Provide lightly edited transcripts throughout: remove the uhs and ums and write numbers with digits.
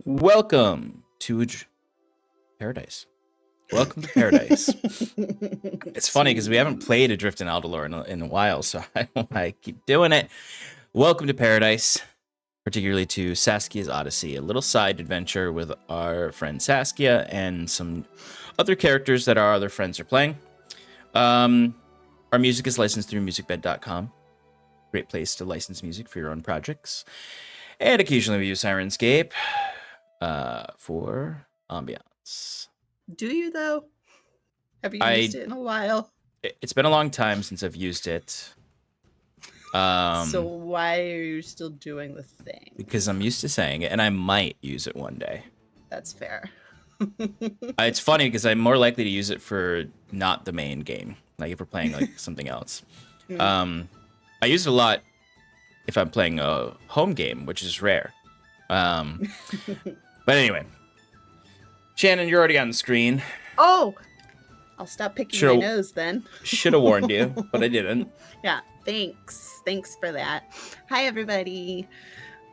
Welcome to Paradise. Welcome to Paradise. It's funny because we haven't played Adrift in Aldhalor in a while, so I keep doing it. Welcome to Paradise, particularly to Saskia's Odyssey, a little side adventure with our friend Saskia and some other characters that our other friends are playing. Our music is licensed through musicbed.com. Great place to license music for your own projects. And occasionally we use Syrinscape for Ambience. Do you, though? Have you used it in a while? It's been a long time since I've used it. So why are you still doing the thing? Because I'm used to saying it, and I might use it one day. That's fair. It's funny because I'm more likely to use it for not the main game, like if we're playing like something else. I use it a lot if I'm playing a home game, which is rare. But anyway, Shannon, you're already on the screen. Oh, I'll stop picking my nose then. Should have warned you, but I didn't. Yeah, thanks. Thanks for that. Hi, everybody.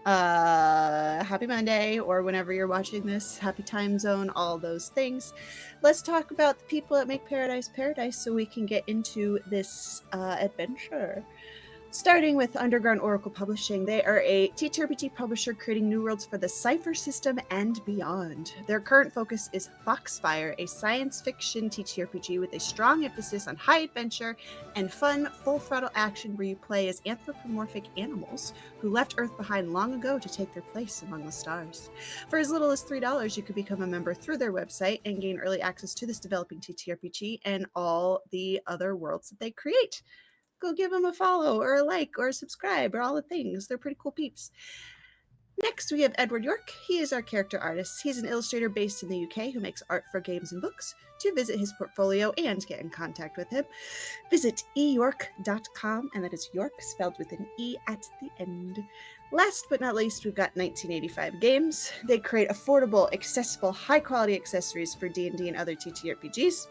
Happy Monday, or whenever you're watching this, happy time zone, all those things. Let's talk about the people that make Paradise Paradise so we can get into this adventure. Starting with Underground Oracle Publishing, they are a TTRPG publisher creating new worlds for the Cypher system and beyond. Their current focus is Foxfire, a science fiction TTRPG with a strong emphasis on high adventure and fun, full-throttle action where you play as anthropomorphic animals who left Earth behind long ago to take their place among the stars. For as little as $3, you could become a member through their website and gain early access to this developing TTRPG and all the other worlds that they create. Go give them a follow or a like or a subscribe or all the things. They're pretty cool peeps. Next, we have Edward Yorke. He is our character artist. He's an illustrator based in the UK who makes art for games and books. To visit his portfolio and get in contact with him, visit eyorke.com, and that is York spelled with an E at the end. Last but not least, we've got 1985 Games. They create affordable, accessible, high-quality accessories for D&D and other TTRPGs.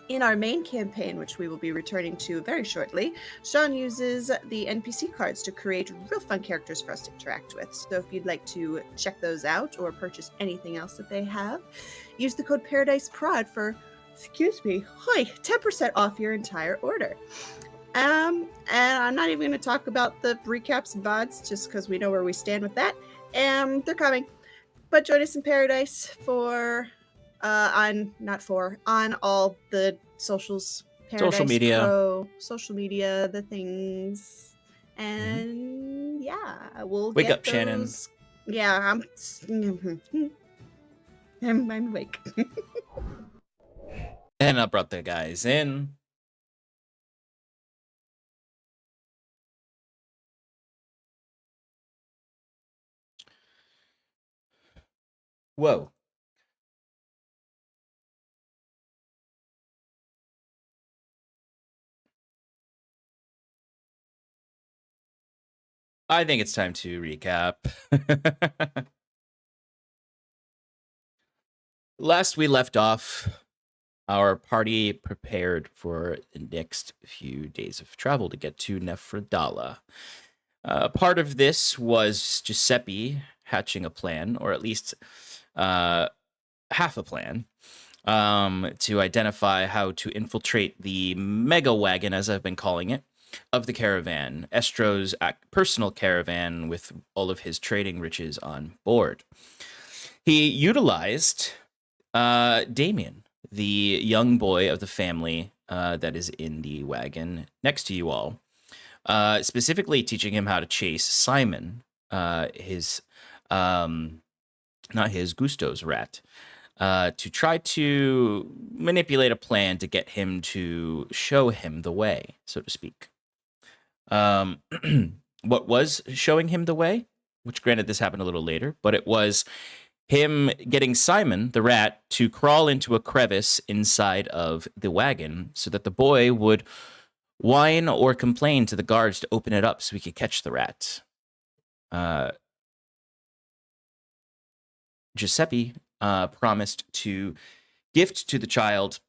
In our main campaign, which we will be returning to very shortly, Sean uses the NPC cards to create real fun characters for us to interact with. So if you'd like to check those out or purchase anything else that they have, use the code paradiceprod for, 10% off your entire order. And I'm not even going to talk about the recaps and VODs just because we know where we stand with that. They're coming. But join us in Paradise for... on all the socials, Paradise social media, social media, the things, and yeah, we'll wake get up, those. Shannon. Yeah, I'm awake. And I brought the guys in. Whoa. I think it's time to recap. Last we left off, our party prepared for the next few days of travel to get to Nephrodala. Part of this was Giuseppe hatching a plan, or at least half a plan, to identify how to infiltrate the mega wagon, as I've been calling it, of the caravan, Estro's personal caravan with all of his trading riches on board. He utilized Damien, the young boy of the family that is in the wagon next to you all, specifically teaching him how to chase Simon, not his Gusteau's rat, to try to manipulate a plan to get him to show him the way, so to speak. What was showing him the way, which granted this happened a little later, but it was him getting Simon, the rat, to crawl into a crevice inside of the wagon so that the boy would whine or complain to the guards to open it up so he could catch the rat. Giuseppe promised to gift to the child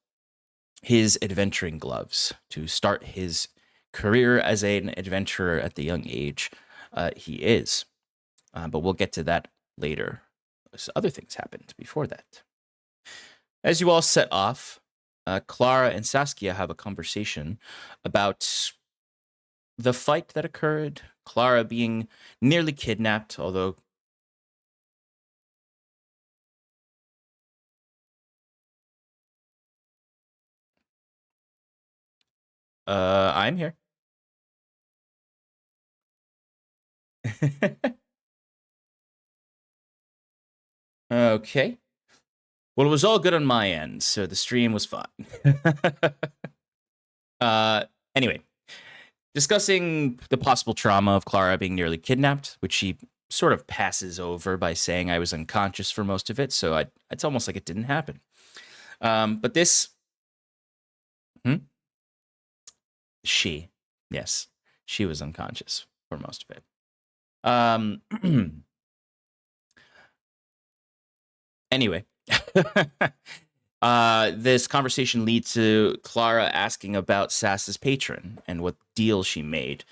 his adventuring gloves to start his career as an adventurer at the young age he is. But we'll get to that later. other things happened before that. As you all set off, Clara and Saskia have a conversation about the fight that occurred, Clara being nearly kidnapped, although I'm here. Okay. Well, it was all good on my end, so the stream was fine. Anyway, discussing the possible trauma of Clara being nearly kidnapped, which she sort of passes over by saying I was unconscious for most of it, so it's almost like it didn't happen. But this... Yes, she was unconscious for most of it. Anyway, this conversation leads to Clara asking about Sass's patron and what deal she made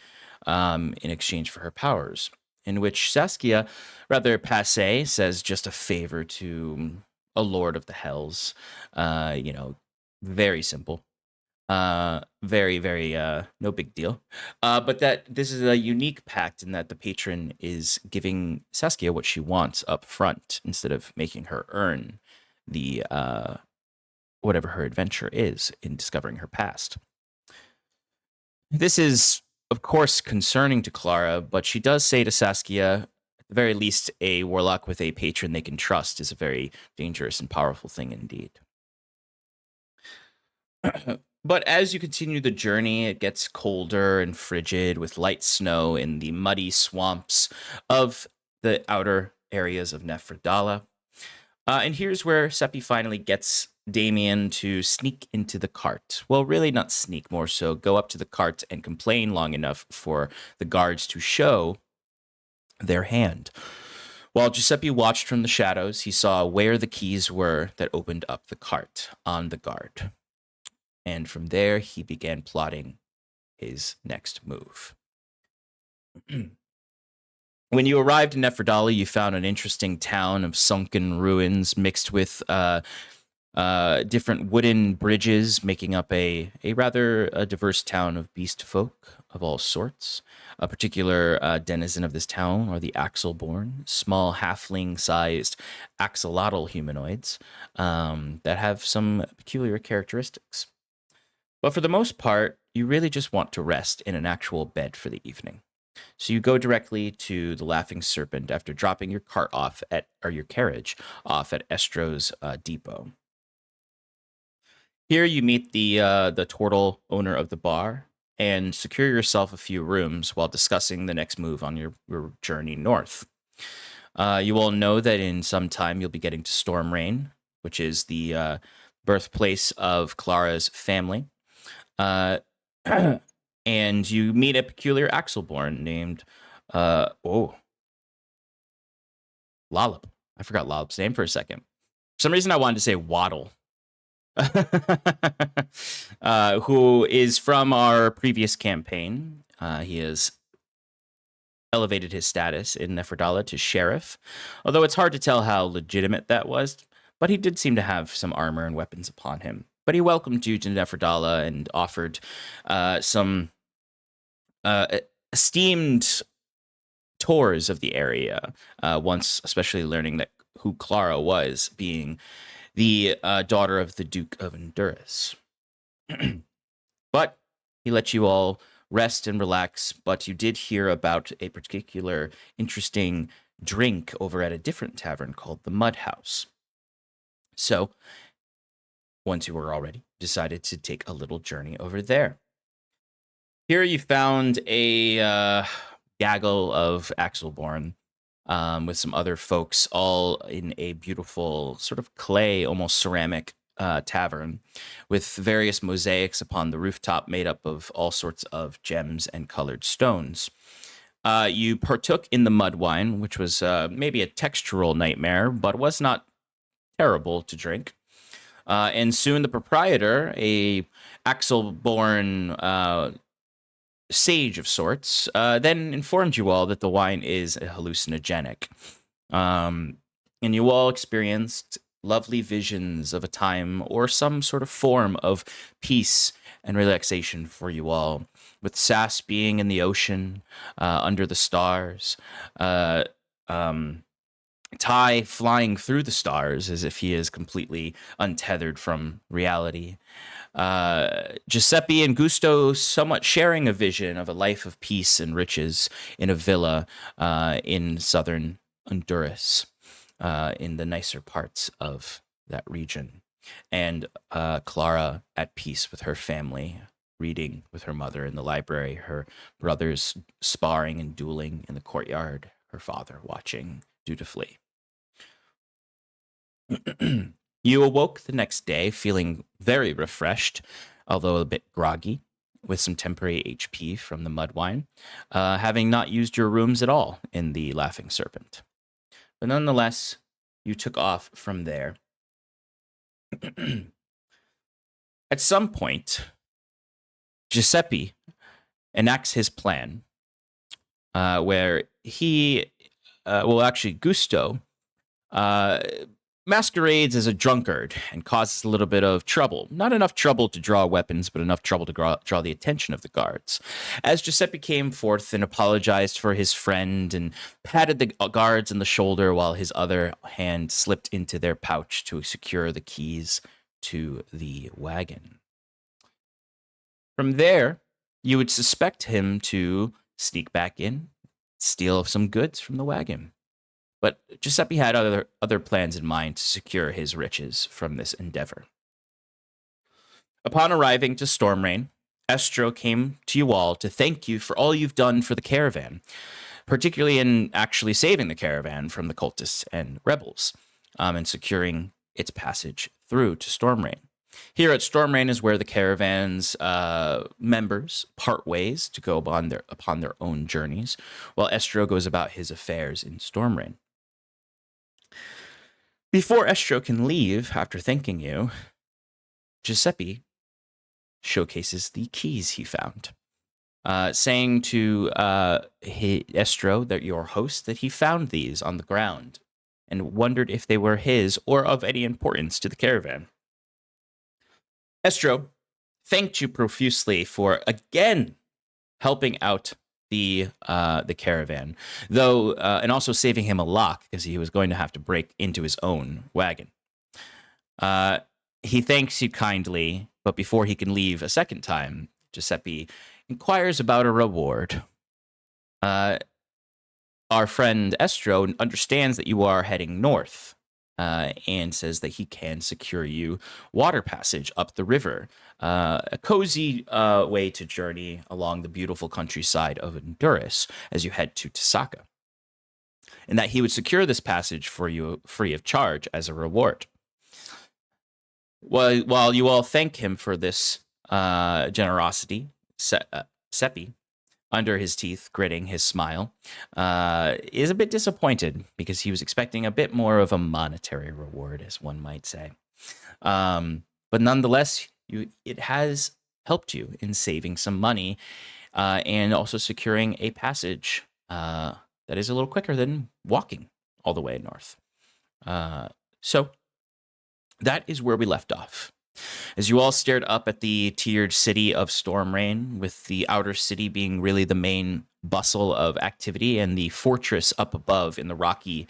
in exchange for her powers, in which Saskia, rather passé, says just a favor to a lord of the hells. Very simple. Very, very, no big deal. But that this is a unique pact in that the patron is giving Saskia what she wants up front instead of making her earn the, whatever her adventure is in discovering her past. This is, of course, concerning to Clara, but she does say to Saskia, at the very least, a warlock with a patron they can trust is a very dangerous and powerful thing indeed. But as you continue the journey, it gets colder and frigid with light snow in the muddy swamps of the outer areas of Nephrodala. And here's where Seppi finally gets Damien to sneak into the cart. Well, really not sneak, more so go up to the cart and complain long enough for the guards to show their hand. While Giuseppe watched from the shadows, he saw where the keys were that opened up the cart on the guard. And from there, he began plotting his next move. When you arrived in Nephrodala, you found an interesting town of sunken ruins mixed with different wooden bridges, making up a rather diverse town of beast folk of all sorts. A particular denizen of this town are the Axelborn, small halfling-sized axolotl humanoids that have some peculiar characteristics. But for the most part, you really just want to rest in an actual bed for the evening. So you go directly to the Laughing Serpent after dropping your cart off your carriage off at Estro's depot. Here you meet the turtle owner of the bar and secure yourself a few rooms while discussing the next move on your journey north. You all know that in some time you'll be getting to Storm Rain, which is the birthplace of Clara's family. And you meet a peculiar Axelborn named Lollop. I forgot Lollop's name for a second. For some reason I wanted to say Waddle. Who is from our previous campaign. He has elevated his status in Nephrodala to sheriff, although it's hard to tell how legitimate that was, but he did seem to have some armor and weapons upon him. But he welcomed you to Nephrodala and offered some esteemed tours of the area, once especially learning that who Clara was, being the daughter of the Duke of Honduras. But he let you all rest and relax, but you did hear about a particular interesting drink over at a different tavern called the Mud House. So, once you were all ready, decided to take a little journey over there. Here you found a gaggle of Axelborn with some other folks, all in a beautiful sort of clay, almost ceramic tavern with various mosaics upon the rooftop made up of all sorts of gems and colored stones. You partook in the mud wine, which was maybe a textural nightmare, but was not terrible to drink. And soon the proprietor, a Axelborn sage of sorts, then informed you all that the wine is hallucinogenic. and you all experienced lovely visions of a time or some sort of form of peace and relaxation for you all, with Sass being in the ocean, under the stars, uh, Ty flying through the stars as if he is completely untethered from reality. Giuseppe and Gusteau somewhat sharing a vision of a life of peace and riches in a villa in southern Honduras, in the nicer parts of that region. And Clara at peace with her family, reading with her mother in the library, her brothers sparring and dueling in the courtyard, her father watching dutifully. You awoke the next day feeling very refreshed, although a bit groggy, with some temporary HP from the mud wine, having not used your rooms at all in the Laughing Serpent. But nonetheless, you took off from there. At some point, Giuseppe enacts his plan, where he, Gusteau, masquerades as a drunkard and causes a little bit of trouble. Not enough trouble to draw weapons, but enough trouble to draw the attention of the guards. As Giuseppe came forth and apologized for his friend and patted the guards on the shoulder while his other hand slipped into their pouch to secure the keys to the wagon. From there, you would suspect him to sneak back in, steal some goods from the wagon. But Giuseppe had other plans in mind to secure his riches from this endeavor. Upon arriving to Stormrain, Estro came to you all to thank you for all you've done for the caravan, particularly in actually saving the caravan from the cultists and rebels, and securing its passage through to Stormrain. Here at Stormrain is where the caravan's members part ways to go upon their own journeys, while Estro goes about his affairs in Stormrain. Before Estro can leave after thanking you, Giuseppe showcases the keys he found, saying to Estro, that your host, that he found these on the ground and wondered if they were his or of any importance to the caravan. Estro thanked you profusely for again helping out the caravan, though, and also saving him a lock because he was going to have to break into his own wagon. He thanks you kindly, but before he can leave a second time, Giuseppe inquires about a reward. Our friend Estro understands that you are heading north, and says that he can secure you water passage up the river, a cozy way to journey along the beautiful countryside of Honduras as you head to Tosaka, and that he would secure this passage for you free of charge as a reward. While you all thank him for this generosity, Seppi, under his teeth, gritting his smile, is a bit disappointed because he was expecting a bit more of a monetary reward, as one might say. But nonetheless, it has helped you in saving some money and also securing a passage that is a little quicker than walking all the way north. So that is where we left off. As you all stared up at the tiered city of Stormrain, with the outer city being really the main bustle of activity, and the fortress up above in the rocky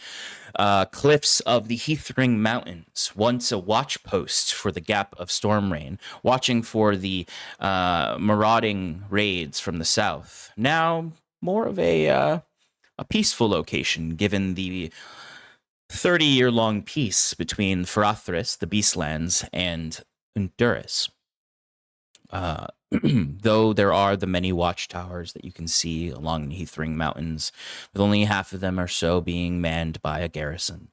cliffs of the Heathring Mountains, once a watch post for the Gap of Stormrain, watching for the marauding raids from the south. Now more of a peaceful location, given the 30-year-long peace between Farathris, the Beastlands, and Honduras. Though there are the many watchtowers that you can see along the Heathring Mountains, with only half of them or so being manned by a garrison,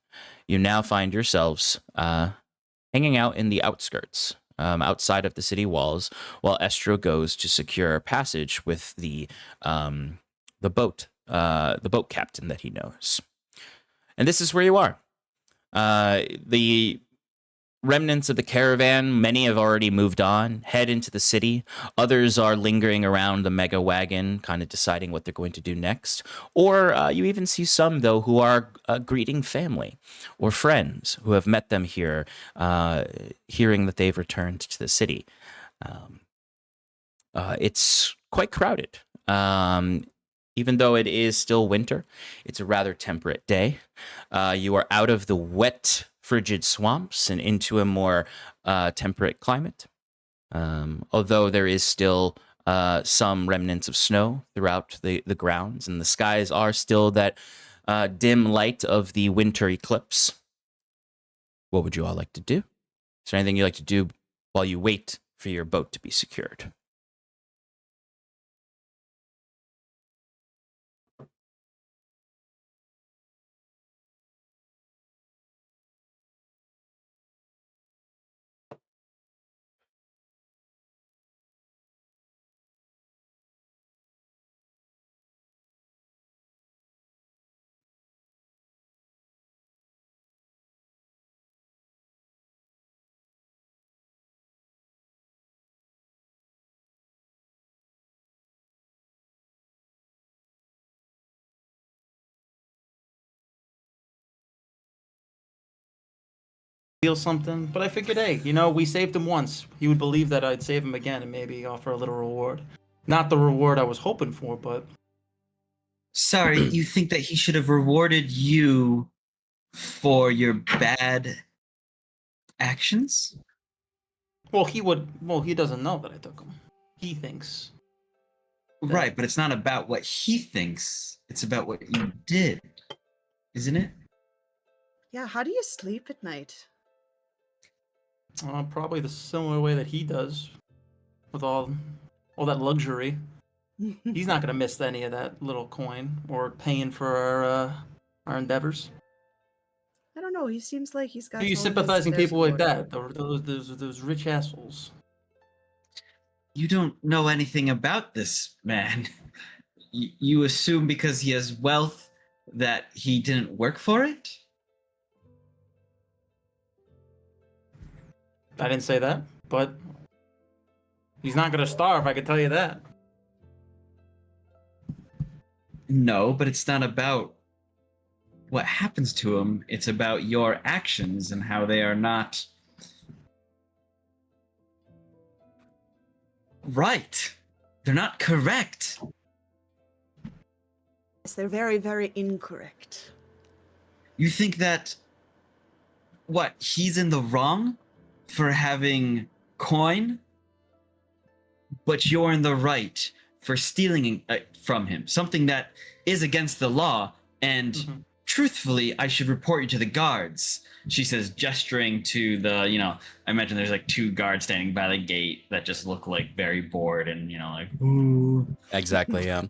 you now find yourselves hanging out in the outskirts, outside of the city walls, while Estro goes to secure passage with the boat captain that he knows. And this is where you are. The remnants of the caravan, many have already moved on, head into the city. Others are lingering around the mega wagon, kind of deciding what they're going to do next. Or you even see some, though, who are greeting family or friends who have met them here, hearing that they've returned to the city. It's quite crowded. Even though it is still winter, it's a rather temperate day. You are out of the wet, frigid swamps and into a more temperate climate. Although there is still some remnants of snow throughout the grounds, and the skies are still that dim light of the winter eclipse. What would you all like to do? Is there anything you'd like to do while you wait for your boat to be secured? Feel something, but I figured, hey, you know, we saved him once. He would believe that I'd save him again and maybe offer a little reward. Not the reward I was hoping for, but Sorry, you think that he should have rewarded you for your bad actions? well, he doesn't know that I took him. He thinks. Right, but it's not about what he thinks. It's about what you did, isn't it? Yeah, how do you sleep at night? Probably the similar way that he does, with all that luxury. He's not gonna miss any of that little coin or paying for our endeavors. I don't know. He seems like he's got. Who are you all of his sympathizing affairs people in like order. that? Those rich assholes. You don't know anything about this man. You assume because he has wealth that he didn't work for it? I didn't say that, but he's not gonna starve. I can tell you that. No, but it's not about what happens to him. It's about your actions and how they are not right. They're not correct. Yes, they're very, very incorrect. You think that what, he's in the wrong for having coin, but you're in the right for stealing from him, something that is against the law, and truthfully, I should report you to the guards. She says, gesturing to the, I imagine there's like two guards standing by the gate that just look like very bored and, like, ooh. Exactly, yeah.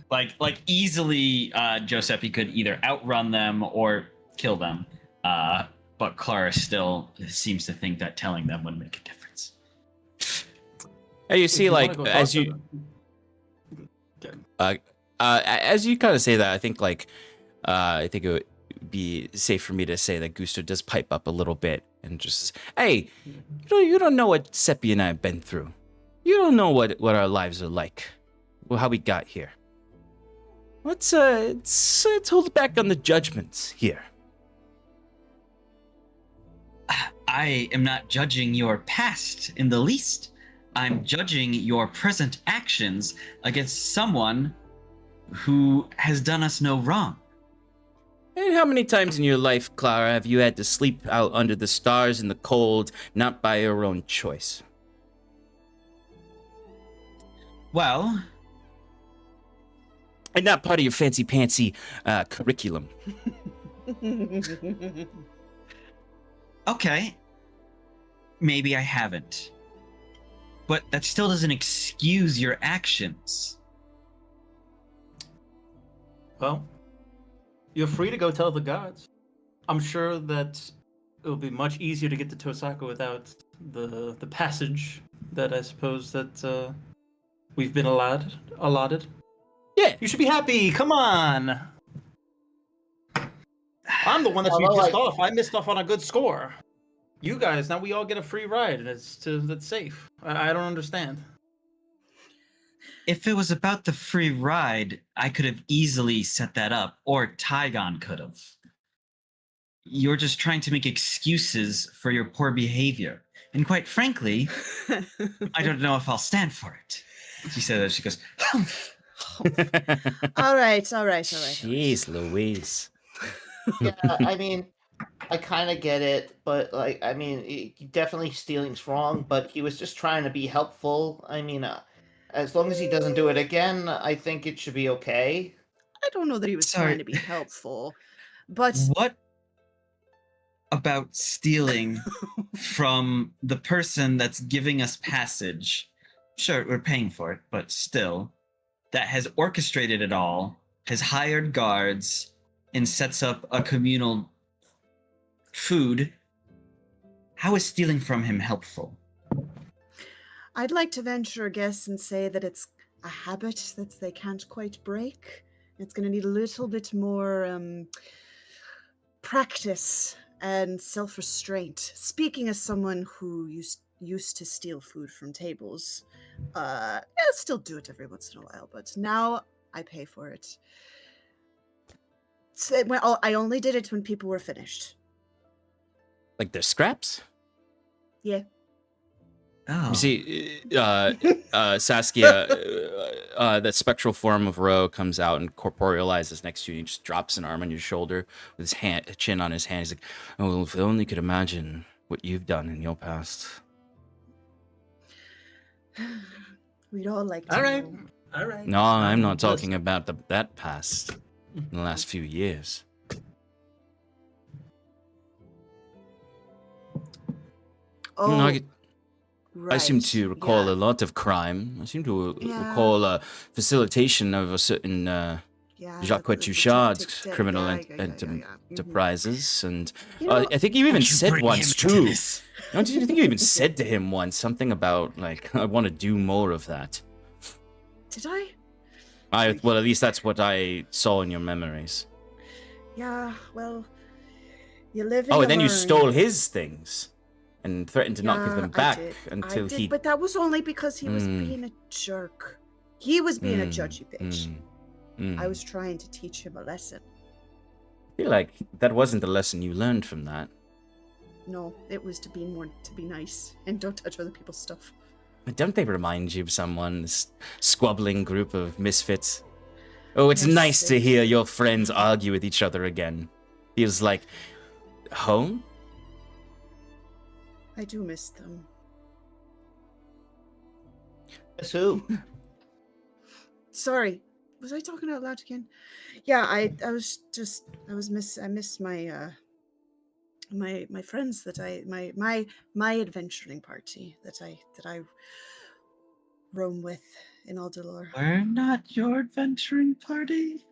Like easily, Giuseppe could either outrun them or kill them. But Clara still seems to think that telling them would make a difference. And you see, like, as you kind of say that, I think it would be safe for me to say that Gusteau does pipe up a little bit and just, hey, you don't know what Giuseppe and I have been through. You don't know what our lives are like, or how we got here. Let's hold back on the judgments here. I am not judging your past in the least. I'm judging your present actions against someone who has done us no wrong. And how many times in your life, Clara, have you had to sleep out under the stars in the cold, not by your own choice? Well, and not part of your fancy-pantsy curriculum. Okay. Maybe I haven't. But that still doesn't excuse your actions. Well, you're free to go tell the guards. I'm sure that it'll be much easier to get to Tosaka without the passage that I suppose that we've been allotted. Yeah. You should be happy. Come on. I'm the one that should be pissed off. I missed off on a good score. you guys, now we all get a free ride, and that's safe. I don't understand. If it was about the free ride, I could have easily set that up, or Tygon could have. You're just trying to make excuses for your poor behavior. And quite frankly, I don't know if I'll stand for it. She said that. She goes, humph. All right. Jeez Louise. Yeah, I mean, I kind of get it, but like, I mean, definitely stealing's wrong, but he was just trying to be helpful. I mean, as long as he doesn't do it again, I think it should be okay. I don't know that he was Sorry. trying to be helpful, but What about stealing from the person that's giving us passage? Sure, we're paying for it, but still, that has orchestrated it all, has hired guards, and sets up a communal food. How is stealing from him helpful? I'd like to venture a guess and say that it's a habit that they can't quite break. It's going to need a little bit more practice and self-restraint. Speaking as someone who used to steal food from tables, I still do it every once in a while, but now I pay for it. So, well, I only did it when people were finished. Like their scraps? Yeah. Oh. You see, Saskia, that spectral form of Ro comes out and corporealizes next to you. He just drops an arm on your shoulder with his chin on his hand. He's like, "Oh, well, if I only could imagine what you've done in your past." We'd all like to All right. know. All right. No, I'm not Let's- talking about that past in the last few years. Oh, No, I seem right, to recall yeah. a lot of crime. I seem to Yeah. recall a facilitation of a certain Yeah, Jacques the Touchard's tactic- criminal yeah, yeah. enterprises, and You know, I think you even Don't you said bring once him into too. this. Don't you think you even said to him once something about like I want to do more of that? did I? Well, at least that's what I saw in your memories. Yeah, well, you live in Oh, you and then you learn. stole his things and threatened to not give them I back did. until I did, he. but that was only because he was Mm. being a jerk. He was being a Mm, judgy bitch. mm. I was trying to teach him a lesson. I feel like that wasn't the lesson you learned from that. No, it was to be nice and don't touch other people's stuff. But don't they remind you of someone, this squabbling group of misfits? Oh, it's Yes, nice to they hear do. your friends argue with each other again. Feels like home? I do miss them. Guess who? Sorry, was I talking out loud again? Yeah, I miss my my friends that my adventuring party that I roam with in Aldhalor. We're not your adventuring party.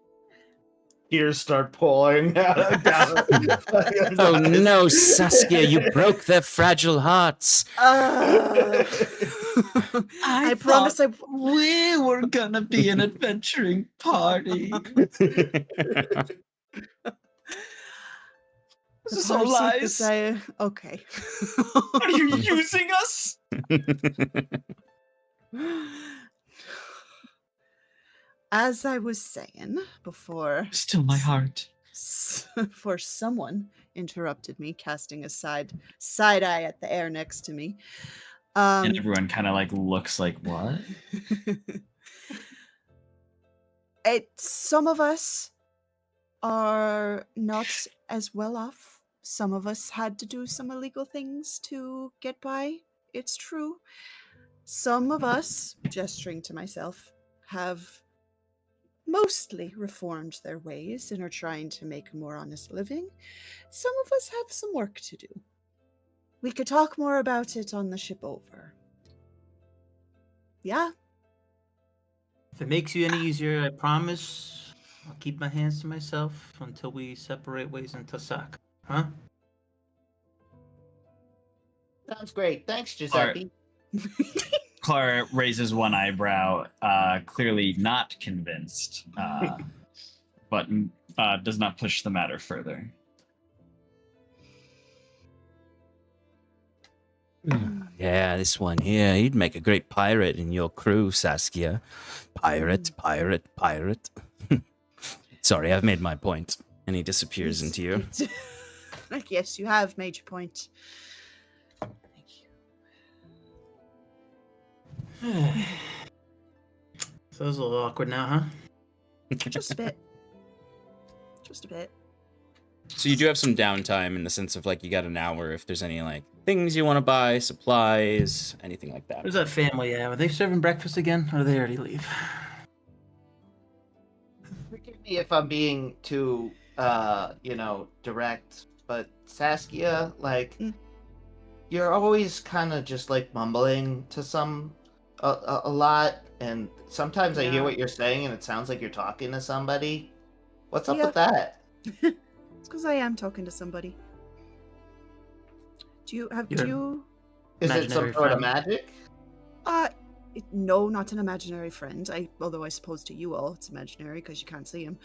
Tears start pouring down. Oh no, Saskia, you broke their fragile hearts. I promise I. We were gonna be an adventuring party. This is all lies. Okay. Are you using us? As I was saying before, Still my heart. before someone interrupted me, casting a side eye at the air next to me. And everyone kind of like looks like, what? Some of us are not as well off. Some of us had to do some illegal things to get by. It's true. Some of us, gesturing to myself, have mostly reformed their ways and are trying to make a more honest living. Some of us have some work to do. We could talk more about it on the ship over. Yeah? If it makes you any easier, I promise I'll keep my hands to myself until we separate ways in Tosaka. Huh? Sounds great. Thanks, Giuseppe. Clara raises one eyebrow, clearly not convinced, but does not push the matter further. Yeah, this one here. You'd make a great pirate in your crew, Saskia. Pirate, pirate, pirate. Sorry, I've made my point. And he disappears into you. Like, yes, you have made your point. Thank you. So it's a little awkward now, huh? Just a bit. Just a bit. So you do have some downtime in the sense of like you got an hour if there's any like things you want to buy, supplies, anything like that. Where's that family at? Are they serving breakfast again, or did they already leave? Forgive me if I'm being too, direct, but Saskia, like, you're always kind of just like mumbling to a lot, and sometimes I hear what you're saying, and it sounds like you're talking to somebody. What's up with that? It's because I am talking to somebody. Do you? Is it some sort of magic? No, not an imaginary friend. Although I suppose to you all it's imaginary because you can't see him.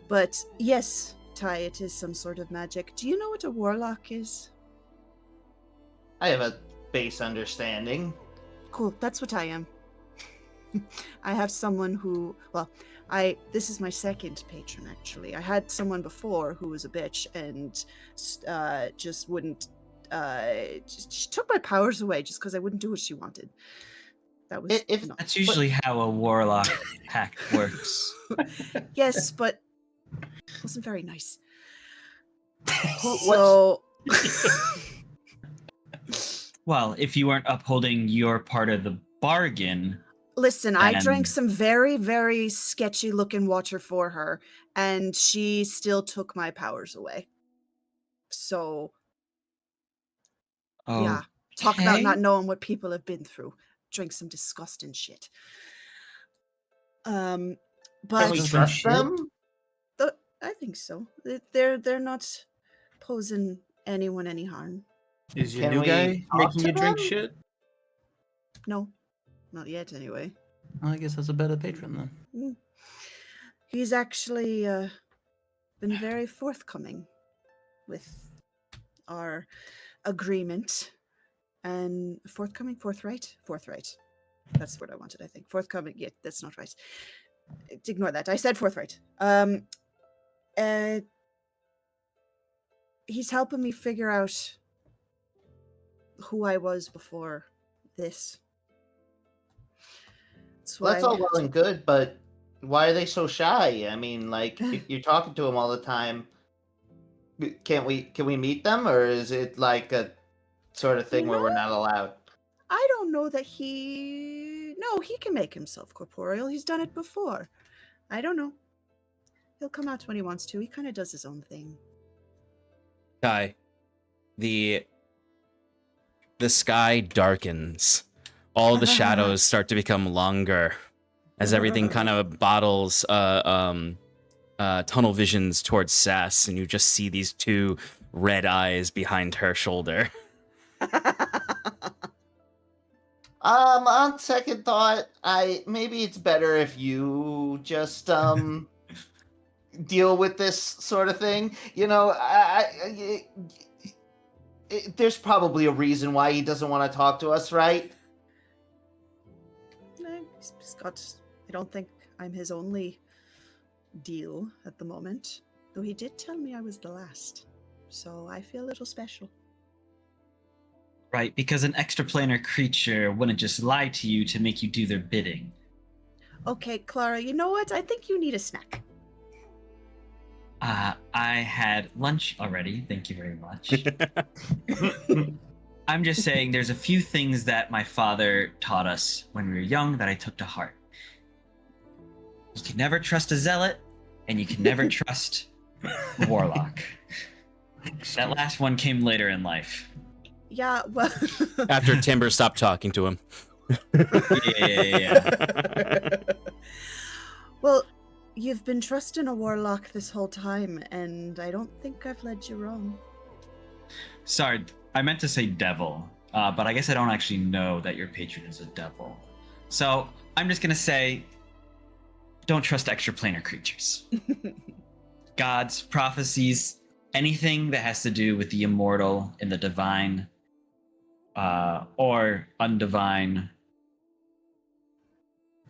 But yes, Ty, it is some sort of magic. Do you know what a warlock is? I have a base understanding. Cool, that's what I am. I have someone who, this is my second patron actually. I had someone before who was a bitch and just wouldn't, she took my powers away just because I wouldn't do what she wanted. That was That's usually how a warlock pact works. Yes, but it wasn't very nice. So, well, if you weren't upholding your part of the bargain. Listen, I drank some very, very sketchy looking water for her, and she still took my powers away. So, yeah. Talk about not knowing what people have been through. Drink some disgusting shit. But can we trust them? I think so. They're not posing anyone any harm. Is your new guy making you drink shit? No, not yet anyway. Well, I guess that's a better patron then. He's actually been very forthcoming with our agreement. And forthright. That's what I wanted, I think. Forthcoming, yeah, that's not right. Ignore that. I said forthright. He's helping me figure out who I was before this. That's all well and good, but why are they so shy? I mean, like, you're talking to them all the time. Can we meet them, or is it like a sort of thing where we're not allowed? I don't know that he can make himself corporeal. He's done it before. I don't know. He'll come out when he wants to. He kind of does his own thing. Kai, the sky darkens. All the shadows start to become longer as everything kind of bottles tunnel visions towards Sass, and you just see these two red eyes behind her shoulder. On second thought, maybe it's better if you just deal with this sort of thing. You know, there's probably a reason why he doesn't want to talk to us, right? He's got. I don't think I'm his only deal at the moment, though he did tell me I was the last, so I feel a little special. Right, because an extraplanar creature wouldn't just lie to you to make you do their bidding. Okay, Clara, you know what? I think you need a snack. I had lunch already. Thank you very much. I'm just saying there's a few things that my father taught us when we were young that I took to heart. You can never trust a zealot, and you can never trust a warlock. That last one came later in life. Yeah, well... After Timber stopped talking to him. Yeah. Well, you've been trusting a warlock this whole time, and I don't think I've led you wrong. Sorry, I meant to say devil, but I guess I don't actually know that your patron is a devil. So I'm just gonna say, don't trust extraplanar creatures. Gods, prophecies, anything that has to do with the immortal and the divine, or undivine.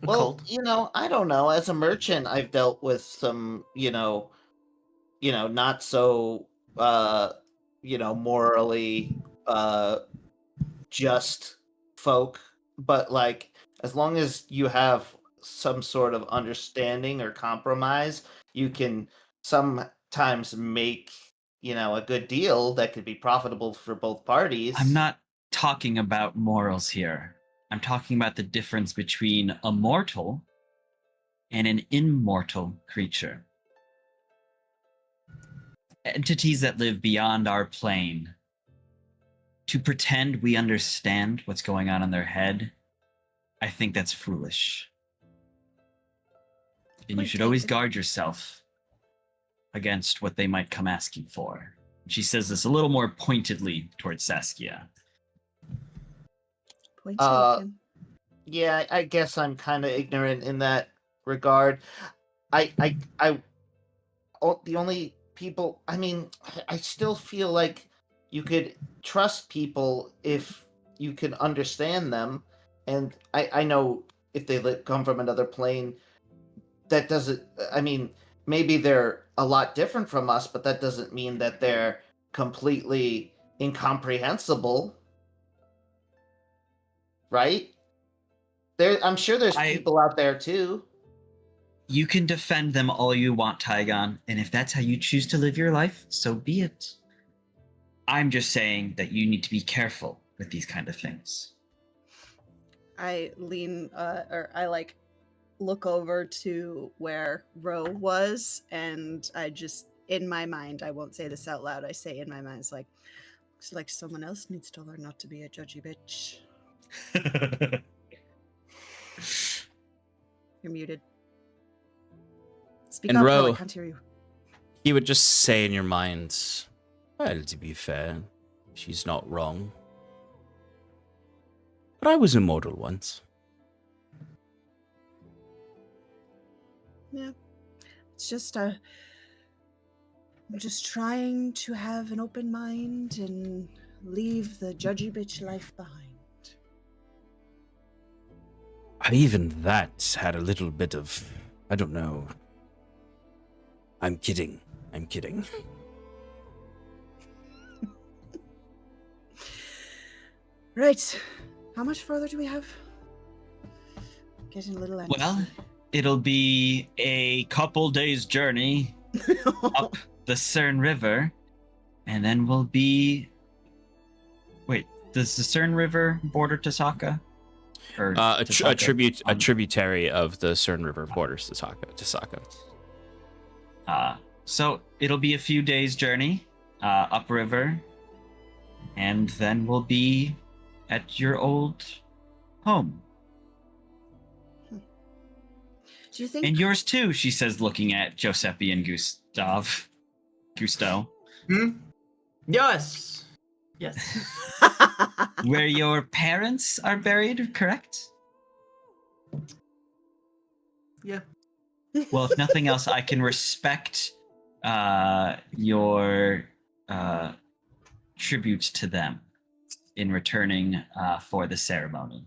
Well, Occult. I don't know. As a merchant, I've dealt with some, not so, morally just folk, but like as long as you have some sort of understanding or compromise, you can sometimes make, a good deal that could be profitable for both parties. I'm not talking about morals here. I'm talking about the difference between a mortal and an immortal creature. Entities that live beyond our plane. To pretend we understand what's going on in their head, I think that's foolish. And you Point should always taken. guard yourself against what they might come asking for. She says this a little more pointedly towards Saskia. Point Uh, taken. Yeah, I guess I'm kind of ignorant in that regard. The only people, I still feel like you could trust people if you can understand them, and I know if they come from another plane, that doesn't. Maybe they're a lot different from us, but that doesn't mean that they're completely incomprehensible, right? I'm sure there's people out there too. You can defend them all you want, Tygon, and if that's how you choose to live your life, so be it. I'm just saying that you need to be careful with these kind of things. I lean, or I like look over to where Ro was, and I just, in my mind, I won't say this out loud, I say in my mind, it's like, looks like someone else needs to learn not to be a judgy bitch. You're muted. Speak And up, Ro, I Ro, can't hear you. he would just say in your mind, well, to be fair, she's not wrong. But I was immortal once. Yeah. It's just, I'm just trying to have an open mind and leave the judgy bitch life behind. Even that had a little bit of, I don't know. I'm kidding. Right. How much further do we have? Getting a little antsy. Well, it'll be a couple days' journey up the Cern River, and then we'll be... Wait, does the Cern River border Tosaka? Or A Tosaka? tributary of the Cern River borders Tosaka. So it'll be a few days' journey upriver, and then we'll be at your old home. Do you think? And yours too, she says, looking at Giuseppe and Gusteau. Yes. Where your parents are buried, correct? Yeah. Well, if nothing else, I can respect your tribute to them in returning for the ceremony.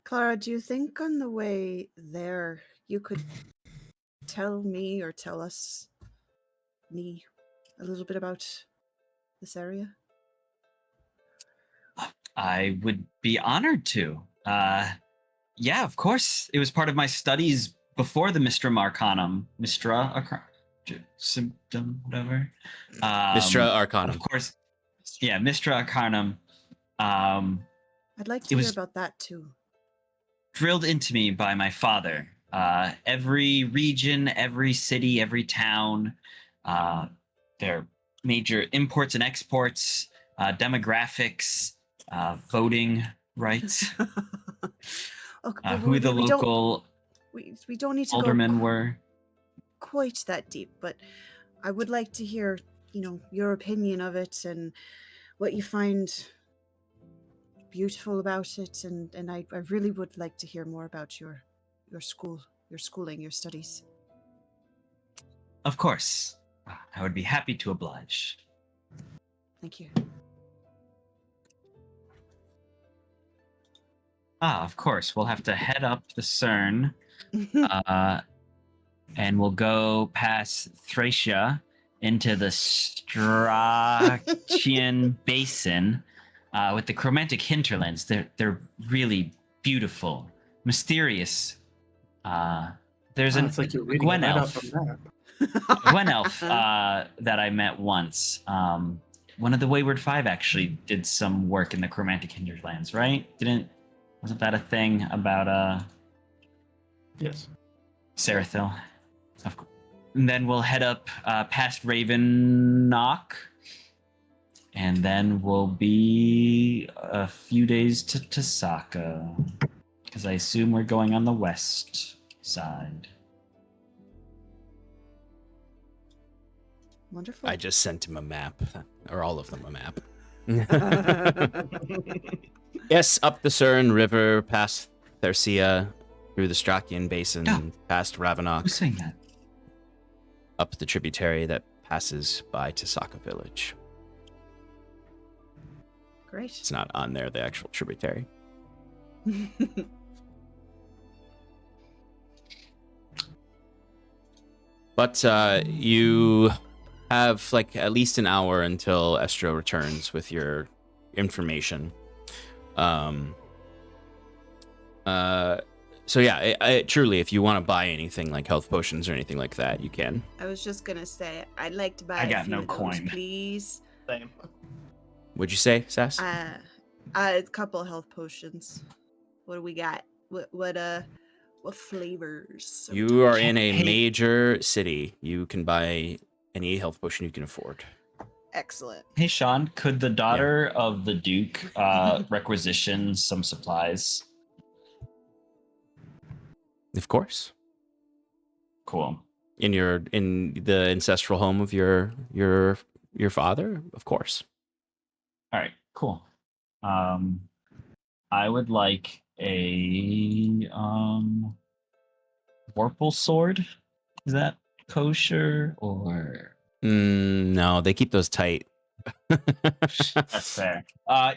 Clara, do you think on the way there you could tell me or tell us a little bit about this area? I would be honored to. Yeah, of course. It was part of my studies before the Mistra Arcanum. Symptom, whatever. Mistra Arcanum. Of course. Yeah, Mistra Arcanum. I'd like to hear about that too. Drilled into me by my father. Every region, every city, every town, their major imports and exports, demographics, voting rights, Okay, who the local we don't need to aldermen go were. Quite that deep, but I would like to hear, your opinion of it and what you find beautiful about it, and I really would like to hear more about your schooling, your studies. Of course. I would be happy to oblige. Thank you. Of course. We'll have to head up the Cern, and we'll go past Thracia into the Strachian Basin with the chromatic hinterlands. They're really beautiful, mysterious. There's It's like you're reading Gwen it right elf. off a map. Gwen elf that I met once. One of the Wayward Five actually did some work in the chromatic hinterlands, right? Wasn't that a thing about Yes. Serathil? Of course. And then we'll head up past Raven Knock, and then we'll be a few days to Tosaka, because I assume we're going on the west side. Wonderful. I just sent him a map, or all of them a map. Yes, up the Cern River, past Thersia, through the Strachian Basin, past Ravenok. Who's saying that? Up the tributary that passes by Tosaka Village. Great. It's not on there, the actual tributary. But you have like at least an hour until Estro returns with your information. So yeah, I truly, if you want to buy anything like health potions or anything like that, you can. I was just gonna say, I'd like to buy I a got few no of those, coin. please. Same. What'd you say, Sass? A couple health potions. What do we got? What flavors? You are in a Hey. major city. You can buy any health potion you can afford. Excellent. Hey, Sean, could the daughter of the Duke requisition some supplies? Of course. Cool. In the ancestral home of your father, of course. All right, cool. I would like a Vorpal sword. Is that kosher or? No, they keep those tight. That's fair.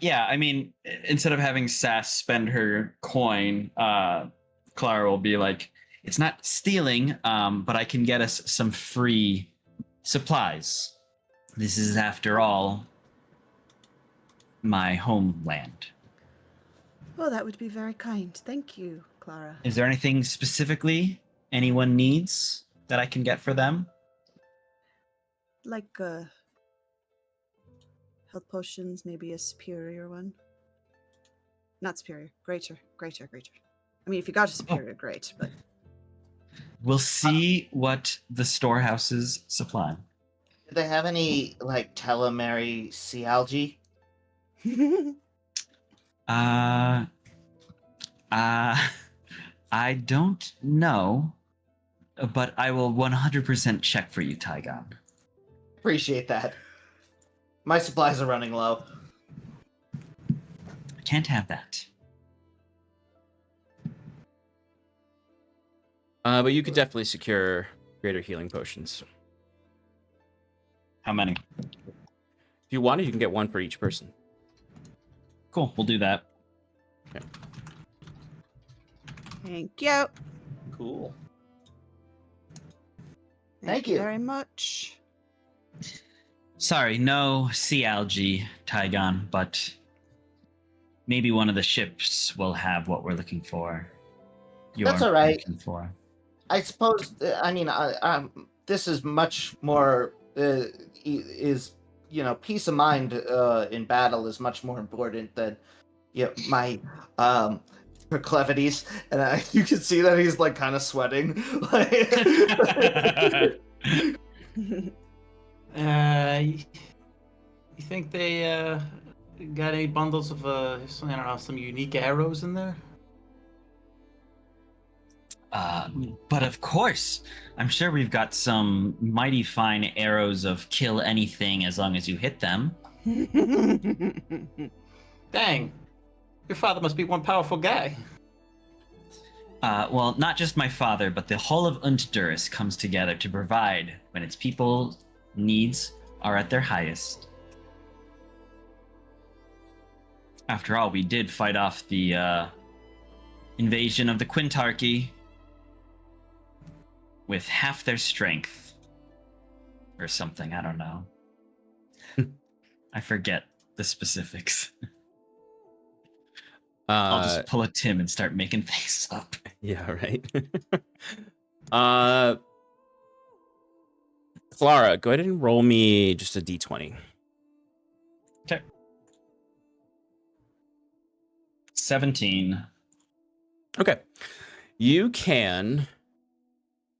Yeah, I mean, instead of having Sass spend her coin, Clara will be like, it's not stealing, but I can get us some free supplies. This is, after all, my homeland. Oh, that would be very kind. Thank you, Clara. Is there anything specifically anyone needs that I can get for them? Like health potions, maybe a superior one. Not superior, greater. I mean, if you got a superior, great, but We'll see what the storehouses supply. Do they have any like telemary sea algae? I don't know, but I will 100% check for you, Tygon. Appreciate that. My supplies are running low. I can't have that. But you could definitely secure greater healing potions. How many? If you wanted, you can get one for each person. Cool, we'll do that. Okay. thank you. Cool. Thank Thank you you. very much. Sorry, no sea algae, Tygon, but maybe one of the ships will have what we're looking for. That's all right. Looking for. I suppose. I mean, this is much more. Peace of mind in battle is much more important than my proclivities, and you can see that he's like kind of sweating. You think they got any bundles of some unique arrows in there? But of course, I'm sure we've got some mighty fine arrows of kill anything as long as you hit them. Dang, your father must be one powerful guy. Well, not just my father, but the whole of Untduris comes together to provide when its people's needs are at their highest. After all, we did fight off the invasion of the Quintarchy with half their strength. Or something, I don't know. I forget the specifics. I'll just pull a Tim and start making things up. Yeah, right. Clara, go ahead and roll me just a d20. Okay. 17. Okay. You can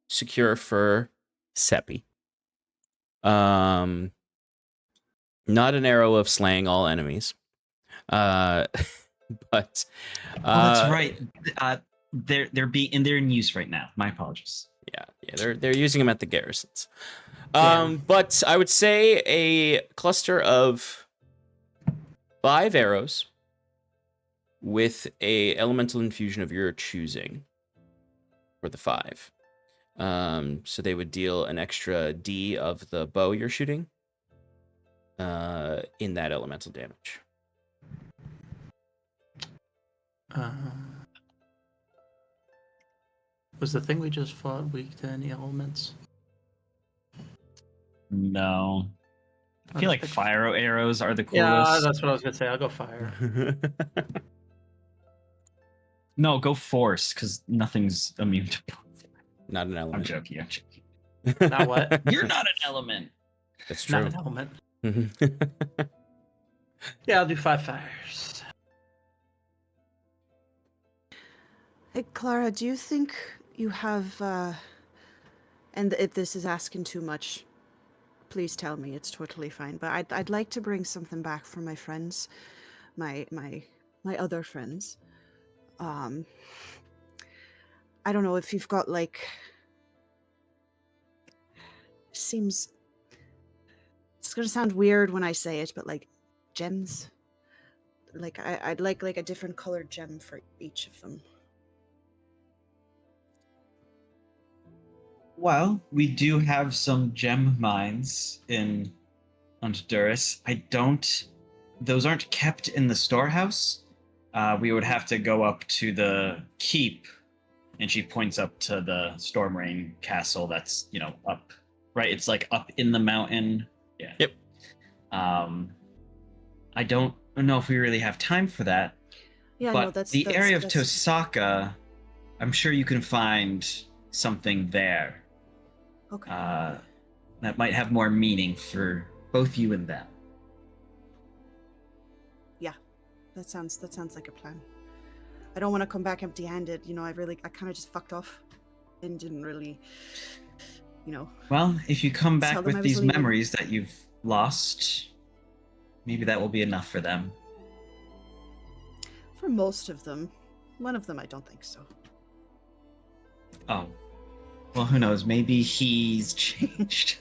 secure for Seppi. Not an arrow of slaying all enemies. But Oh, that's right. They're in use right now. My apologies. Yeah, they're using them at the garrisons. But I would say a cluster of 5 arrows with a elemental infusion of your choosing for the 5. So they would deal an extra D of the bow you're shooting in that elemental damage. Was the thing we just fought weak to any elements? No. I feel like fire arrows are the coolest. Yeah, that's what I was gonna say. I'll go fire. No, go force, because nothing's immune to. Not an element. I'm joking. Not what? You're not an element. That's true. Not an element. Yeah, I'll do 5 fires. Hey, Clara, do you think you have, and if this is asking too much, please tell me, it's totally fine, but I'd like to bring something back for my friends, my other friends. I don't know if you've got, like, seems, it's gonna sound weird when I say it, but like gems. Like I'd like a different colored gem for each of them. Well, we do have some gem mines in Honduras. Those aren't kept in the storehouse. We would have to go up to the keep, and she points up to the Stormrain castle that's, up, right? It's like up in the mountain. Yeah. Yep. I don't know if we really have time for that. Yeah, but no, that's the area of Tosaka, I'm sure you can find something there. Okay. That might have more meaning for both you and them. Yeah, that sounds like a plan. I don't want to come back empty-handed. I kind of just fucked off and didn't really, Well, if you come tell back them with I was these leaving. memories that you've lost, maybe that will be enough for them. For most of them. One of them, I don't think so. Oh. Well, who knows? Maybe he's changed.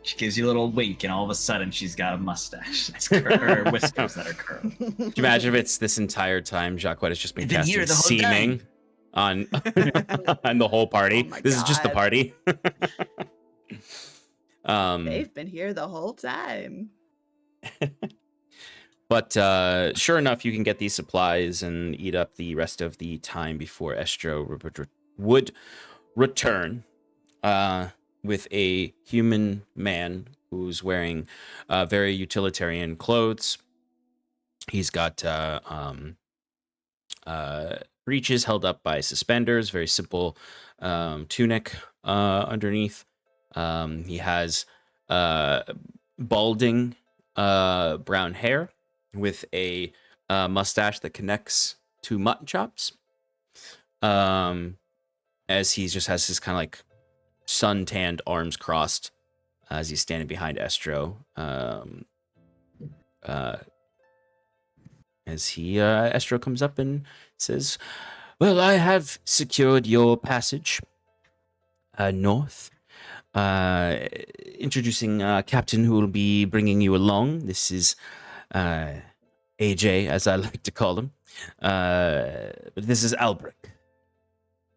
She gives you a little wink, and all of a sudden she's got a mustache that's or whiskers that are curled. Can you imagine if it's this entire time Jacquette has just been I've been here casting the whole seeming on on the whole party? Oh my This is just the God. party. They've been here the whole time. But sure enough, you can get these supplies and eat up the rest of the time before Estro would return with a human man who's wearing very utilitarian clothes. He's got breeches held up by suspenders, very simple tunic underneath. He has balding brown hair with a mustache that connects to mutton chops. As he just has his kind of like sun-tanned arms crossed as he's standing behind Estro. Estro comes up and says, "Well, I have secured your passage north. Introducing Captain who will be bringing you along. This is AJ, as I like to call him. But this is Albrecht."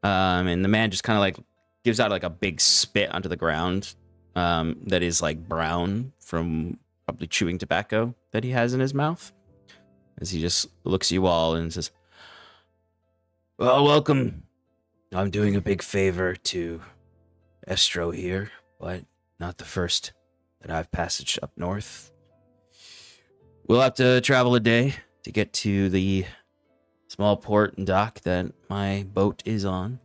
And the man just kind of like gives out like a big spit onto the ground that is like brown from probably chewing tobacco that he has in his mouth. as he just looks at you all and says, "Well, welcome. I'm doing a big favor to Estro here, but not the first that I've passaged up north. We'll have to travel a day to get to the small port and dock that my boat is on.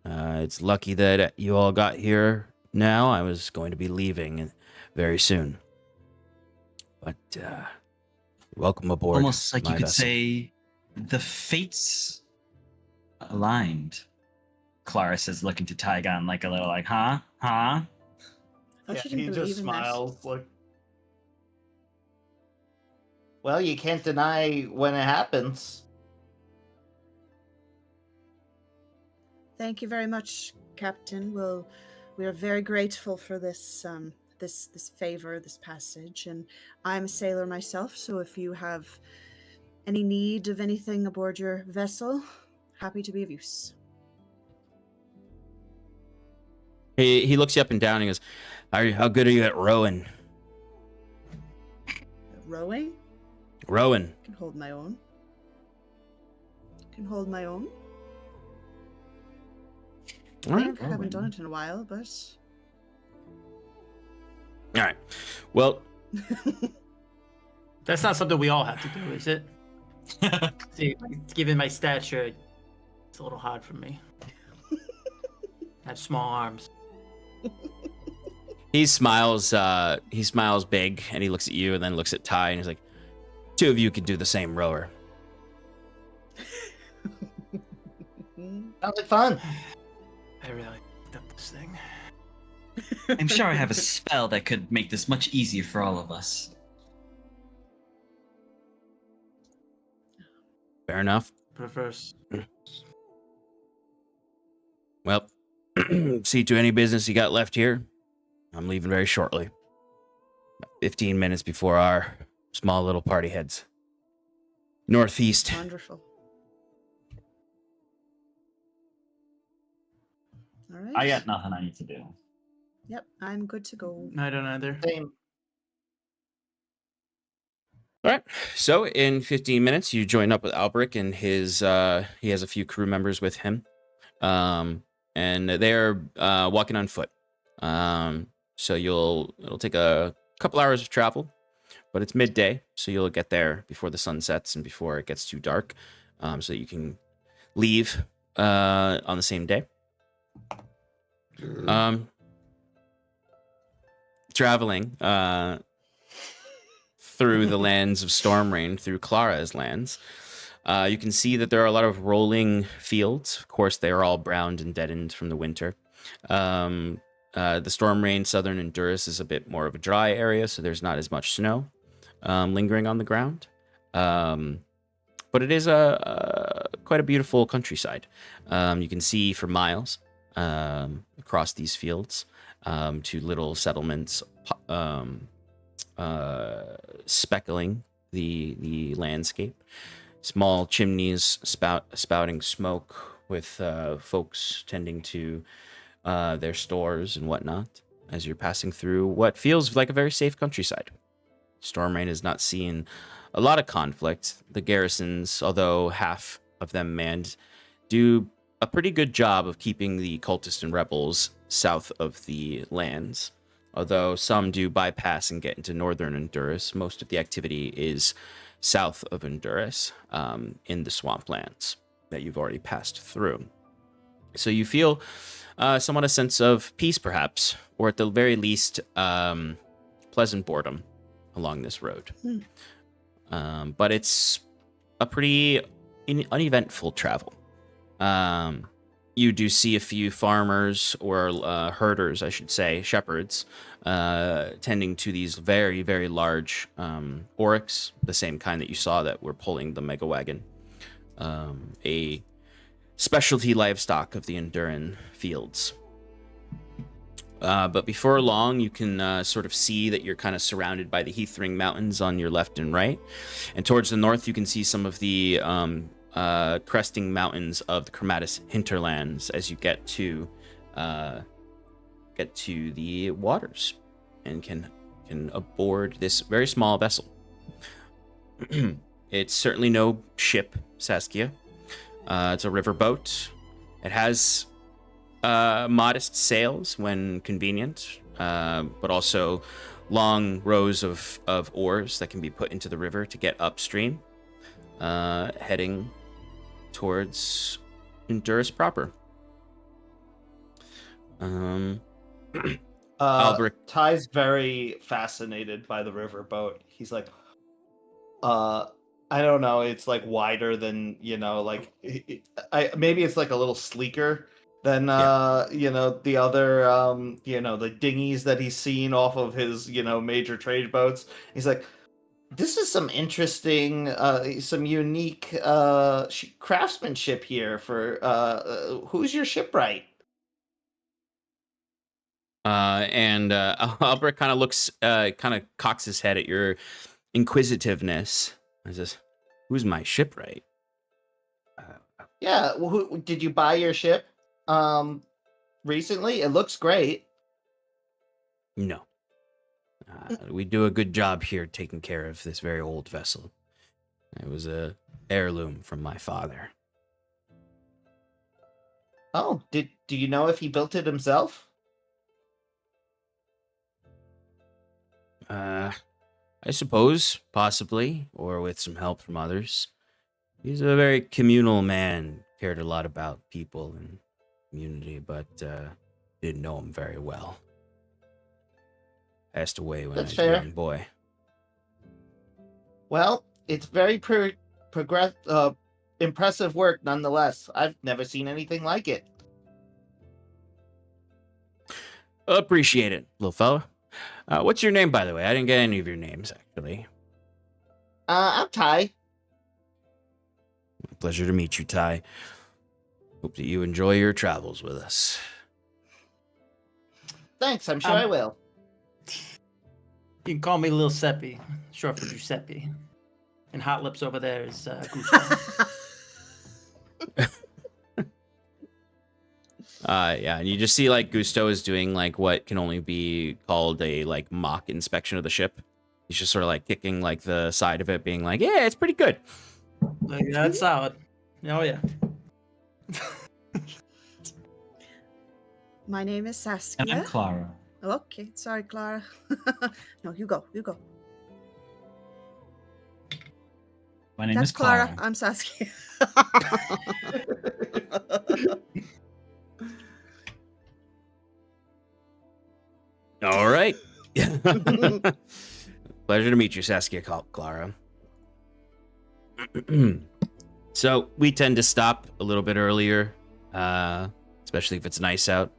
It's lucky that you all got here now. I was going to be leaving very soon. But welcome aboard. Almost like you my could vessel." say the fates aligned. Clara says, looking to Tygon like a little like, huh? I thought Yeah, you didn't he believe just in smiles like, Well, you can't deny when it happens. Thank you very much, Captain. We are very grateful for this this favor, this passage, and I'm a sailor myself. So if you have any need of anything aboard your vessel, happy to be of use. He looks you up and down and goes, how good are you at rowing? Rowing? Rowing. Can hold my own. Can hold my own. All right. I haven't done it in a while, but All right. Well, that's not something we all have to do, is it? See, given my stature, it's a little hard for me. I have small arms. he smiles big, and he looks at you and then looks at Ty, and he's like, "Two of you could do the same, rower." Sounds like fun. I really picked up this thing. I'm sure I have a spell that could make this much easier for all of us. Fair enough. But first, Well, see to any business you got left here. I'm leaving very shortly. About 15 minutes before our small little party heads northeast. wonderful. All right. I got nothing I need to do. Yep, I'm good to go. I don't either. Same. All right. So in 15 minutes, you join up with Albrecht and his. He has a few crew members with him, and they're walking on foot. So it'll take a couple hours of travel, but it's midday, so you'll get there before the sun sets and before it gets too dark, so you can leave on the same day. Traveling through the lands of Stormrain, through Clara's lands, you can see that there are a lot of rolling fields. Of course, they are all browned and deadened from the winter. The Stormrain Southern Endurance is a bit more of a dry area, so there's not as much snow lingering on the ground. But it is quite a beautiful countryside. You can see for miles across these fields to little settlements speckling the landscape. Small chimneys spouting smoke with folks tending to their stores and whatnot as you're passing through what feels like a very safe countryside. Stormrain has not seen a lot of conflict. The garrisons, although half of them manned, do a pretty good job of keeping the cultists and rebels south of the lands. Although some do bypass and get into northern Honduras, most of the activity is south of Honduras, in the swamplands that you've already passed through. So you feel somewhat a sense of peace, perhaps, or at the very least, pleasant boredom along this road. But it's a pretty uneventful travel. You do see a few farmers or herders, I should say, shepherds, tending to these very, very large oryx, the same kind that you saw that were pulling the mega wagon. A specialty livestock of the Enduran fields. But before long, you can sort of see that you're kind of surrounded by the Heathring Mountains on your left and right. And towards the north, you can see some of the cresting mountains of the Chromatis hinterlands as you get to the waters and can aboard this very small vessel. It's certainly no ship, Saskia. It's a riverboat. It has modest sails when convenient, but also long rows of oars that can be put into the river to get upstream, heading towards Honduras proper. Albrecht. Ty's very fascinated by the riverboat. He's like, I don't know. It's like wider than like maybe it's like a little sleeker than the other the dinghies that he's seen off of his major trade boats. He's like, this is some interesting, some unique craftsmanship here. For who's your shipwright? And Albrecht kind of looks, kind of cocks his head at your inquisitiveness. He says, "Who's my shipwright?" Yeah, did you buy your ship recently? It looks great. No. We do a good job here taking care of this very old vessel. It was a heirloom from my father. Oh, do you know if he built it himself? I suppose, possibly, or with some help from others. He's a very communal man, cared a lot about people and community, but didn't know him very well. Passed away when That's I was fair. a young boy. Well, it's very impressive work nonetheless. I've never seen anything like it. Appreciate it, little fella. What's your name, by the way? I didn't get any of your names, actually. I'm Ty. Pleasure to meet you, Ty. Hope that you enjoy your travels with us. Thanks, I'm sure I will. You can call me Lil Seppi, short for Giuseppe. And Hot Lips over there is Gusteau. Yeah, and you just see like Gusteau is doing like what can only be called a like mock inspection of the ship. He's just sort of like kicking like the side of it, being like, "Yeah, it's pretty good." Like, that's solid. Oh yeah. My name is Saskia. And I'm Clara. Okay, sorry, Clara. No, you go. My name That's is Clara. I'm Saskia. All right. Pleasure to meet you, Saskia Clara. So we tend to stop a little bit earlier, especially if it's nice out.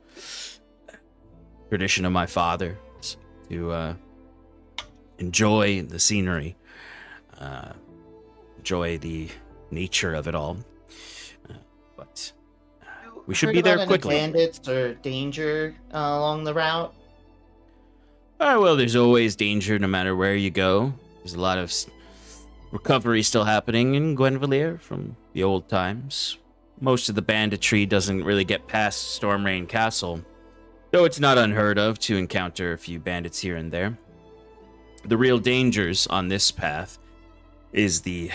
Tradition of my father is to enjoy the scenery, enjoy the nature of it all. But we should be there quickly. Bandits or danger along the route? Well, there's always danger no matter where you go. There's a lot of recovery still happening in Gwenvalier from the old times. Most of the banditry doesn't really get past Stormrain Castle, though it's not unheard of to encounter a few bandits here and there. The real dangers on this path is the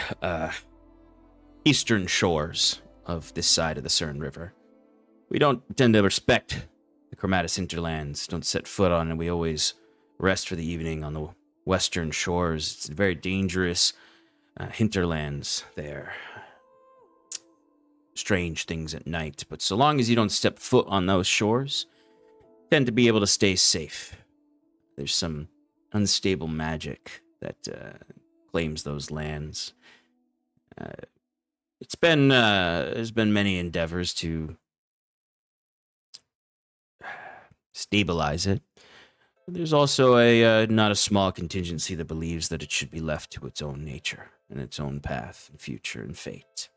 eastern shores of this side of the Cern River. We don't tend to respect the Chromatis hinterlands, don't set foot on it. We always rest for the evening on the western shores. It's very dangerous hinterlands there. Strange things at night, but so long as you don't step foot on those shores, you tend to be able to stay safe. There's some unstable magic that claims those lands. There's been many endeavors to stabilize it. There's also a not a small contingency that believes that it should be left to its own nature and its own path and future and fate.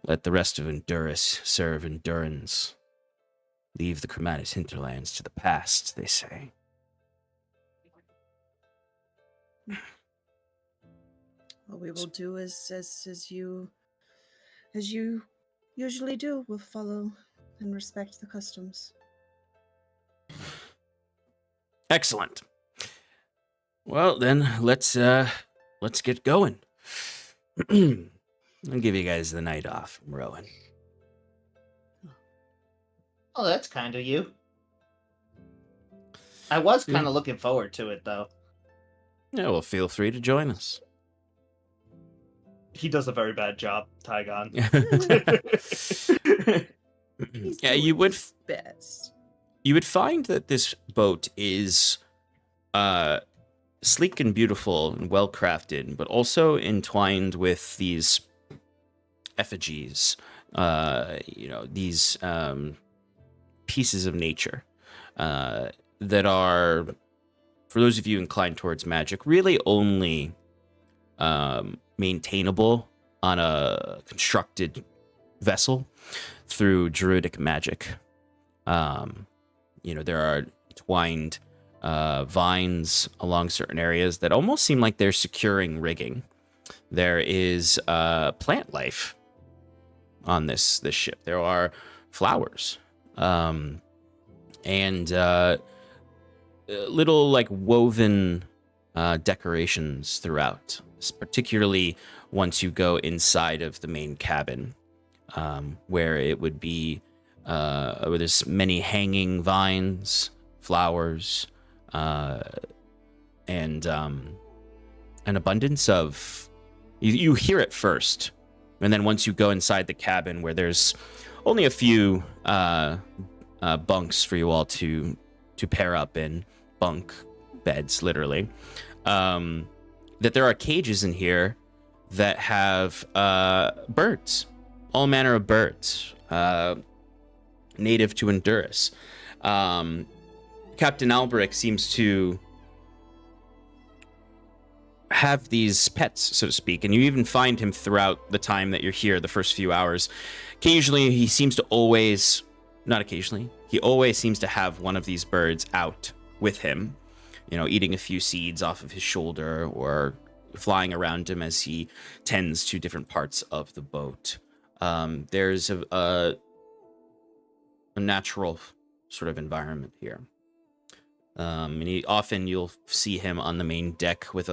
Let the rest of Honduras serve Endurance. Leave the Chromatis hinterlands to the past, they say. What we will do is as you usually do. We'll follow and respect the customs. Excellent. Well, then let's get going. I'll give you guys the night off from rowing. Oh, that's kind of you. I was kind of looking forward to it, though. Yeah, well, feel free to join us. He does a very bad job, Tygon. He's Yeah, doing you would his best. you would find that this boat is sleek and beautiful and well crafted, but also entwined with these effigies, these pieces of nature that are, for those of you inclined towards magic, really only maintainable on a constructed vessel through druidic magic. There are twined vines along certain areas that almost seem like they're securing rigging. There is plant life on this ship. There are flowers and little like woven decorations throughout, particularly once you go inside of the main cabin, where it would be where there's many hanging vines, flowers, and an abundance of. You hear it first, and then once you go inside the cabin, where there's only a few bunks for you all to pair up in, bunk beds, literally, that there are cages in here that have birds, all manner of birds, native to Honduras. Captain Albrecht seems to have these pets, so to speak, and you even find him throughout the time that you're here, the first few hours. Occasionally, he seems to always, not occasionally, he always seems to have one of these birds out with him, eating a few seeds off of his shoulder or flying around him as he tends to different parts of the boat. There's a natural sort of environment here. And you'll see him on the main deck with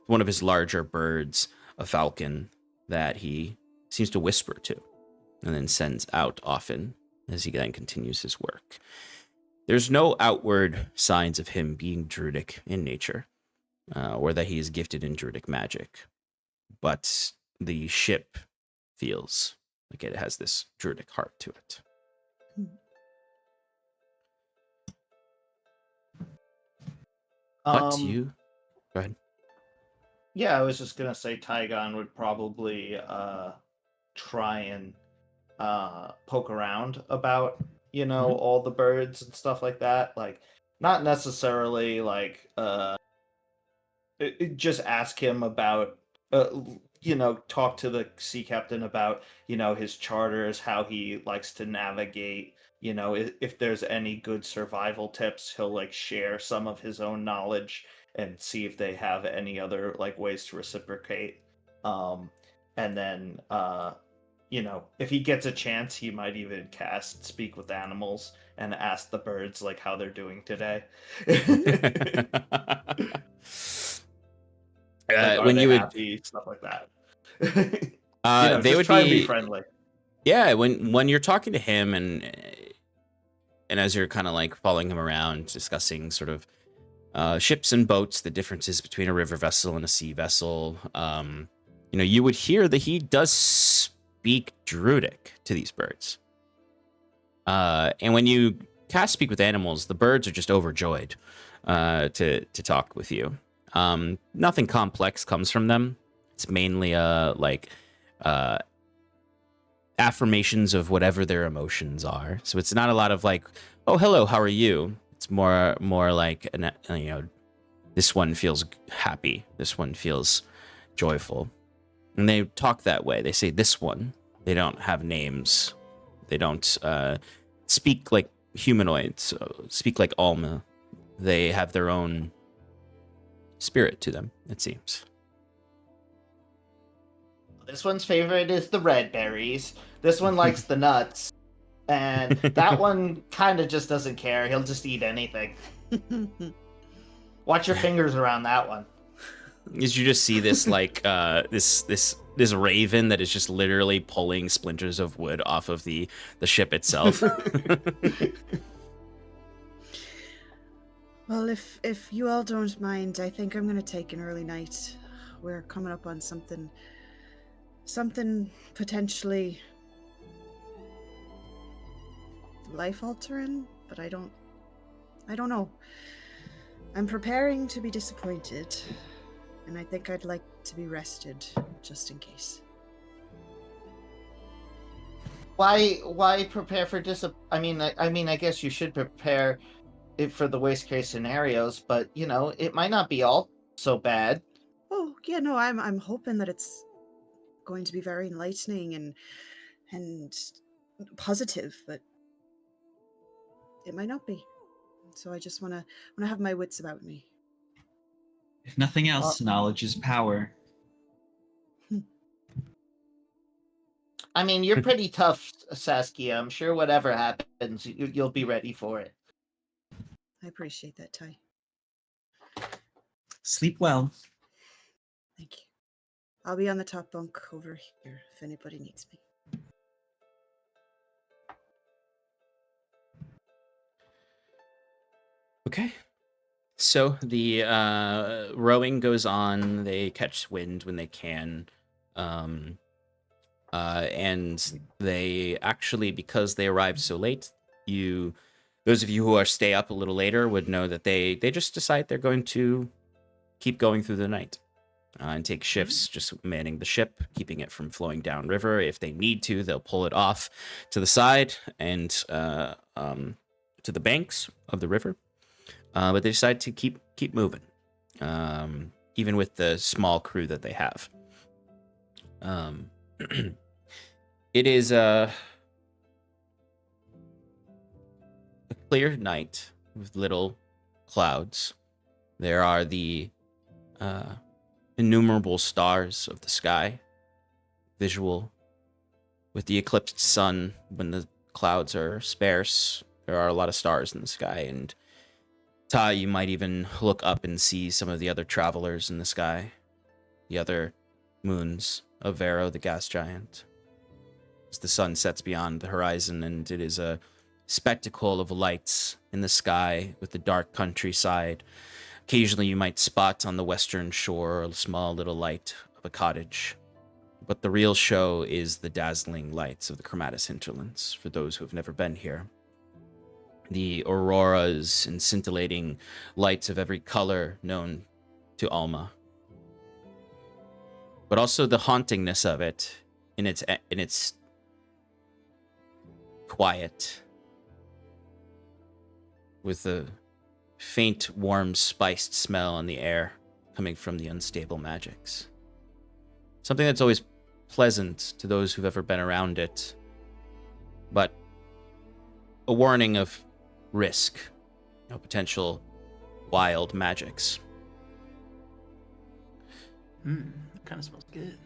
one of his larger birds, a falcon, that he seems to whisper to and then sends out often as he then continues his work. There's no outward signs of him being druidic in nature, or that he is gifted in druidic magic, but the ship feels like it has this druidic heart to it. What you? Go ahead. Yeah, I was just gonna say Tygon would probably try and poke around about all the birds and stuff like that. Like, not necessarily like just ask him about talk to the sea captain about his charters, how he likes to navigate. If there's any good survival tips, he'll like share some of his own knowledge and see if they have any other like ways to reciprocate. And then if he gets a chance, he might even cast Speak with Animals and ask the birds like how they're doing today. When you would happy, stuff like that. they would try and be be friendly. Yeah, when you're talking to him and as you're kind of like following him around, discussing sort of ships and boats, the differences between a river vessel and a sea vessel, you would hear that he does speak Druidic to these birds. And when you cast Speak with Animals, the birds are just overjoyed to talk with you. Nothing complex comes from them. It's mainly affirmations of whatever their emotions are. So it's not a lot of like, oh, hello, how are you? It's more like, this one feels happy. This one feels joyful. And they talk that way. They say this one. They don't have names. They don't speak like humanoids, speak like Alma. They have their own spirit to them, it seems. This one's favorite is the red berries. This one likes the nuts. And that one kind of just doesn't care. He'll just eat anything. Watch your fingers around that one. As you just see this like this this raven that is just literally pulling splinters of wood off of the ship itself. Well, if you all don't mind, I think I'm gonna take an early night. We're coming up on something potentially life-altering, but I don't know. I'm preparing to be disappointed, and I think I'd like to be rested, just in case. Why prepare for I mean, I guess you should prepare for the worst case scenarios, but it might not be all so bad. Oh yeah, no, I'm hoping that it's going to be very enlightening and positive, but it might not be. So I just wanna have my wits about me. If nothing else, knowledge is power. I mean, you're pretty tough, Saskia. I'm sure whatever happens, you'll be ready for it. I appreciate that, Ty. Sleep well. Thank you. I'll be on the top bunk over here if anybody needs me. Okay. So the rowing goes on. They catch wind when they can. And they actually, because they arrived so late, those of you who stay up a little later would know that they just decide they're going to keep going through the night and take shifts, just manning the ship, keeping it from flowing downriver. If they need to, they'll pull it off to the side and to the banks of the river. But they decide to keep moving, even with the small crew that they have. It is a clear night with little clouds. There are the innumerable stars of the sky, visual. With the eclipsed sun, when the clouds are sparse, there are a lot of stars in the sky. And Ty, you might even look up and see some of the other travelers in the sky, the other moons of Vero, the gas giant. As the sun sets beyond the horizon, and it is a spectacle of lights in the sky with the dark countryside. Occasionally you might spot on the western shore a small little light of a cottage. But the real show is the dazzling lights of the Paradice hinterlands, for those who have never been here. The auroras and scintillating lights of every color known to Alma. But also the hauntingness of it in its quiet, with the faint, warm, spiced smell in the air coming from the unstable magics. Something that's always pleasant to those who've ever been around it, but a warning of risk, potential wild magics. That kind of smells good.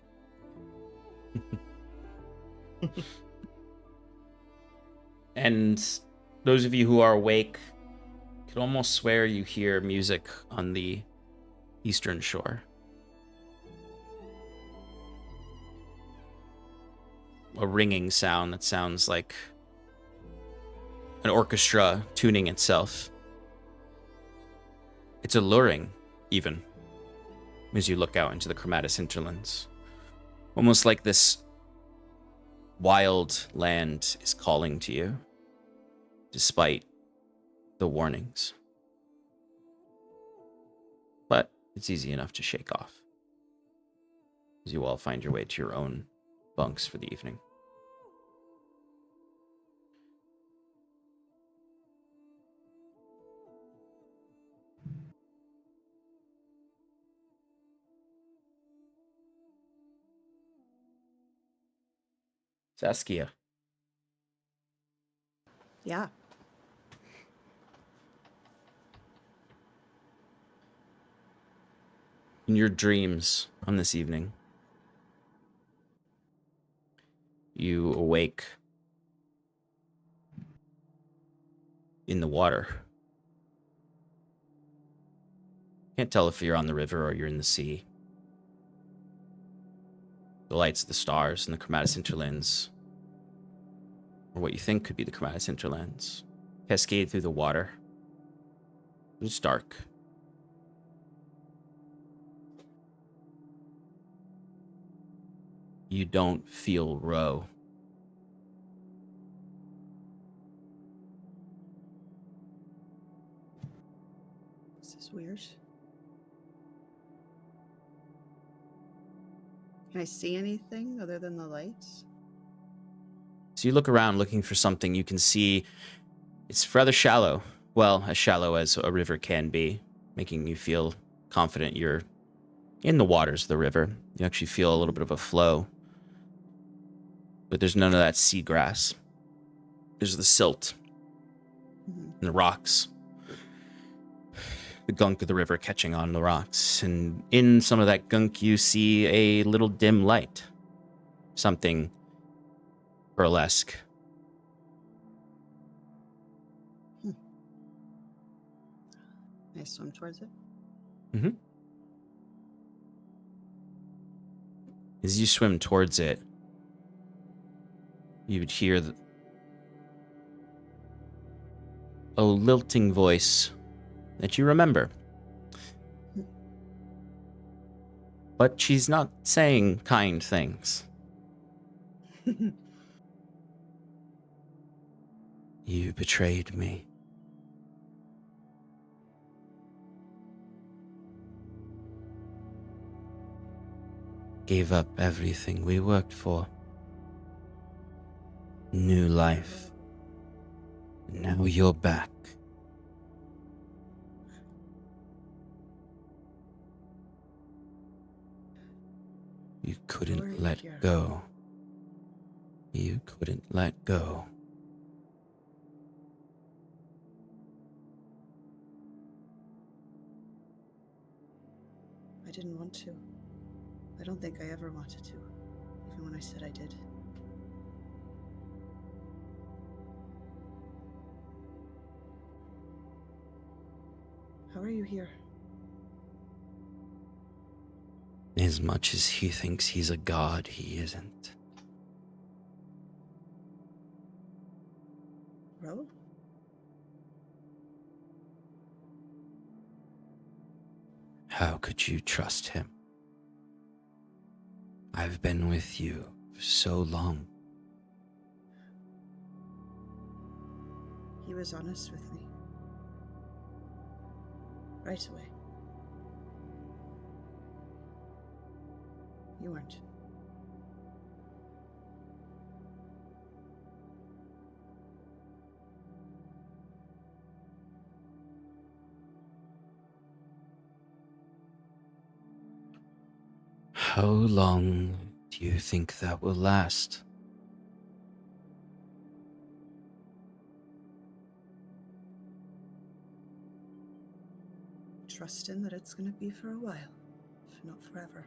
And those of you who are awake could almost swear you hear music on the eastern shore. A ringing sound that sounds like an orchestra tuning itself. It's alluring, even, as you look out into the Paradice hinterlands. Almost like this wild land is calling to you, despite the warnings. But it's easy enough to shake off, as you all find your way to your own bunks for the evening. Saskia. Yeah. In your dreams on this evening, you awake in the water. Can't tell if you're on the river or you're in the sea. The lights of the stars and the chromatis interlands, or what you think could be the chromatis interlands, cascade through the water. It's dark. You don't feel Roe. This is weird. Can I see anything other than the lights? So you look around looking for something. You can see it's rather shallow. Well, as shallow as a river can be, making you feel confident you're in the waters of the river. You actually feel a little bit of a flow. But there's none of that seagrass. There's the silt and the rocks. The gunk of the river catching on the rocks. And in some of that gunk, you see a little dim light. Something burlesque. I swim towards it. Mm-hmm. As you swim towards it, you would hear a lilting voice that you remember. But she's not saying kind things. You betrayed me. Gave up everything we worked for. New life. And now you're back. You couldn't let go. You couldn't let go. I didn't want to. I don't think I ever wanted to, even when I said I did. How are you here? As much as he thinks he's a god, he isn't. Ro? How could you trust him? I've been with you for so long. He was honest with me. Right away. You weren't. How long do you think that will last? Trusting that it's gonna be for a while, if not forever.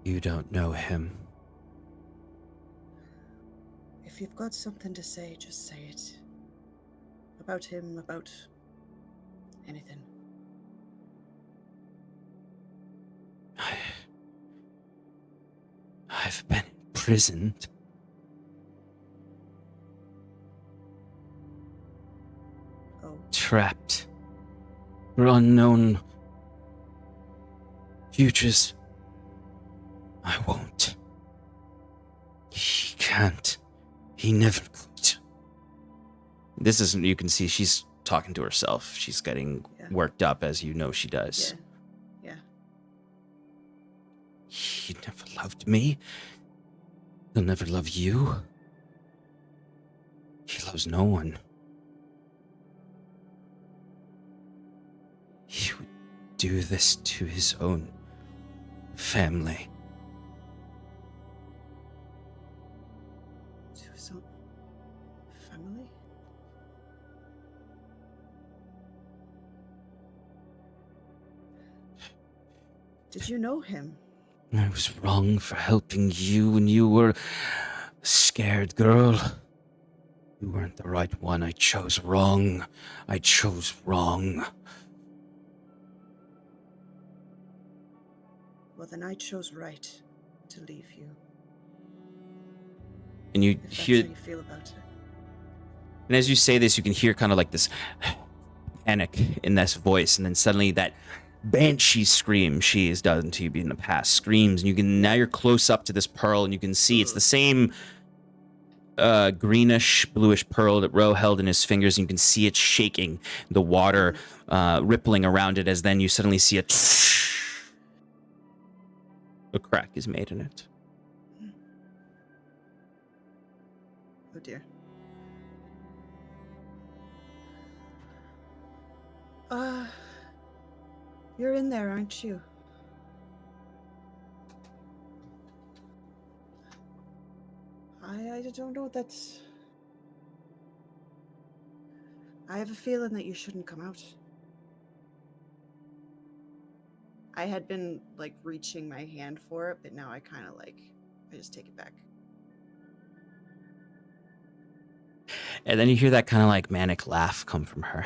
You don't know him. If you've got something to say, just say it. About him, about anything. I've been imprisoned. Oh, Trapped. For unknown futures. I won't. He can't. He never could. This isn't, you can see she's talking to herself. She's getting worked up, as you know she does. yeah. He never loved me. He'll never love you. He loves no one. He would do this to his own family. To his own family? Did you know him? I was wrong for helping you when you were a scared girl. You weren't the right one. I chose wrong. I chose wrong. Well, then I chose right to leave you. And you If that's hear, how you feel about it. and as you say this, you can hear kind of like this panic in this voice, and then suddenly that banshee scream she has done to you in the past screams, and you can now you're close up to this pearl, and you can see it's the same greenish bluish pearl that Ro held in his fingers, and you can see it shaking, the water rippling around it, as then you suddenly see a crack is made in it. Oh dear. You're in there, aren't you? I don't know. That's. I have a feeling that you shouldn't come out. I had been like reaching my hand for it, but now I kind of like I just take it back. And then you hear that kind of like manic laugh come from her.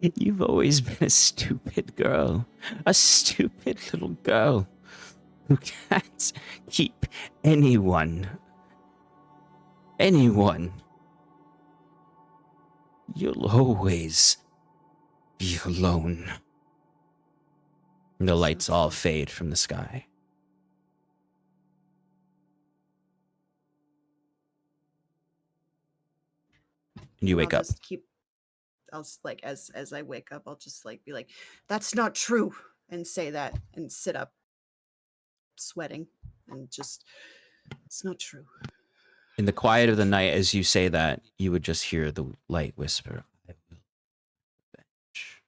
You've always been a stupid girl. A stupid little girl who can't keep anyone. You'll always be alone. The lights all fade from the sky. And you wake up. I'll just like as I wake up, I'll just like be like, "That's not true," and say that and sit up, sweating, and just, it's not true. In the quiet of the night, as you say that, you would just hear the light whisper, "I will avenge.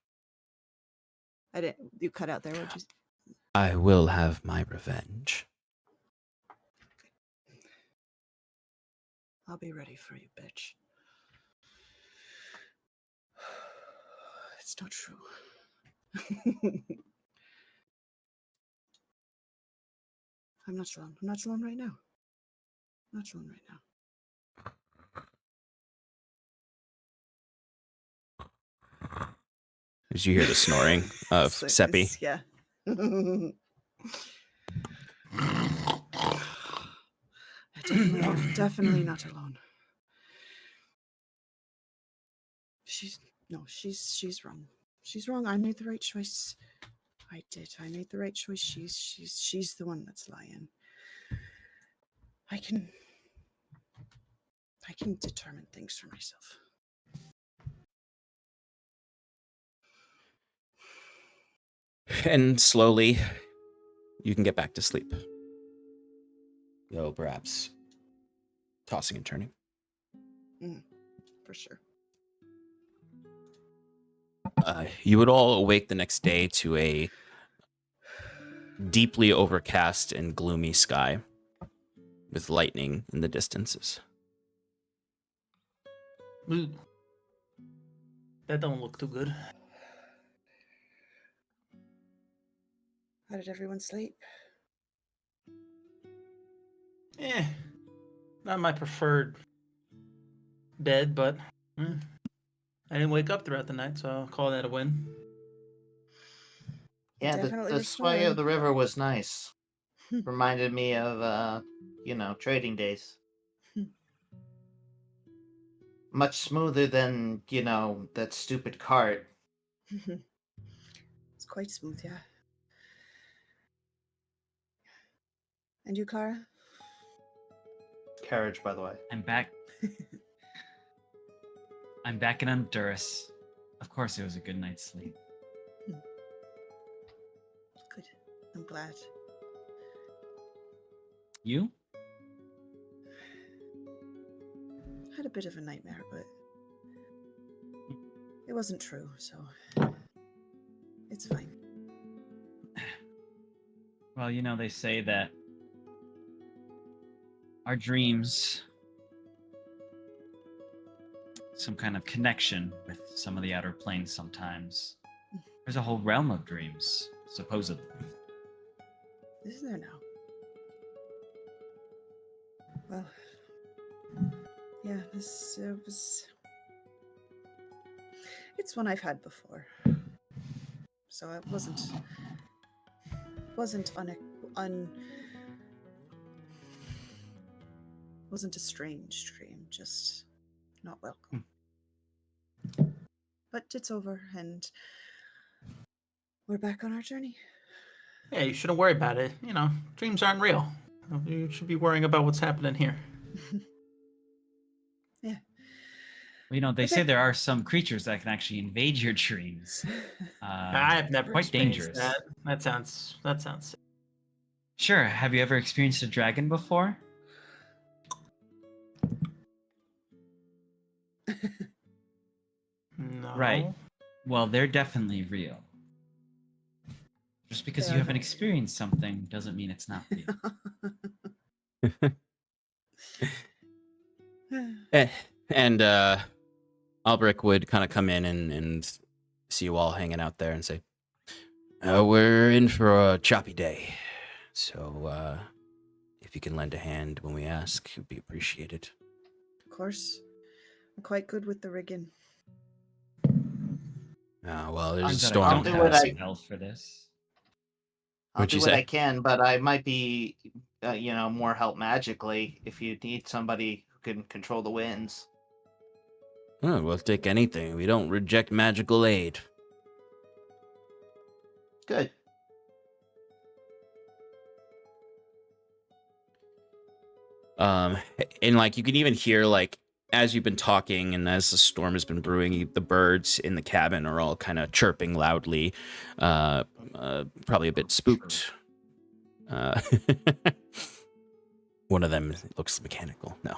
I didn't. You cut out there. What'd you? I will have my revenge." I'll be ready for you, bitch. It's not true. I'm not alone. I'm not alone right now. I'm not alone right now. As you hear the snoring of Giuseppe. Yeah. Definitely not alone. She's wrong. She's wrong. I made the right choice. I did. I made the right choice. She's the one that's lying. I can determine things for myself. And slowly, you can get back to sleep. Though perhaps tossing and turning. For sure. You would all awake the next day to a deeply overcast and gloomy sky with lightning in the distances. Ooh. That don't look too good. How did everyone sleep? Not my preferred bed, but I didn't wake up throughout the night, so I'll call that a win. Yeah, Definitely the sway restored. of the river was nice. Reminded me of, trading days. Much smoother than, that stupid cart. It's quite smooth, yeah. And you, Clara? Carriage, by the way. I'm back. I'm back in Honduras. Of course, it was a good night's sleep. Good. I'm glad. You? Had a bit of a nightmare, but it wasn't true, so it's fine. Well, they say that our dreams, some kind of connection with some of the outer planes sometimes. There's a whole realm of dreams, supposedly. Isn't there now? Well, Yeah, this was. It's one I've had before, so it wasn't wasn't a strange dream, just not welcome. But it's over, and we're back on our journey. Yeah, you shouldn't worry about it. You know, dreams aren't real. You should be worrying about what's happening here. Yeah. Well, you know, they Okay. say there are some creatures that can actually invade your dreams. I've never quite experienced dangerous. that. That sounds sick. Sure. Have you ever experienced a dragon before? No. Right. Well, they're definitely real. Just because They you are. haven't experienced something doesn't mean it's not real. And Albrecht would kind of come in and see you all hanging out there and say, we're in for a choppy day. So if you can lend a hand when we ask, it would be appreciated. Of course. I'm quite good with the rigging. Well, there's a Turns out I storm don't do have what passing. a for this. I'll What'd do you what say? I can, but I might be, more help magically if you need somebody who can control the winds. Oh, we'll take anything. We don't reject magical aid. Good. And like you can even hear like as you've been talking and as the storm has been brewing, the birds in the cabin are all kind of chirping loudly, probably a bit spooked. One of them looks mechanical. No.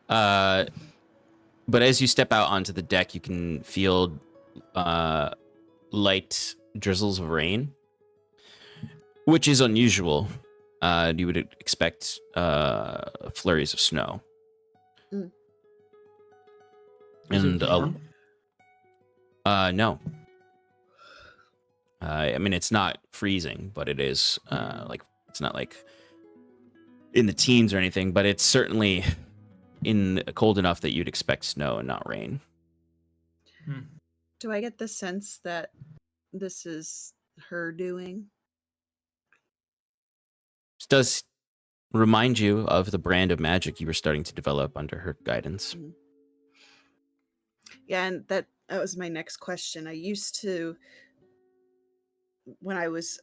But as you step out onto the deck, you can feel light drizzles of rain, which is unusual. You would expect flurries of snow. Mm. Is And it warm? no. I mean, it's not freezing, but it is like it's not like in the teens or anything, but it's certainly in cold enough that you'd expect snow and not rain. Do I get the sense that this is her doing? This does remind you of the brand of magic you were starting to develop under her guidance. Mhm. Yeah, and that was my next question. I used to, when I was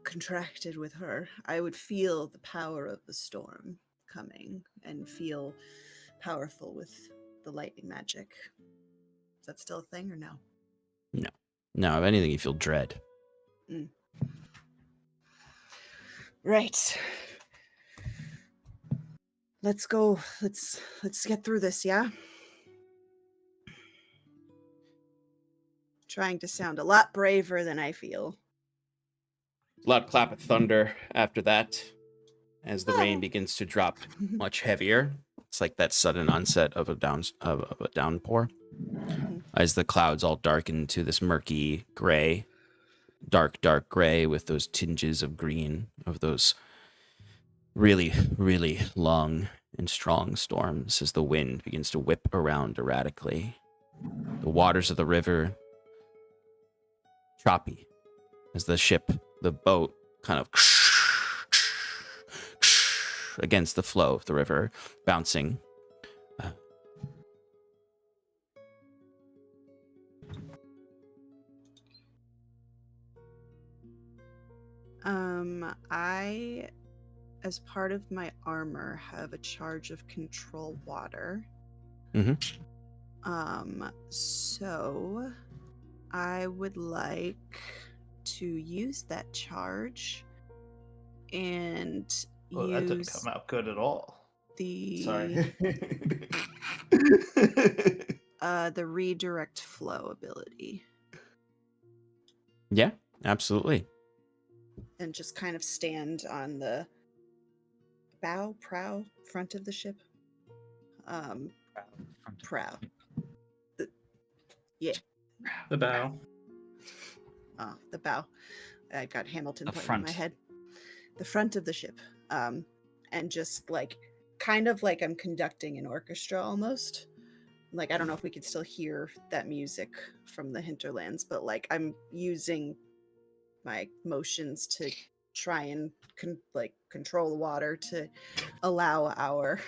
contracted with her, I would feel the power of the storm coming and feel powerful with the lightning magic. Is that still a thing or no? No, if anything, you feel dread. Right. Let's go. Let's get through this, yeah? Trying to sound a lot braver than I feel. Loud clap of thunder after that, as the rain begins to drop much heavier. It's like that sudden onset of a downpour. As the clouds all darken to this murky gray, dark gray with those tinges of green of those really, really long and strong storms as the wind begins to whip around erratically. The waters of the river choppy as the boat kind of against the flow of the river, bouncing. I, as part of my armor, have a charge of control water. So I would like to use that charge and Well, that didn't use come out good at all. the Sorry. the redirect flow ability Yeah, absolutely. and just kind of stand on the prow front of the ship. Prow. The bow. The bow. I got Hamilton The playing in front. my head. The front of the ship. And just like kind of like I'm conducting an orchestra almost. Like, I don't know if we could still hear that music from the hinterlands, but like I'm using my motions to try and control the water to allow our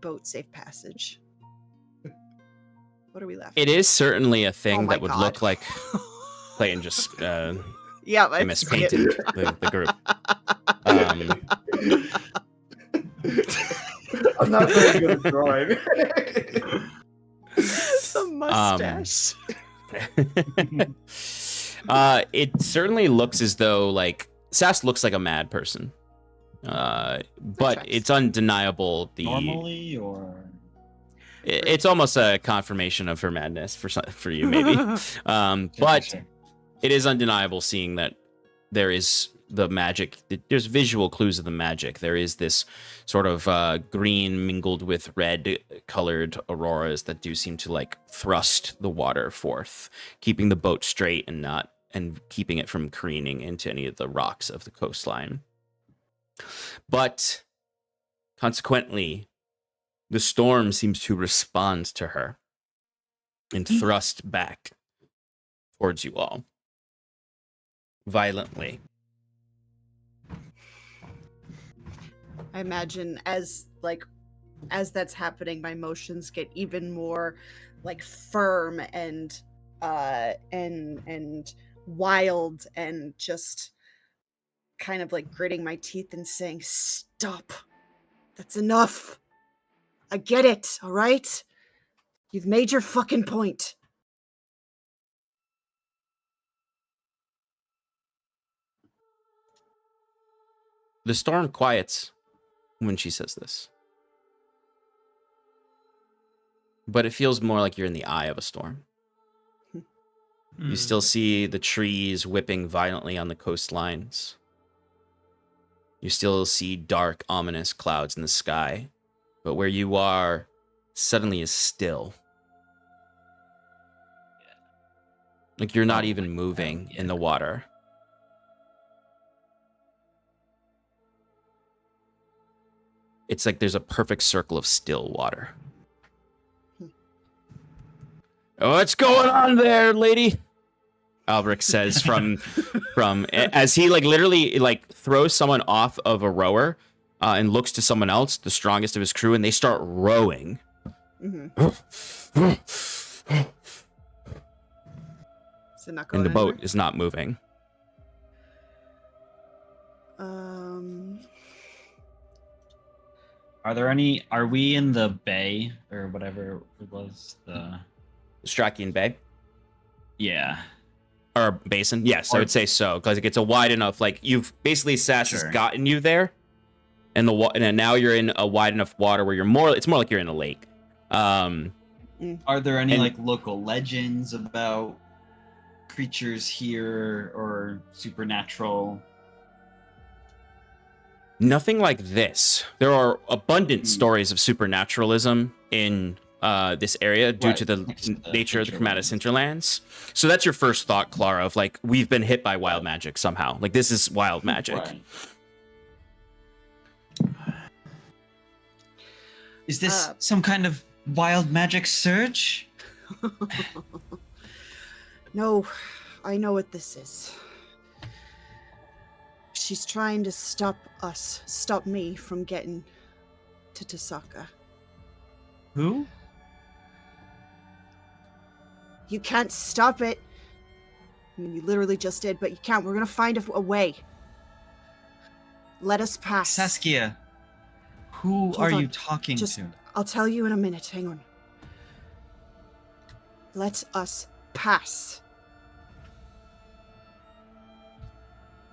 boat safe passage. What are we left? It is certainly a thing my that would God. look like Clayton just Yeah, I mispainted the group. I'm not very good at drawing. The mustache. It certainly looks as though like Sass looks like a mad person, but it's undeniable. Normally, or It's almost a confirmation of her madness for you, maybe. But it is undeniable seeing that there is the magic. There's visual clues of the magic. There is this sort of green mingled with red colored auroras that do seem to like thrust the water forth, keeping the boat straight and keeping it from careening into any of the rocks of the coastline. But consequently, the storm seems to respond to her and thrust back towards you all violently. I imagine as that's happening, my motions get even more like firm and wild, and just kind of like gritting my teeth and saying, "Stop. That's enough. I get it, all right? You've made your fucking point." The storm quiets when she says this. But it feels more like you're in the eye of a storm. You still see the trees whipping violently on the coastlines. You still see dark, ominous clouds in the sky. But where you are suddenly is still. Like you're not even moving in the water. It's like there's a perfect circle of still water. What's going on there, lady? Albrecht says from as he like literally like throws someone off of a rower and looks to someone else, the strongest of his crew, and they start rowing. Mm-hmm. And the boat is not moving. Are we in the bay or whatever it was? The Strakian Bay? Yeah. Or basin? Yes, I would say so. Because it's a wide enough, like you've basically Sass has gotten you there. And now you're in a wide enough water where it's more like you're in a lake. Are there any like local legends about creatures here or supernatural? Nothing like this. There are abundant stories of supernaturalism in this area due to the nature of the Chromatis hinterlands. So that's your first thought, Clara, of like, we've been hit by wild magic somehow. Like, this is wild magic. Right. Is this some kind of wild magic surge? No, I know what this is. She's trying to stop me from getting to Tosaka. Who? You can't stop it. I mean, you literally just did, but you can't. We're gonna find a way. Let us pass. Saskia, who are you talking to? I'll tell you in a minute. Hang on. Let us pass.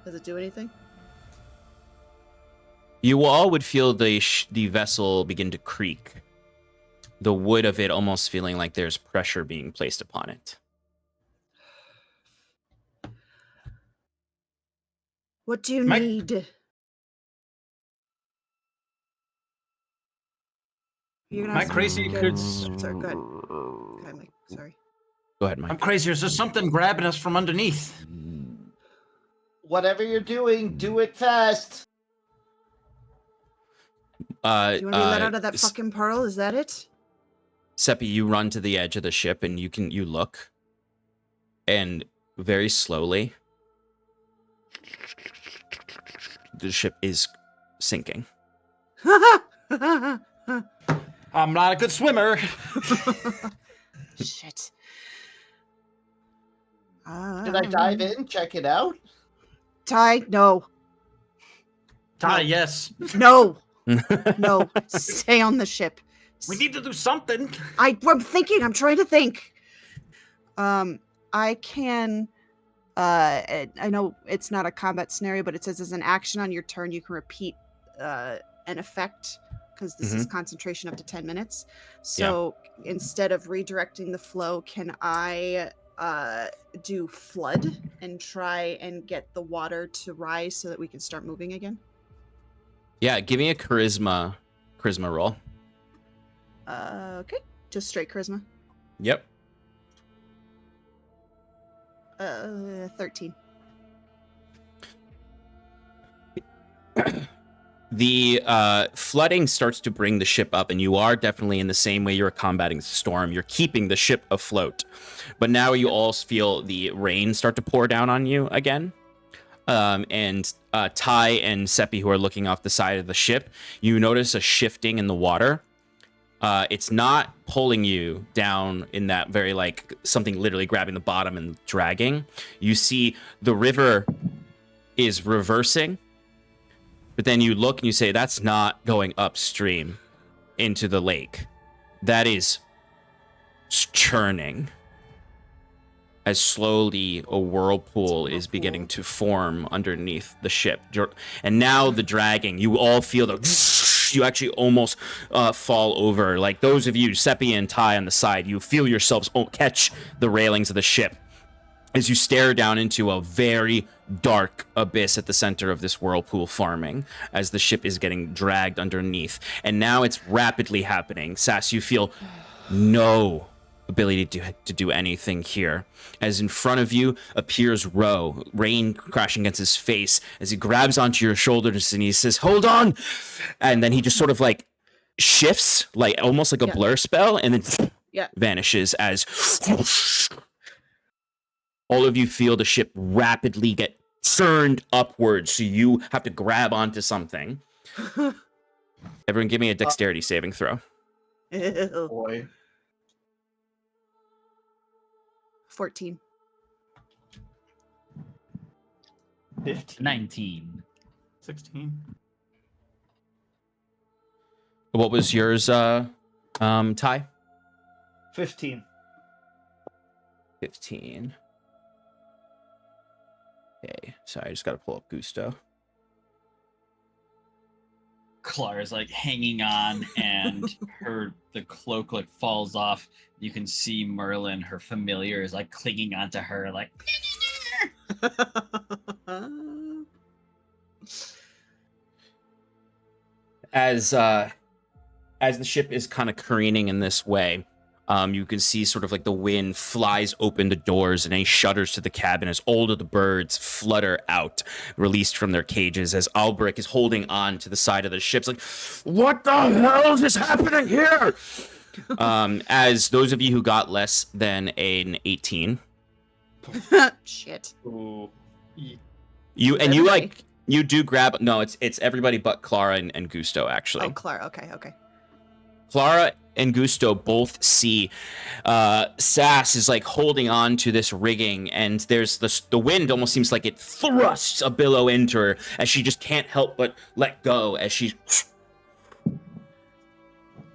Does it do anything? You all would feel the vessel begin to creak. The wood of it almost feeling like there's pressure being placed upon it. What do you need? My crazy could. Sorry, go ahead. Okay, Mike. Sorry. Go ahead, Mike. I'm crazy. There's just something grabbing us from underneath. Whatever you're doing, do it fast. Do you want to be let out of that fucking pearl? Is that it? Seppi, you run to the edge of the ship and you look, and very slowly the ship is sinking. I'm not a good swimmer. Shit. Did I dive in? Check it out? Ty, no. Ty, yes. No. No. Stay on the ship. We need to do something. I'm thinking. I'm trying to think. I can. I know it's not a combat scenario, but it says as an action on your turn, you can repeat an effect because this is concentration up to 10 minutes. So instead of redirecting the flow, can I do flood and try and get the water to rise so that we can start moving again? Yeah, give me a charisma roll. Okay, just straight charisma. Yep. 13. The flooding starts to bring the ship up, and you are definitely in the same way you're combating the storm. You're keeping the ship afloat. But now you all feel the rain start to pour down on you again. And Ty and Seppi, who are looking off the side of the ship, you notice a shifting in the water. It's not pulling you down in that very, like, something literally grabbing the bottom and dragging. You see the river is reversing, but then you look and you say, that's not going upstream into the lake. That is churning as slowly a whirlpool is beginning to form underneath the ship. And now the dragging, you all feel you actually almost fall over. Like those of you, Seppi and Ty on the side, you feel yourselves catch the railings of the ship as you stare down into a very dark abyss at the center of this whirlpool forming as the ship is getting dragged underneath. And now it's rapidly happening. Sass, you feel no ability to do anything here, as in front of you appears Ro, rain crashing against his face as he grabs onto your shoulders and he says, hold on, and then he just sort of like shifts, like almost like a blur spell, and then vanishes as all of you feel the ship rapidly get turned upwards, so you have to grab onto something. Everyone give me a dexterity saving throw. Ew. Boy. 14. 15. 19. 16. What was yours, Ty? 15. 15. Okay, sorry, I just gotta pull up Gusteau. Clara's like hanging on, and the cloak like falls off. You can see Merlin, her familiar, is like clinging onto her, like. As the ship is kind of careening in this way, you can see sort of like the wind flies open the doors and any shutters to the cabin as all of the birds flutter out, released from their cages, as Albrecht is holding on to the side of the ship. It's like, what the hell is happening here? As those of you who got less than an 18. Shit. Ooh. You do grab, no, it's everybody but Clara and Gusteau, actually. Oh, Clara, okay. Clara and Gusteau both see Sass is like holding on to this rigging, and there's the wind almost seems like it thrusts a billow into her as she just can't help but let go as she's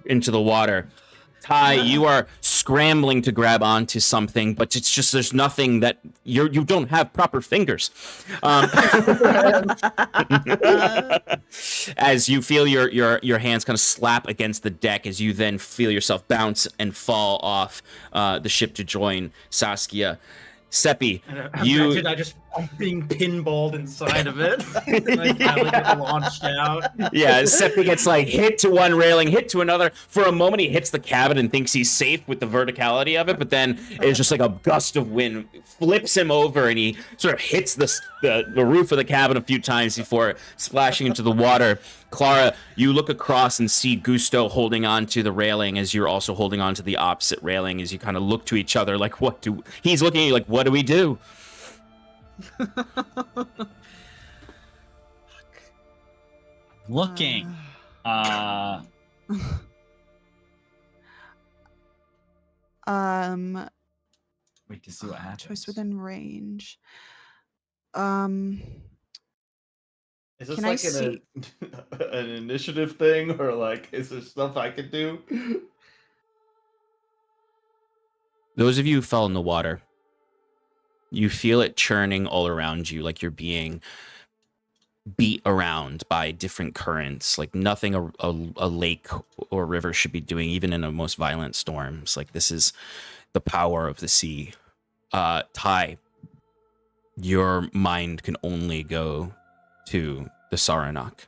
into the water. Ty, you are scrambling to grab onto something, but it's just there's nothing that you don't have proper fingers. As you feel your hands kind of slap against the deck, as you then feel yourself bounce and fall off the ship to join Saskia. Seppi, I just I'm being pinballed inside of it. And I finally get launched out. Yeah, Giuseppe gets like hit to one railing, hit to another. For a moment, he hits the cabin and thinks he's safe with the verticality of it, but then it's just like a gust of wind flips him over, and he sort of hits the roof of the cabin a few times before splashing into the water. Clara, you look across and see Gusteau holding on to the railing as you're also holding on to the opposite railing as you kind of look to each other like, he's looking at you like, what do we do? Looking. Wait to see what happens. Choice within range. Is this Can I like see- an initiative thing, or like is there stuff I could do? Those of you who fell in the water, you feel it churning all around you, like you're being beat around by different currents, like nothing a lake or river should be doing, even in the most violent storms. Like, this is the power of the sea. Ty, your mind can only go to the Saranac.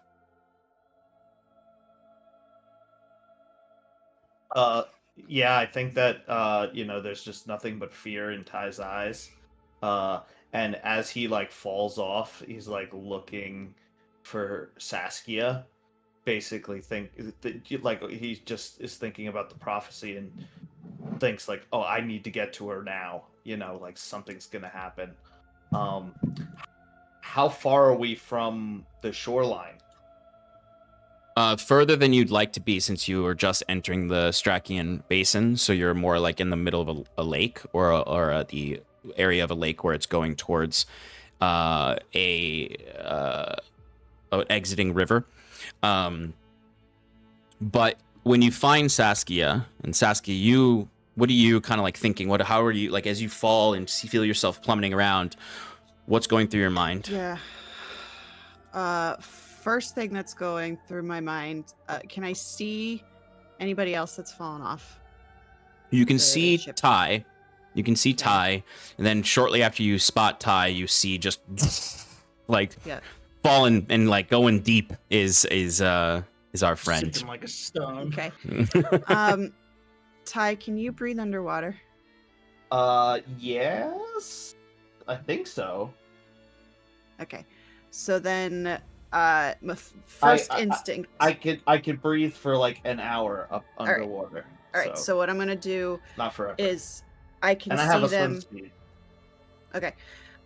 Yeah, I think that there's just nothing but fear in Ty's eyes. And as he like falls off, he's like looking for Saskia. Basically, like he just is thinking about the prophecy and thinks like, oh, I need to get to her now. Like something's gonna happen. How far are we from the shoreline? Further than you'd like to be, since you were just entering the Strakian Basin, so you're more like in the middle of a lake or the area of a lake where it's going towards an exiting river. But when you find Saskia, and Saskia, what are you kind of like thinking? How are you, like, as you fall and feel yourself plummeting around, what's going through your mind? Yeah. First thing that's going through my mind, can I see anybody else that's fallen off? You can The see ship. Ty. You can see Okay. Ty, and then shortly after you spot Ty, you see just like Yeah. falling and like going deep is our friend. Sinking like a stone. Okay. Ty, can you breathe underwater? Yes, I think so. Okay. So then, my first instinct. I could breathe for like an hour up right. underwater. All right. So what I'm gonna do not forever. is I can and I see have a them. swim speed. Okay.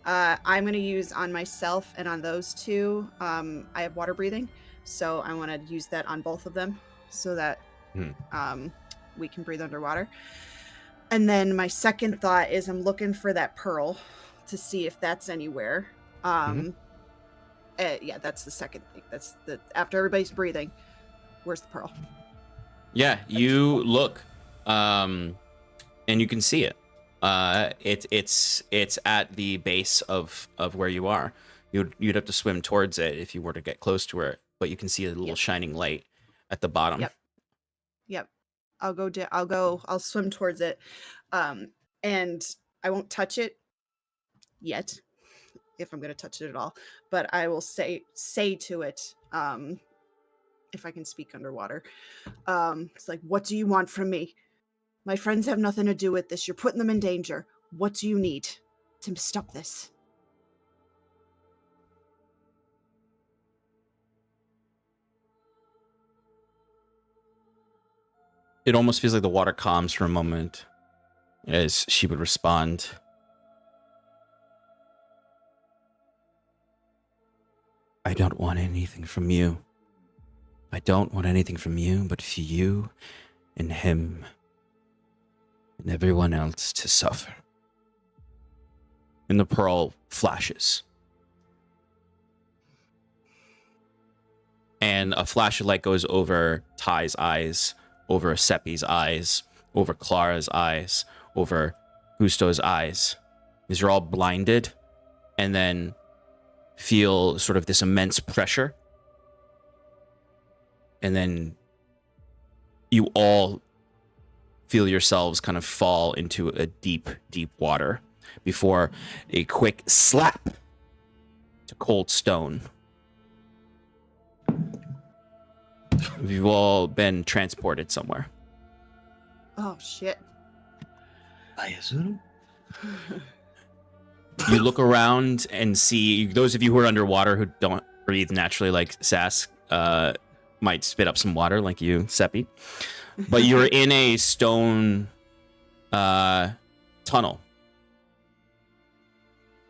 I'm going to use on myself and on those two. I have water breathing, so I want to use that on both of them so that we can breathe underwater. And then my second thought is I'm looking for that pearl to see if that's anywhere. Yeah, that's the second thing. That's after everybody's breathing, where's the pearl? Yeah, you look, and you can see it. It's at the base of where you are. You'd have to swim towards it if you were to get close to it, but you can see a little shining light at the bottom. Yep. I'll swim towards it. And I won't touch it yet, if I'm going to touch it at all, but I will say to it, if I can speak underwater. It's like, what do you want from me? My friends have nothing to do with this. You're putting them in danger. What do you need to stop this? It almost feels like the water calms for a moment as she would respond. I don't want anything from you. I don't want anything from you but for you and him and everyone else to suffer. And the pearl flashes. And a flash of light goes over Ty's eyes, over Giuseppe's eyes, over Clara's eyes, over Gusteau's eyes. As you're all blinded, and then feel sort of this immense pressure. And then you all feel yourselves kind of fall into a deep, deep water before a quick slap to cold stone. You've all been transported somewhere. Oh shit. Ayazuru? You look around and see those of you who are underwater who don't breathe naturally, like Sass, might spit up some water, like you, Seppi. But you're in a stone tunnel.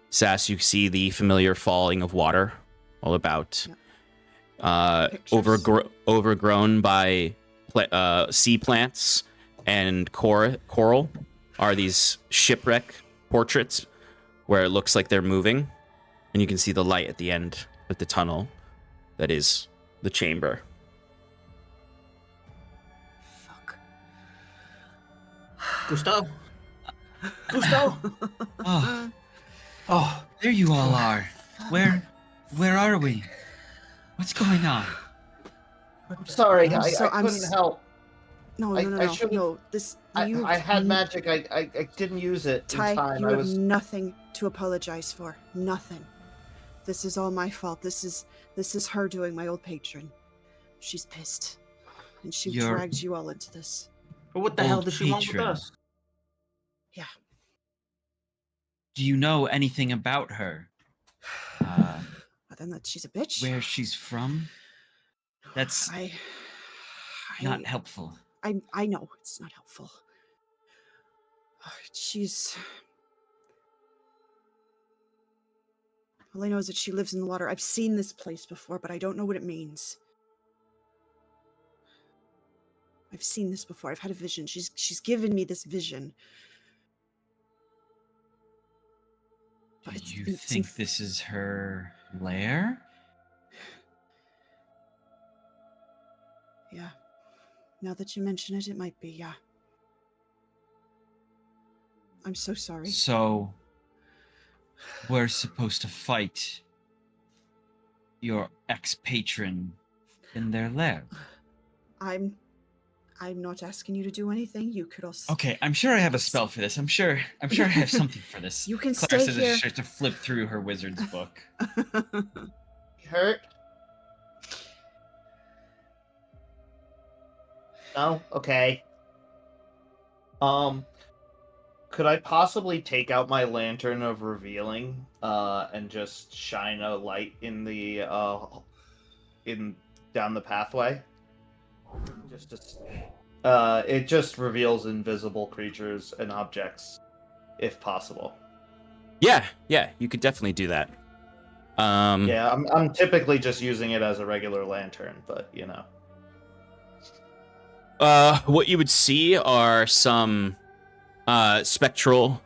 Sass, you see the familiar falling of water all about. Overgrown by sea plants and coral are these shipwreck portraits where it looks like they're moving, and you can see the light at the end of the tunnel that is the chamber. Fuck. Gusteau? Gusteau? Oh, there you all are. Where are we? What's going on? I'm sorry, I'm I couldn't s- help. No, I should've- no. This you. I had magic. I didn't use it in Ty, time. you I have was. nothing to apologize for. Nothing. This is all my fault. This is her doing, my old patron. She's pissed, and she dragged you all into this. But what the hell Old does she want with patron. us? Yeah. Do you know anything about her? But then that she's a bitch. Where she's from? That's not helpful. I know it's not helpful. She's. All I know is that she lives in the water. I've seen this place before, but I don't know what it means. I've seen this before. I've had a vision. She's given me this vision. Do But you think this is her lair? Yeah. Now that you mention it, it might be, yeah. I'm so sorry. So, we're supposed to fight your ex-patron in their lair. I'm not asking you to do anything. You could also. Okay, I'm sure I have a spell for this. I'm sure I have something for this. You can Claire stay says here. she starts to flip through her wizard's book. Hurt? No? Okay. Could I possibly take out my lantern of revealing, and just shine a light in the, down the pathway? It just reveals invisible creatures and objects, if possible. Yeah, you could definitely do that. Yeah, I'm typically just using it as a regular lantern, but you know. What you would see are some spectral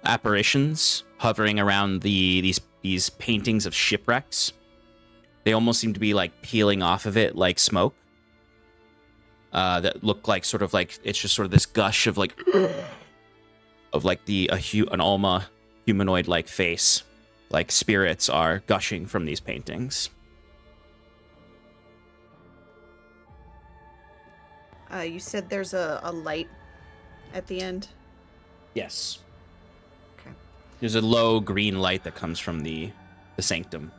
apparitions hovering around these paintings of shipwrecks. They almost seem to be like peeling off of it like smoke. That look like sort of like it's just sort of this gush of like an Alma humanoid like face, like spirits are gushing from these paintings. You said there's a light at the end. Yes. Okay. There's a low green light that comes from the sanctum.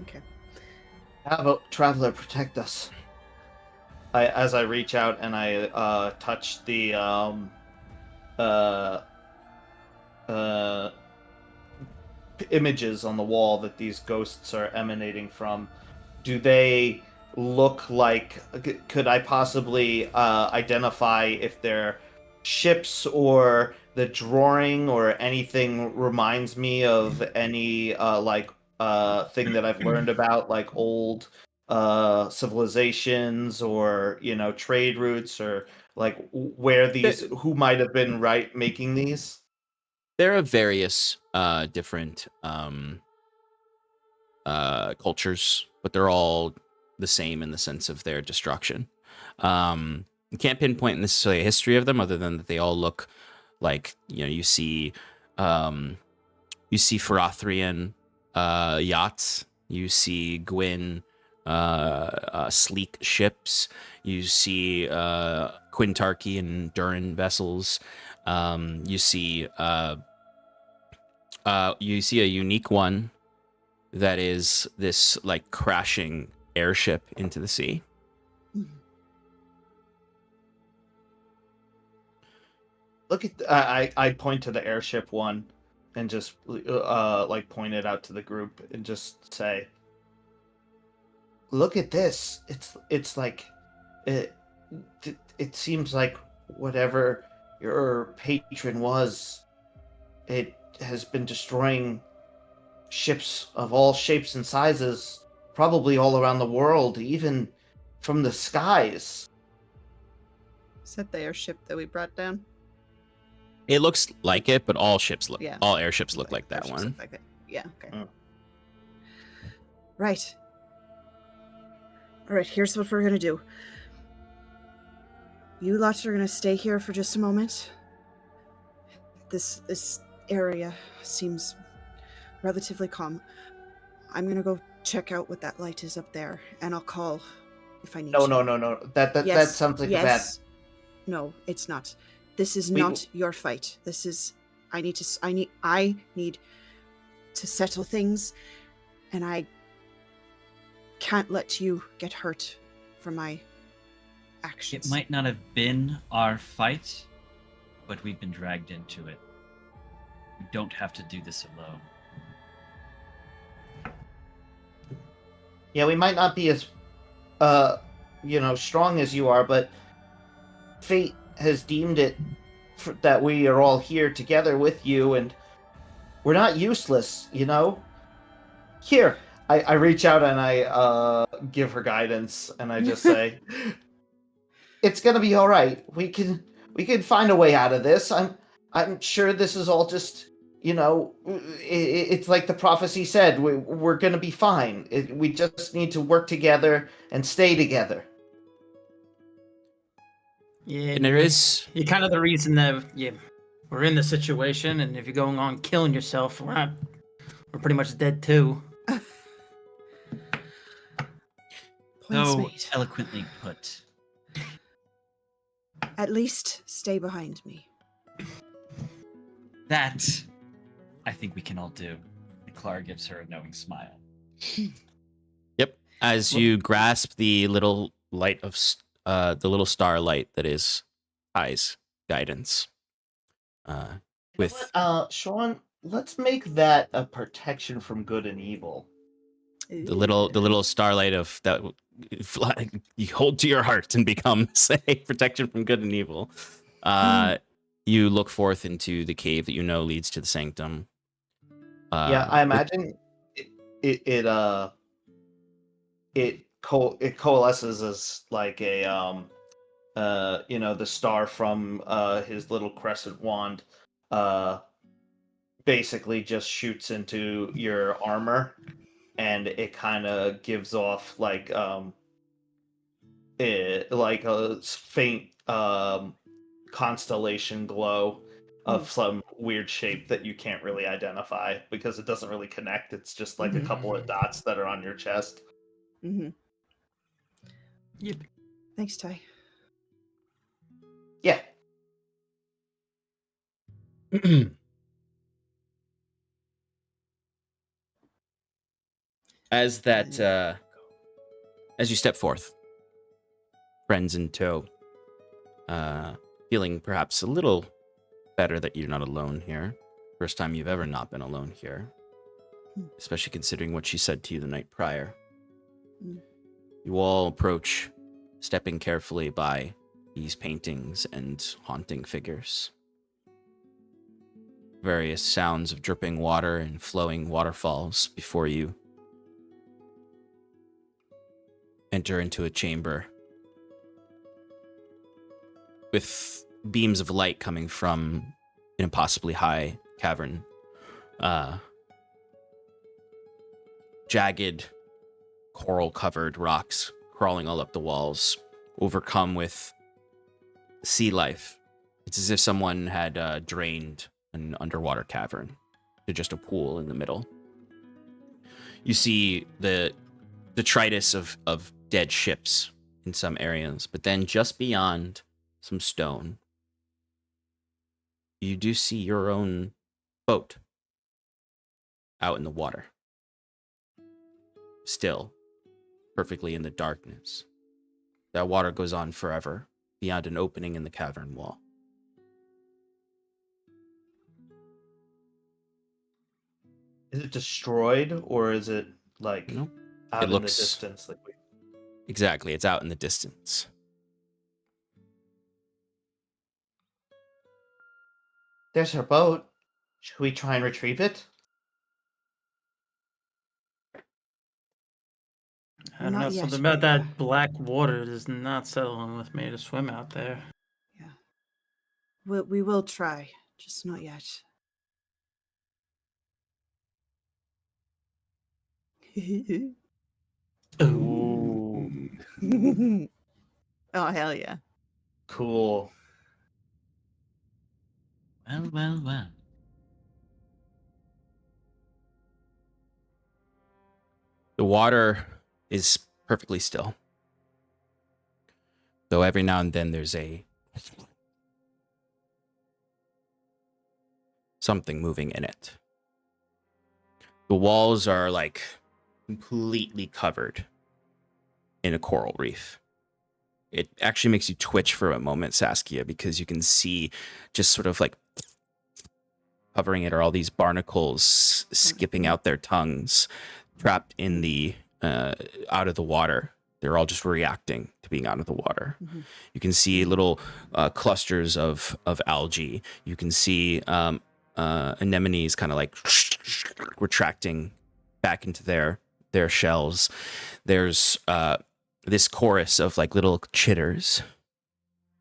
Okay. Have a traveler protect us. As I reach out and I touch the images on the wall that these ghosts are emanating from, do they look like? Could I possibly identify if they're ships or the drawing or anything reminds me of any thing that I've learned about like old civilizations or trade routes or like where these who might have been making these? There are various different cultures, but they're all the same in the sense of their destruction. You can't pinpoint necessarily a history of them, other than that they all look like you see Farathrian yachts, you see Gwyn sleek ships, you see Quintarchy and Durin vessels, you see a unique one that is this like crashing airship into the sea. Look at I point to the airship one, and just like point it out to the group and just say, "Look at this! It's like it it seems like whatever your patron was, it has been destroying ships of all shapes and sizes, probably all around the world, even from the skies." Is that the airship that we brought down? It looks like it, but all Yeah. all airships look like that Airships one. look like that. Yeah, okay. Mm. Right. All right, here's what we're going to do. You lots are going to stay here for just a moment. This area seems relatively calm. I'm going to go check out what that light is up there, and I'll call if I need No, to. no. That Yes, sounds like yes. No, it's not. This is We- not your fight. This is I need to settle things, and I can't let you get hurt for my actions. It might not have been our fight, but we've been dragged into it. We don't have to do this alone. Yeah, we might not be as, strong as you are, but fate has deemed it that we are all here together with you, and we're not useless, you know? Here, I reach out and I give her guidance, and I just say, "It's gonna be all right. We can find a way out of this. I'm sure this is all just, it's like the prophecy said. We're gonna be fine. We just need to work together and stay together." Yeah, And there is you're kind of the reason that we're in this situation, and if you're going on killing yourself, we're pretty much dead too. Points So made. eloquently put. At least stay behind me. That, I think we can all do. And Clara gives her a knowing smile. Yep. As you grasp the little light of the little starlight that is Ty's guidance. With Sean, let's make that a protection from good and evil. the little starlight of that you hold to your heart and becomes a protection from good and evil. You look forth into the cave that you know leads to the sanctum. Yeah, I imagine it coalesces as like a the star from his little crescent wand basically just shoots into your armor, and it kind of gives off like a faint constellation glow of some weird shape that you can't really identify because it doesn't really connect. It's just like a couple of dots that are on your chest. Mm-hmm. Yep. Thanks, Ty. Yeah. As you step forth, friends in tow, feeling perhaps a little better that you're not alone here. First time you've ever not been alone here, especially considering what she said to you the night prior. You all approach, stepping carefully by these paintings and haunting figures. Various sounds of dripping water and flowing waterfalls before you enter into a chamber with beams of light coming from an impossibly high cavern. Jagged, coral-covered rocks crawling all up the walls, overcome with sea life. It's as if someone had drained an underwater cavern to just a pool in the middle. You see the detritus of dead ships in some areas, but then just beyond some stone, you do see your own boat out in the water. still, perfectly in the darkness. That water goes on forever, beyond an opening in the cavern wall. Is it destroyed or is it like No. out It in looks- the distance? Like we... Exactly, it's out in the distance. There's her boat. Should we try and retrieve it? I don't know. Not yet, Something about but yeah. that black water does not settle with me to swim out there. Yeah. We will try, just not yet. Ooh, Oh, hell yeah. cool. Well. The water is perfectly still. Though every now and then there's something moving in it. The walls are like completely covered in a coral reef. It actually makes you twitch for a moment, Saskia, because you can see just sort of like covering it are all these barnacles skipping out their tongues, trapped in the out of the water. They're all just reacting to being out of the water. Mhm. You can see little clusters of algae. You can see anemones kind of like retracting back into their shells. There's this chorus of like little chitters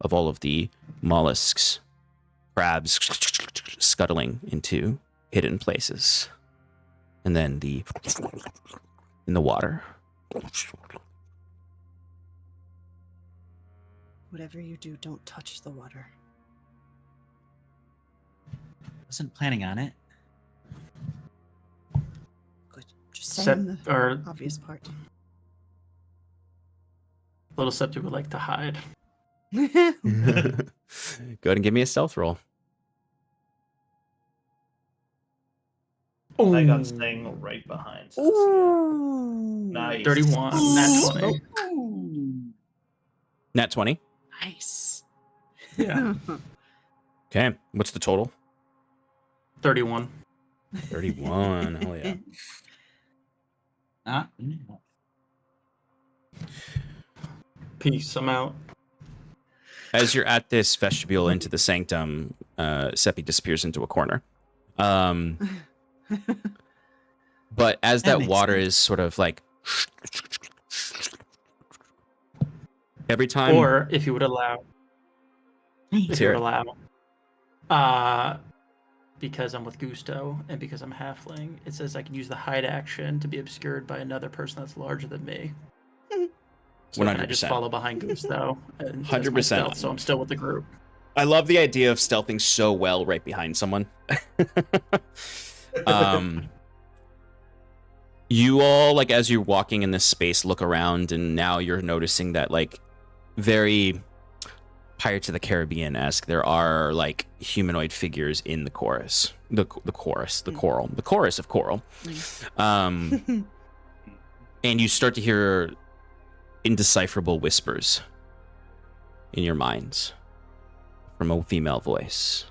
of all of the mollusks, crabs scuttling into hidden places, and then in the water. Whatever you do, don't touch the water. Wasn't planning on it. Good. Just saying the Or obvious part. little Septic would like to hide. Go ahead and give me a stealth roll. Tygon's staying right behind Saskia. Ooh. Nice. 31, nat 20. Nat 20. Nice. Yeah, Okay. What's the total? 31. 31. Hell yeah. Ah, Peace, I'm out. As you're at this vestibule into the sanctum, Seppi disappears into a corner. But as That that makes water sense. is sort of like every time. Or if you would allow, because I'm with Gusteau and because I'm halfling, it says I can use the hide action to be obscured by another person that's larger than me. So can I just 100%. follow behind Gusteau and that's my 100%. stealth, so I'm still with the group. I love the idea of stealthing so well right behind someone. You all, like, as you're walking in this space, look around, and now you're noticing that, like, very Pirates of the Caribbean-esque, there are, like, humanoid figures in the chorus. The chorus of coral. And you start to hear indecipherable whispers in your minds from a female voice.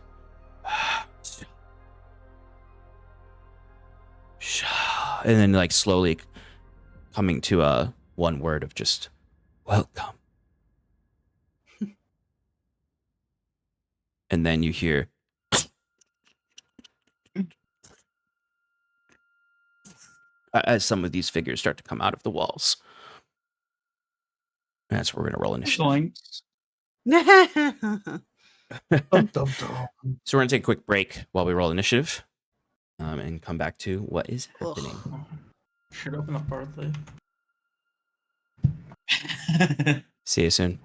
And then, like, slowly coming to a one word of just welcome. And then you hear as some of these figures start to come out of the walls. And that's where we're gonna roll initiative. So we're gonna take a quick break while we roll initiative, and come back to what is happening. Should open up Bardly. See you soon.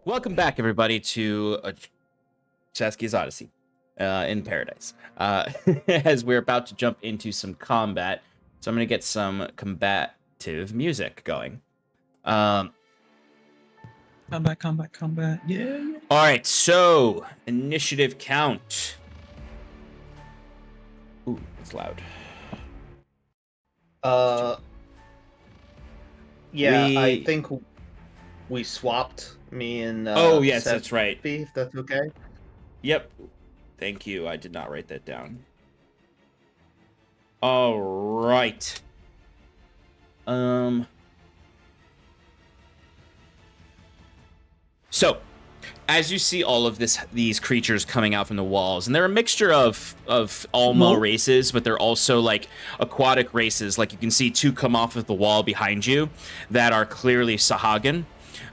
Welcome back, everybody, to Saskia's Odyssey in Paradise. As we're about to jump into some combat, so I'm going to get some combative music going. Combat. Yeah. All right, so initiative count. Ooh, it's loud. Yeah, We- I think we swapped me and. Oh, yes, Seth, that's right. If that's okay. Yep. Thank you. I did not write that down. All right. So, as you see all of these creatures coming out from the walls, and they're a mixture of Alma races, but they're also like aquatic races. Like you can see two come off of the wall behind you that are clearly Sahagan.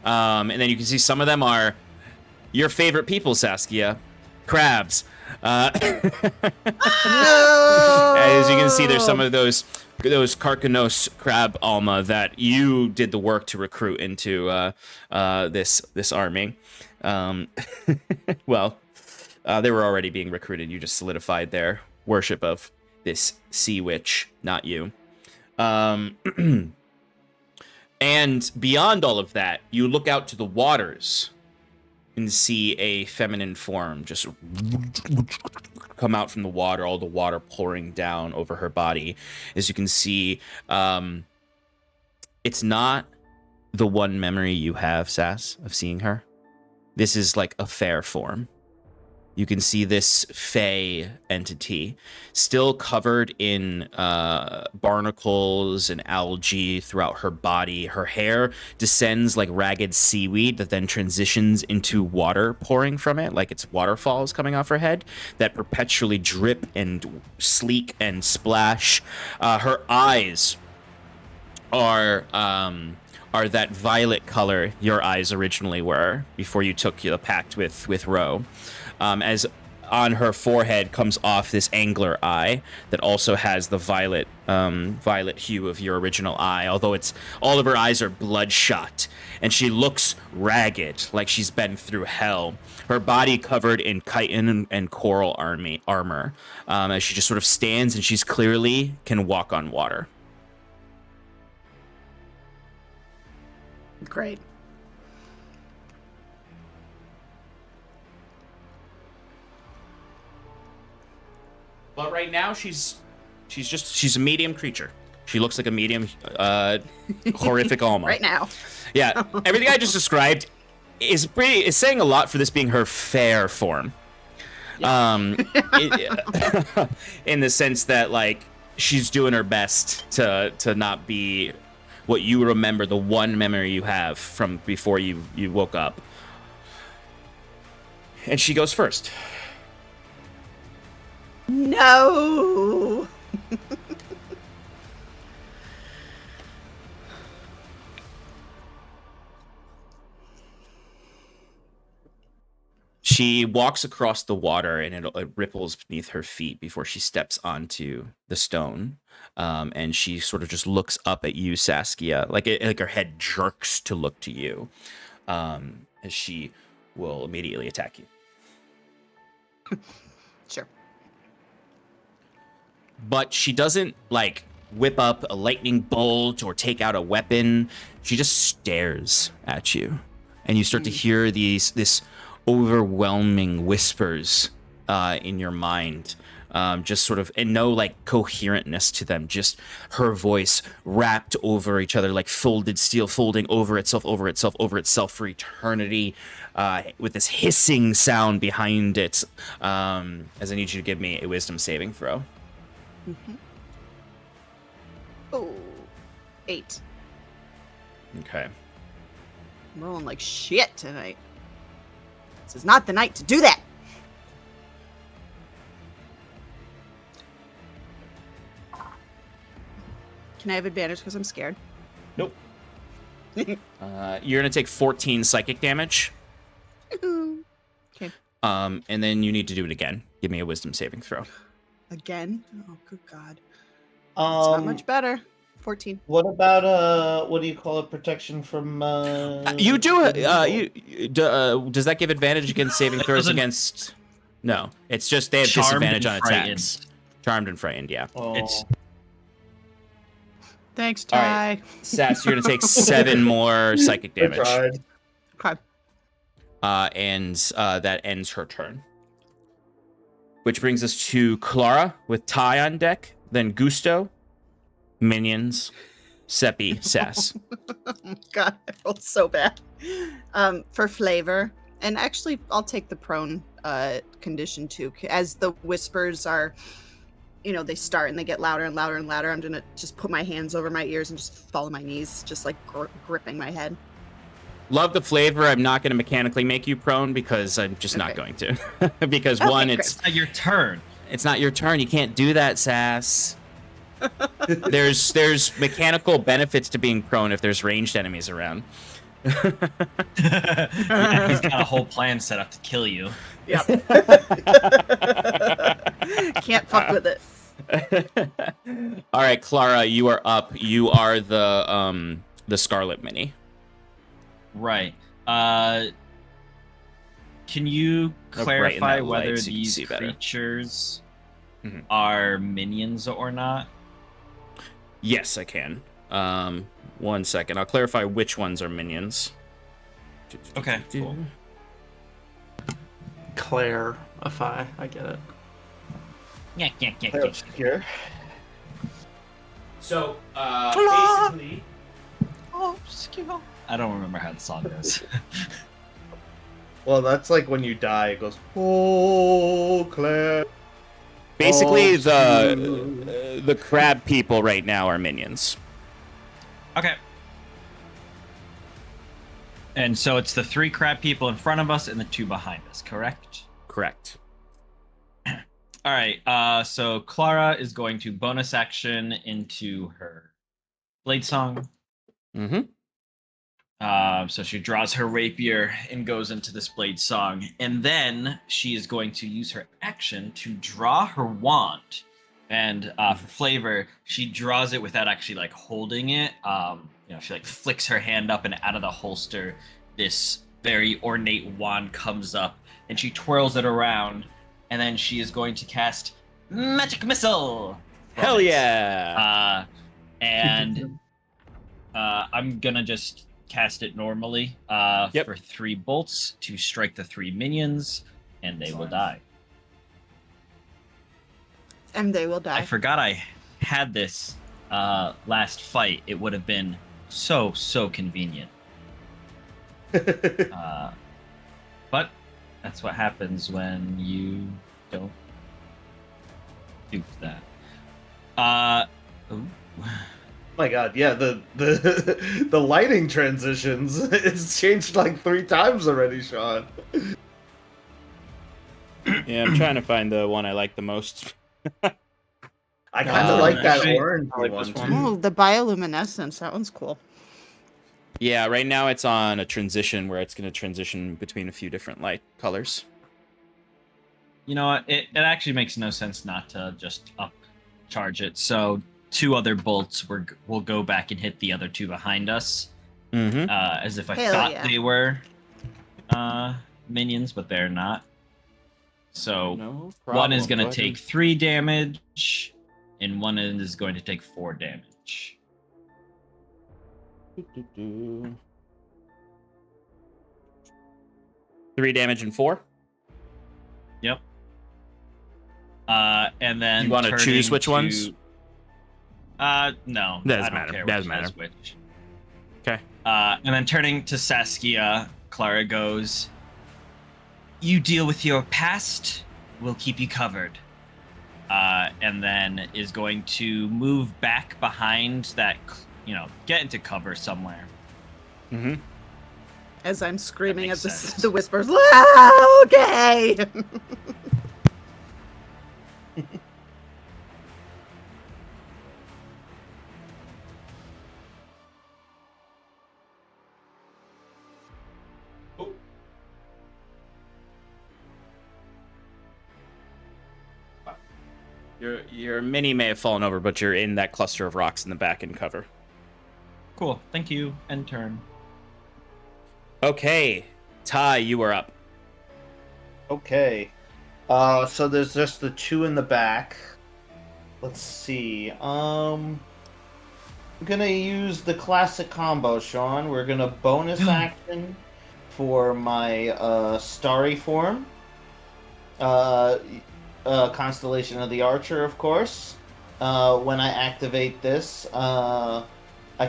And then you can see some of them are your favorite people, Saskia, crabs. No! As you can see, there's some of those Carcanos crab Alma that you did the work to recruit into this army. Well, they were already being recruited. You just solidified their worship of this sea witch, not you. And beyond all of that, you look out to the waters and see a feminine form just come out from the water, all the water pouring down over her body. As you can see, it's not the one memory you have, Sass, of seeing her. This is like a fair form. You can see this fey entity still covered in barnacles and algae throughout her body. Her hair descends like ragged seaweed that then transitions into water pouring from it, like it's waterfalls coming off her head that perpetually drip and sleek and splash. Her eyes are that violet color your eyes originally were before you took the pact with Ro. As on her forehead comes off this angler eye that also has the violet hue of your original eye, although it's all of her eyes are bloodshot, and she looks ragged, like she's been through hell. Her body covered in chitin and coral armor, as she just sort of stands, and she's clearly can walk on water. Great. But right now, she's a medium creature. She looks like a medium, horrific Alma. Right now. Yeah, everything I just described is saying a lot for this being her fair form. In the sense that like she's doing her best to not be what you remember, the one memory you have from before you woke up. And she goes first. No. She walks across the water, and it ripples beneath her feet before she steps onto the stone. And she sort of just looks up at you, Saskia, like her head jerks to look to you, as she will immediately attack you. Sure. But she doesn't like whip up a lightning bolt or take out a weapon. She just stares at you, and you start to hear this overwhelming whispers in your mind, just sort of, and no like coherentness to them, just her voice wrapped over each other like folded steel, folding over itself for eternity, with this hissing sound behind it. As I need you to give me a wisdom saving throw. Mm-hmm. Oh, 8. Okay. I'm rolling like shit tonight. This is not the night to do that. Can I have advantage because I'm scared? Nope. You're gonna take 14 psychic damage. Okay. And then you need to do it again. Give me a wisdom saving throw. Again? Oh, good God. It's Um, not much better. 14. What about what do you call it? Protection from You do. evil? Does that give advantage against saving throws Doesn't- against? No, it's just they have Charmed disadvantage and on frightened. attacks. Charmed and frightened. Yeah. Oh. It's Thanks, All Ty. right. Sass, you're gonna take 7 more psychic I damage. tried. Okay. And that ends her turn. Which brings us to Clara with Ty on deck, then Gusteau, minions, Seppi, Sass. Oh my god, I rolled so bad. For flavor, and actually, I'll take the prone condition too. As the whispers are, they start and they get louder and louder and louder. I'm gonna just put my hands over my ears and just fall on my knees, just like gripping my head. Love the flavor. I'm not going to mechanically make you prone because I'm just not going to. Because one, great. it's not your turn. It's not your turn. You can't do that, Sass. There's mechanical benefits to being prone if there's ranged enemies around. Yeah, he's got a whole plan set up to kill you. Yep. Can't fuck with it. All right, Clara, you are up. You are the Scarlet Mini. Right. Can you clarify that light whether so you can these see better. creatures Mhm. are minions or not? Yes, I can. 1 second. I'll clarify which ones are minions. Okay, cool. Clarify. I get it. Yeah. Here. So, Clara! basically... Oh, skill. I don't remember how the song goes. Well, that's like when you die. It goes, oh, Claire. Basically, Oh, the crab people right now are minions. Okay. And so it's the 3 crab people in front of us and the 2 behind us, correct? Correct. All right. So Clara is going to bonus action into her blade song. Mm-hmm. So she draws her rapier and goes into this blade song, and then she is going to use her action to draw her wand. And for flavor, she draws it without actually like holding it. She like flicks her hand up, and out of the holster, this very ornate wand comes up, and she twirls it around, and then she is going to cast Magic Missile. from Hell it. yeah! And I'm gonna just cast it normally for 3 bolts to strike the 3 minions, and they will die. And they will die. I forgot I had this last fight. It would have been so convenient. But that's what happens when you don't do that. Ooh. my god, yeah, the lighting transitions, it's changed like 3 times already, Sean. Yeah, I'm trying to find the one I like the most. I kind of like that actually, orange I like one this too. one. Ooh, the bioluminescence. That one's cool. Yeah, right now it's on a transition where it's going to transition between a few different light colors. You know what? It actually makes no sense not to just upcharge it. So 2 other bolts will go back and hit the other 2 behind us. Mm-hmm. As if I Hell thought yeah. they were minions, but they're not. So No one is problem, going to buddy. take 3 damage, and one is going to take 4 damage. 3 damage and 4. Yep. And then You wanna choose turning which ones? No. Doesn't I don't matter. care Doesn't which matter. has which. Okay. And then turning to Saskia, Clara goes, "You deal with your past, we'll keep you covered." And then is going to move back behind that, get into cover somewhere. Mm-hmm. As I'm screaming at makes sense. the whispers. "Ah, okay. Your mini may have fallen over, but you're in that cluster of rocks in the back and cover. Cool. Thank you. End turn. Okay, Ty, you are up. Okay. So there's just the two in the back. Let's see. I'm gonna use the classic combo, Sean. We're gonna bonus action for my starry form. Constellation of the Archer, of course. When I activate this, I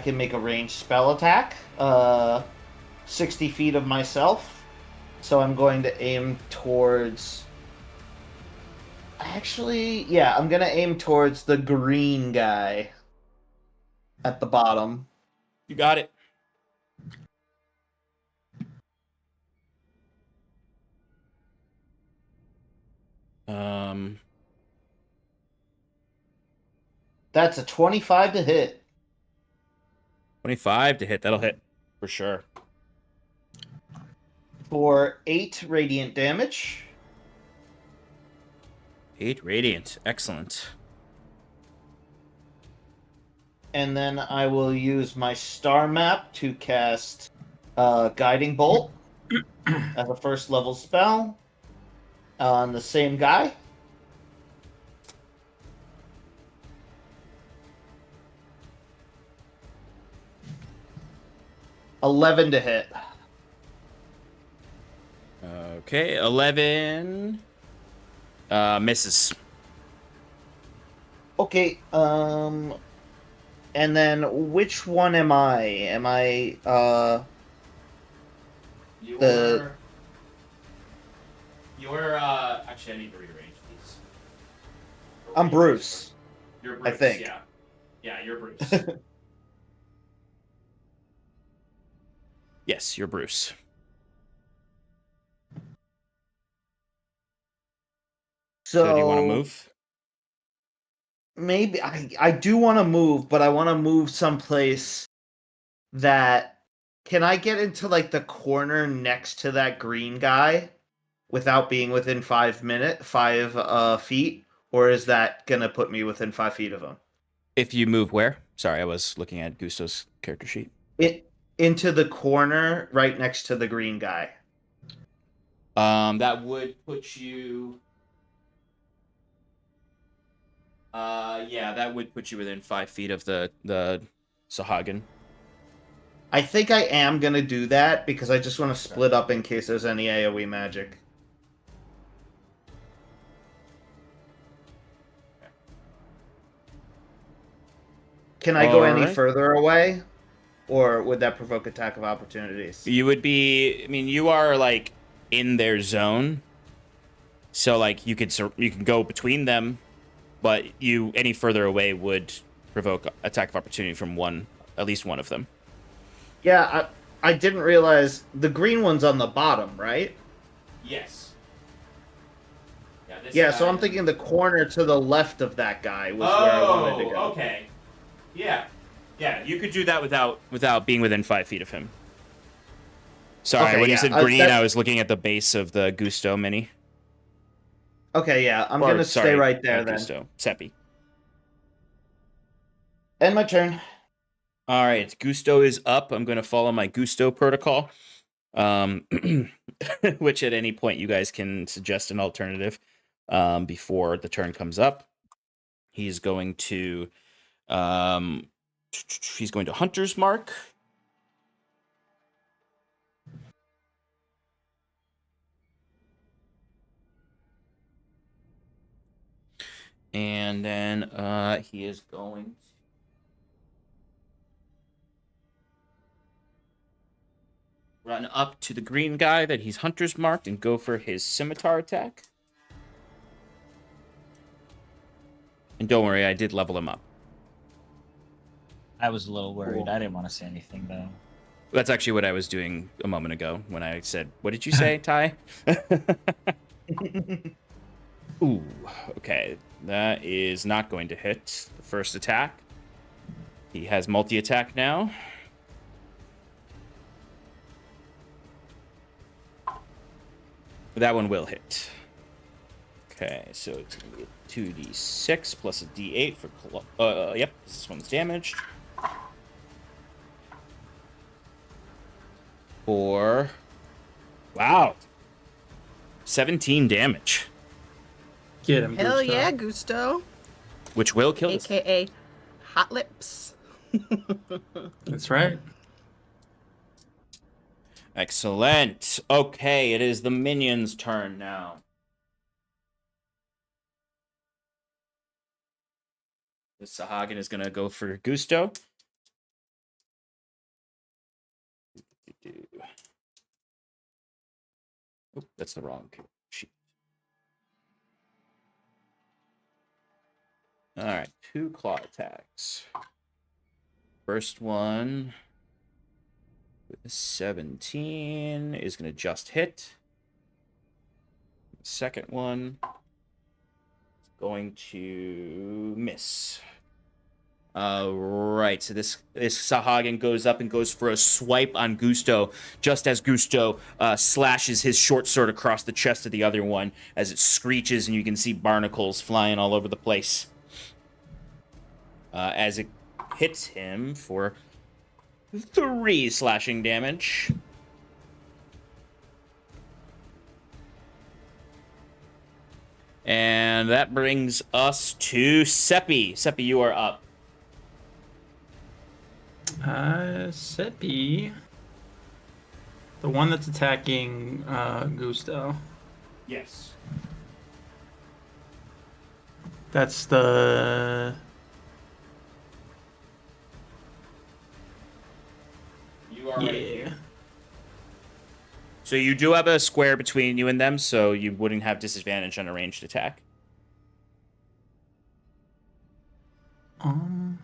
can make a ranged spell attack. 60 feet of myself. So I'm going to aim towards... Actually, yeah, I'm going to aim towards the green guy at the bottom. You got it. That's a 25 to hit. 25 to hit. That'll hit for sure. For 8 radiant damage. 8 radiant. Excellent. And then I will use my star map to cast Guiding Bolt as a first level spell on the same guy. $11 to hit. Okay, 11 misses. Okay, and then which one am I? Am I You're actually I need to rearrange these. I'm Bruce. You're Bruce, I think. yeah. Yeah, you're Bruce. Yes, you're Bruce. So do you want to move? Maybe I do want to move, but I want to move someplace that... Can I get into like the corner next to that green guy without being within 5 feet, or is that gonna put me within 5 feet of him? If you move where? Sorry, I was looking at Gusto's character sheet. Into the corner right next to the green guy. That would put you. Yeah, that would put you within 5 feet of the Sahagin. I think I am going to do that because I just want to split up in case there's any AoE magic. Can I go any further away? Or would that provoke attack of opportunities? You would be... I mean, you are, like, in their zone. So, like, you can go between them, but any further away would provoke attack of opportunity from at least one of them. Yeah, I didn't realize the green one's on the bottom, right? Yes. Yeah, so I'm thinking the corner to the left of that guy was where I wanted to go. Okay. Yeah. Yeah, you could do that without being within 5 feet of him. Sorry, Okay, when you yeah, said green, I was looking at the base of the Gusteau mini. Okay, yeah, I'm going to stay right there then. Gusteau, Seppi. End my turn. All right, Gusteau is up. I'm going to follow my Gusteau protocol, which at any point you guys can suggest an alternative before the turn comes up. He's going to Hunter's Mark. And then he is going to run up to the green guy that he's Hunter's marked and go for his scimitar attack. And don't worry, I did level him up. I was a little worried. I didn't want to say anything, though. That's actually what I was doing a moment ago when I said, what did you say, Ty? Ooh, okay. That is not going to hit the first attack. He has multi-attack now. That one will hit. Okay, so it's gonna be a 2d6 plus a d8 for yep, this one's damaged. For wow, 17 damage, Get him, Hell Gusteau. yeah, Gusteau. which will kill this. AKA Hot Lips. That's right. Excellent. Okay, it is the minion's turn now. The Sahagin is gonna go for Gusteau. Oh, that's the wrong sheet. All right, 2 claw attacks. First one with a 17 is going to just hit. Second one is going to miss. Right, so this Sahagin goes up and goes for a swipe on Gusteau, just as Gusteau slashes his short sword across the chest of the other one as it screeches, and you can see barnacles flying all over the place. As it hits him for 3 slashing damage. And that brings us to Seppi. Seppi, you are up. Seppi. The one that's attacking Gusteau. Yes. That's the... You are Yeah. So you do have a square between you and them, so you wouldn't have disadvantage on a ranged attack. And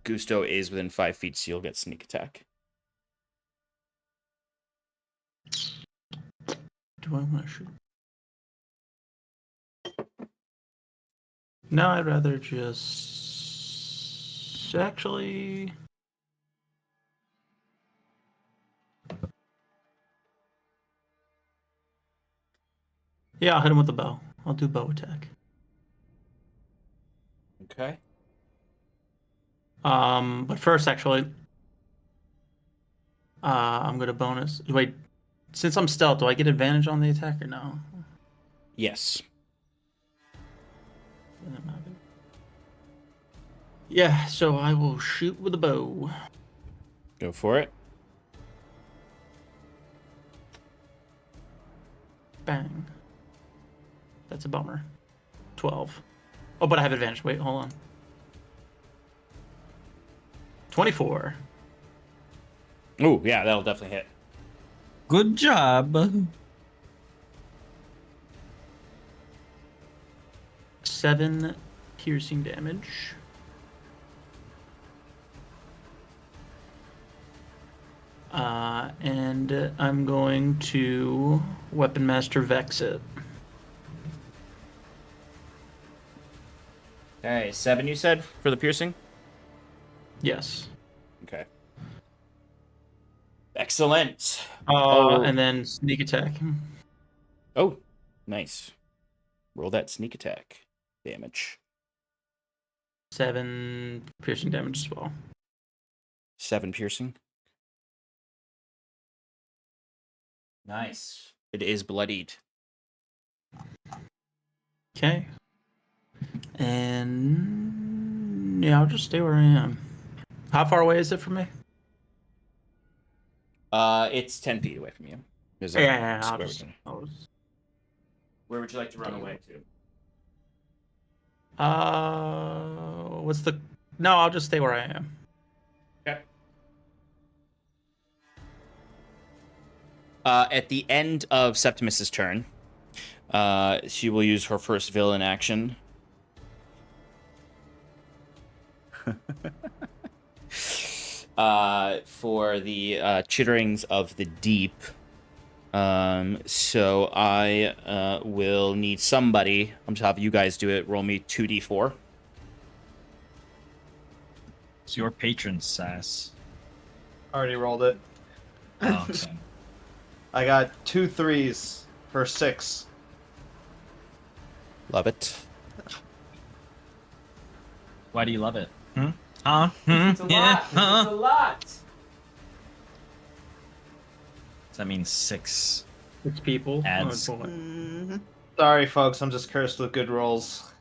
Gusteau is within 5 feet, so you'll get sneak attack. Do I want to shoot? No, I'd rather just... Actually... Yeah, I'll hit him with the bow. I'll do bow attack. Okay. But first, actually, I'm gonna bonus. Wait, since I'm stealth, do I get advantage on the attack or no? Yes. Yeah, so I will shoot with a bow. Go for it. Bang. That's a bummer. 12. Oh, but I have advantage. Wait, hold on. 24. Ooh, yeah, that'll definitely hit. Good job. 7 piercing damage. And I'm going to Weapon Master Vex it. Okay, 7 you said for the piercing? Yes. Okay. Excellent. And then sneak attack. Oh, nice. Roll that sneak attack damage. 7 piercing damage as well. 7 piercing. Nice. It is bloodied. Okay. And yeah, I'll just stay where I am. How far away is it from me? It's 10 feet away from you. There's a Yeah, square I'll just... between. Where would you like to run away to? What's the... No, I'll just stay where I am. Okay. At the end of Septimus's turn, she will use her first villain action. For the chitterings of the deep. So I will need somebody. I'm just have you guys do it. Roll me 2d4. It's your patron, Sass. Already rolled it. Oh, okay. I got 2 3s for 6. Love it. Why do you love it? It's a lot. It's a lot. Does that mean 6 It's people. ads? Oh, boy. Mm-hmm. Sorry, folks. I'm just cursed with good rolls.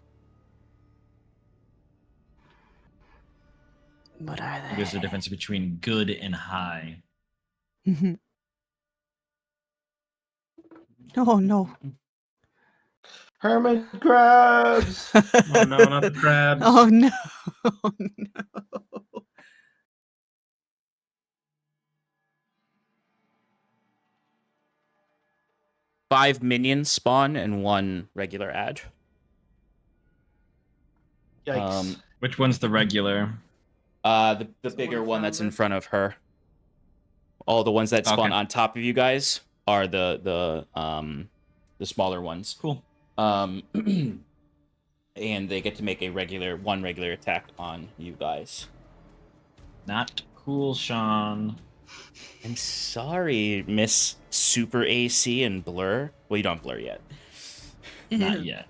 What are they? There's a difference between good and high. Oh no. Hermit crabs. Oh no, not the crabs. Oh no. Oh no. 5 minions spawn and 1 regular ad. Yikes. Which one's the regular? The the bigger one one in that's front in of front of her. All the ones that spawn Okay. on top of you guys are the smaller ones. Cool. And they get to make a one regular attack on you guys. Not cool, Sean. I'm sorry, Miss Super AC and Blur. Well, you don't have Blur yet. Not yet.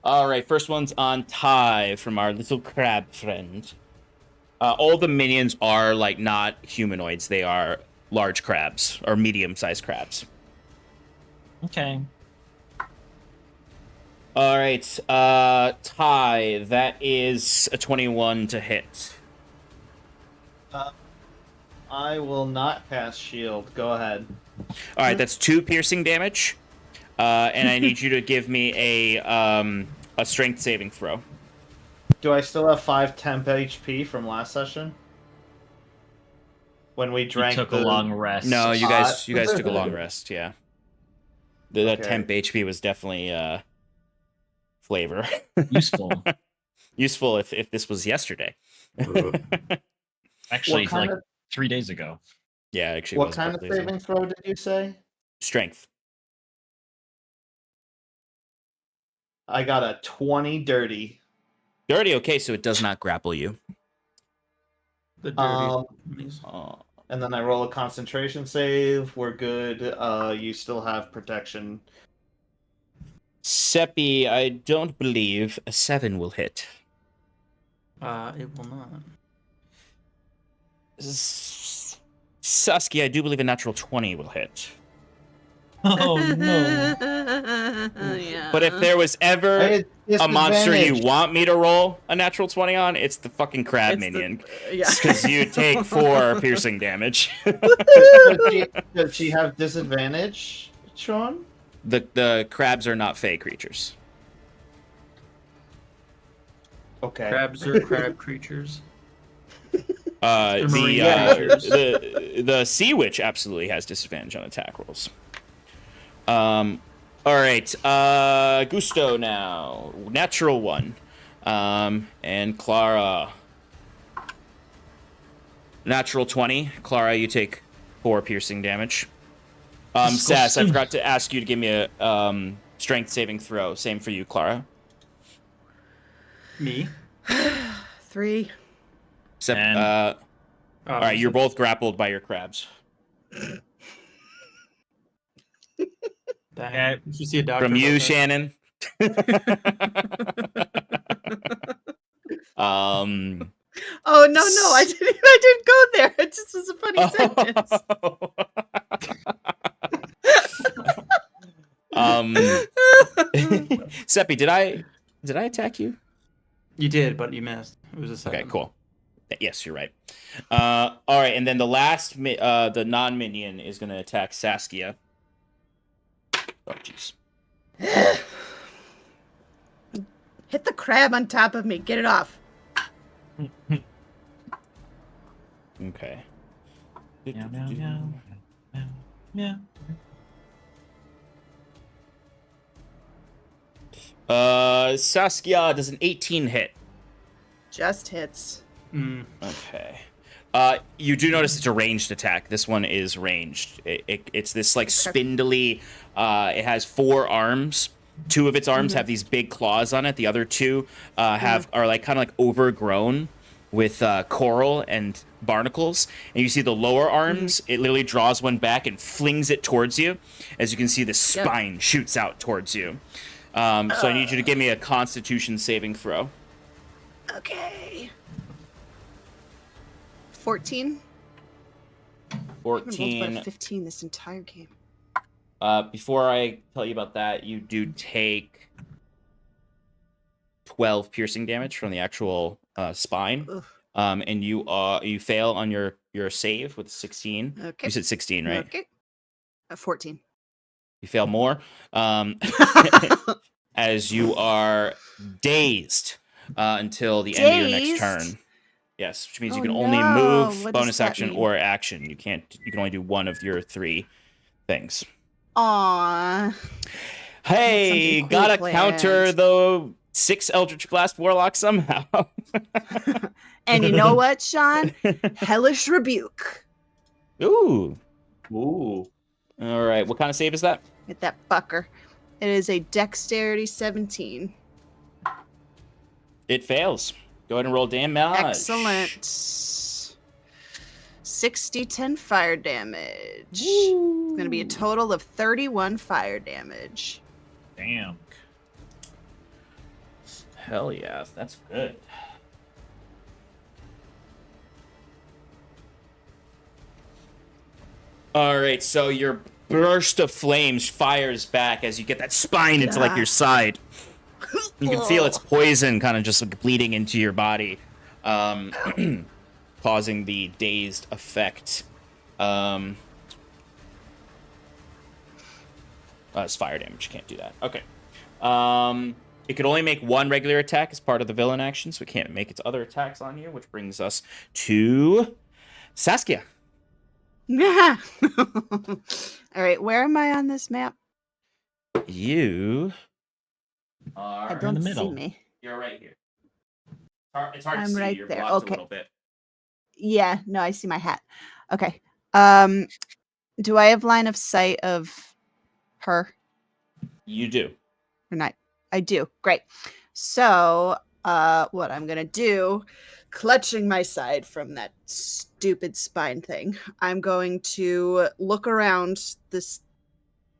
All right, first one's on Ty from our little crab friend. All the minions are like not humanoids; they are large crabs or medium-sized crabs. Okay. All right, Ty, that is a 21 to hit. I will not cast shield. Go ahead. All right, that's 2 piercing damage, and I need you to give me a strength saving throw. Do I still have 5 temp HP from last session? When we You drank took the... a long rest. No, you Hot. guys took a long rest. Yeah, the Okay. temp HP was definitely flavor. Useful. Useful if this was yesterday. Actually, What kind like of- 3 days ago. Yeah, actually. it What was kind of definitely saving throw did you say? strength? I got a 20 dirty. Dirty. Okay, so it does not grapple you. The dirty. And then I roll a concentration save. We're good. You still have protection. Seppi, I don't believe a 7 will hit. It will not. Saskia, I do believe a natural 20 will hit. Oh no. Yeah. But if there was ever Hey, a monster you disadvantage. want me to roll a natural 20 on, it's the fucking crab It's the- minion. Yeah. Because you take 4 piercing damage. Does she have disadvantage, Sean? The crabs are not fey creatures. Okay. Crabs are crab creatures. The marine creatures. the sea witch absolutely has disadvantage on attack rolls. All right, Gusteau now, natural 1, and Clara, natural 20. Clara, you take 4 piercing damage. Sass, I forgot to ask you to give me a strength saving throw. Same for you, Clara. Me? 3. Except, And- all right, you're both grappled by your crabs. Dang. You should see a doctor. From you, about that. Shannon. Oh no, I didn't go there. It just was a funny sentence. Seppi, did I attack you? You did, but you missed. It was a 7. Okay, cool. Yes, you're right. All right, and then the last, the non-minion is going to attack Saskia. Oh, jeez. Hit the crab on top of me. Get it off. Okay. Meow, meow, meow, meow, meow. Saskia does an 18 hit. Just hits. Mm. Okay. You do notice it's a ranged attack. This one is ranged. It's this like spindly. It has 4 arms. 2 of its arms have these big claws on it. The other 2 are like kind of like overgrown with coral and barnacles. And you see the lower arms. It literally draws one back and flings it towards you. As you can see, the spine shoots out towards you. So I need you to give me a Constitution saving throw. Okay. 14. I haven't rolled but 14. a 15 this entire game. Before I tell you about that, you do take 12 piercing damage from the actual spine. Ugh. And you fail on your save with 16. Okay. You said 16, right? Okay. 14. You fail more. As you are dazed until the end of your next turn. Yes, which means you can only move, What bonus does that action, mean? or action. You can only do one of your 3 things. Aww. Hey, cool gotta planned. counter the 6 Eldritch Blast Warlock somehow. And you know what, Sean? Hellish Rebuke. Ooh. Ooh. All right. What kind of save is that? Get that fucker. It is a Dexterity 17. It fails. Go ahead and roll damage. Excellent. 60-10 fire damage. It's going to be a total of 31 fire damage. Damn. Hell yeah, that's good. All right, so your burst of flames fires back as you get that spine into like your side. You can feel its poison kind of just like bleeding into your body, causing the dazed effect. It's fire damage. You can't do that. Okay. It could only make one regular attack as part of the villain action, so it can't make its other attacks on you, which brings us to Saskia. All right, where am I on this map? You I are don't the see middle. me. You're right here. It's hard I'm to see. right You're there. blocked Okay. a little bit. Yeah, no, I see my hat. Okay. Do I have line of sight of her You do. or not? I do. Great. So, what I'm gonna do, clutching my side from that stupid spine thing, I'm going to look around this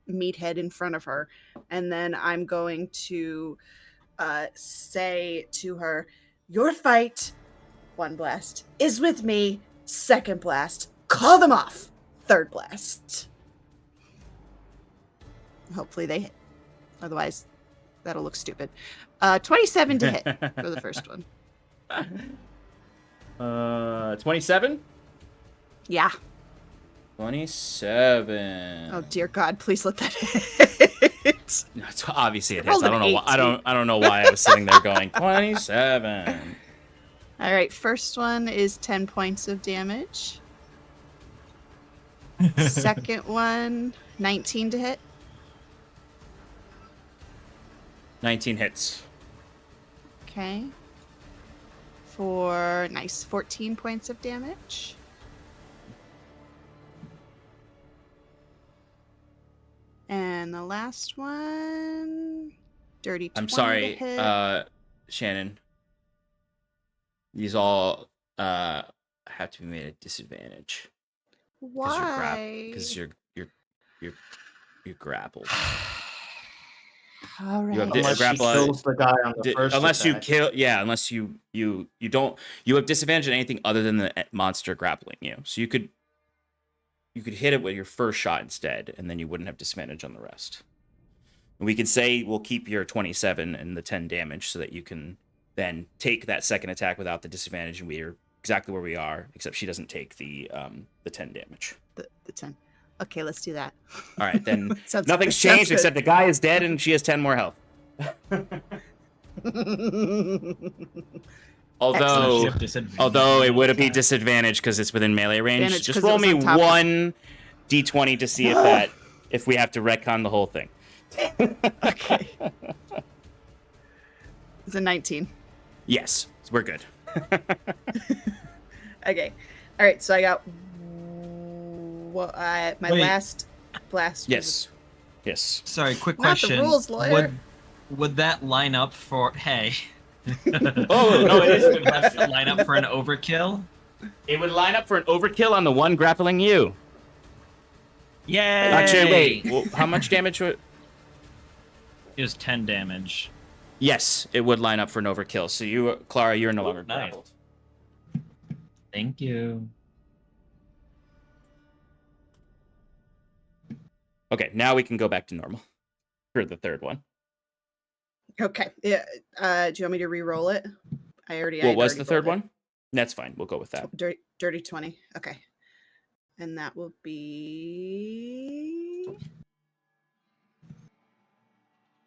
meathead in front of her, and then I'm going to say to her, "Your fight, 1 blast, is with me. 2nd blast, call them off. 3rd blast." Hopefully they hit. Otherwise, that'll look stupid. 27 to hit for the first one. 27? Yeah. 27. Oh dear God! Please let that hit. No, obviously it Rolled hits. I an don't know why. 18. I don't know why I was sitting there going 27. All right. First one is 10 points of damage. Second one, 19 to hit. 19 hits. Okay. For 14 points of damage. And the last one, dirty 20 I'm sorry, to hit. Shannon. These all have to be made at disadvantage Why? because you're grappled. All right. You have Unless she grapple- kills the guy on the first unless you attack. kill, unless you don't, you have disadvantage on anything other than the monster grappling you. So you could hit it with your first shot instead, and then you wouldn't have disadvantage on the rest. And we can say we'll keep your 27 and the 10 damage so that you can then take that second attack without the disadvantage, and we're exactly where we are, except she doesn't take the 10 damage. The 10. Okay, let's do that. All right, then Sounds- nothing's sounds changed good. except the guy is dead and she has 10 more health. Although it would be disadvantage because it's within melee range. Advantage Just 'cause it roll was me on top of- one d20 to see if we have to retcon the whole thing. Okay. It's a 19. Yes, we're good. Okay. All right. So I got my Wait. last blast. was Yes. Sorry, quick Not the question. rules, lawyer. Would that line up for hey? Oh no, it is a good question. Line up for an overkill? It would line up for an overkill on the one grappling you. Yay! Actually, wait. Well, how much damage would? It was 10 damage. Yes, it would line up for an overkill. So you, Clara, you're no longer Nice. grappled. Thank you. Okay, now we can go back to normal for the third one. Okay. Yeah. Do you want me to re-roll it? I What was already the third rolled it. one? That's fine. We'll go with that. Dirty 20. Okay. And that will be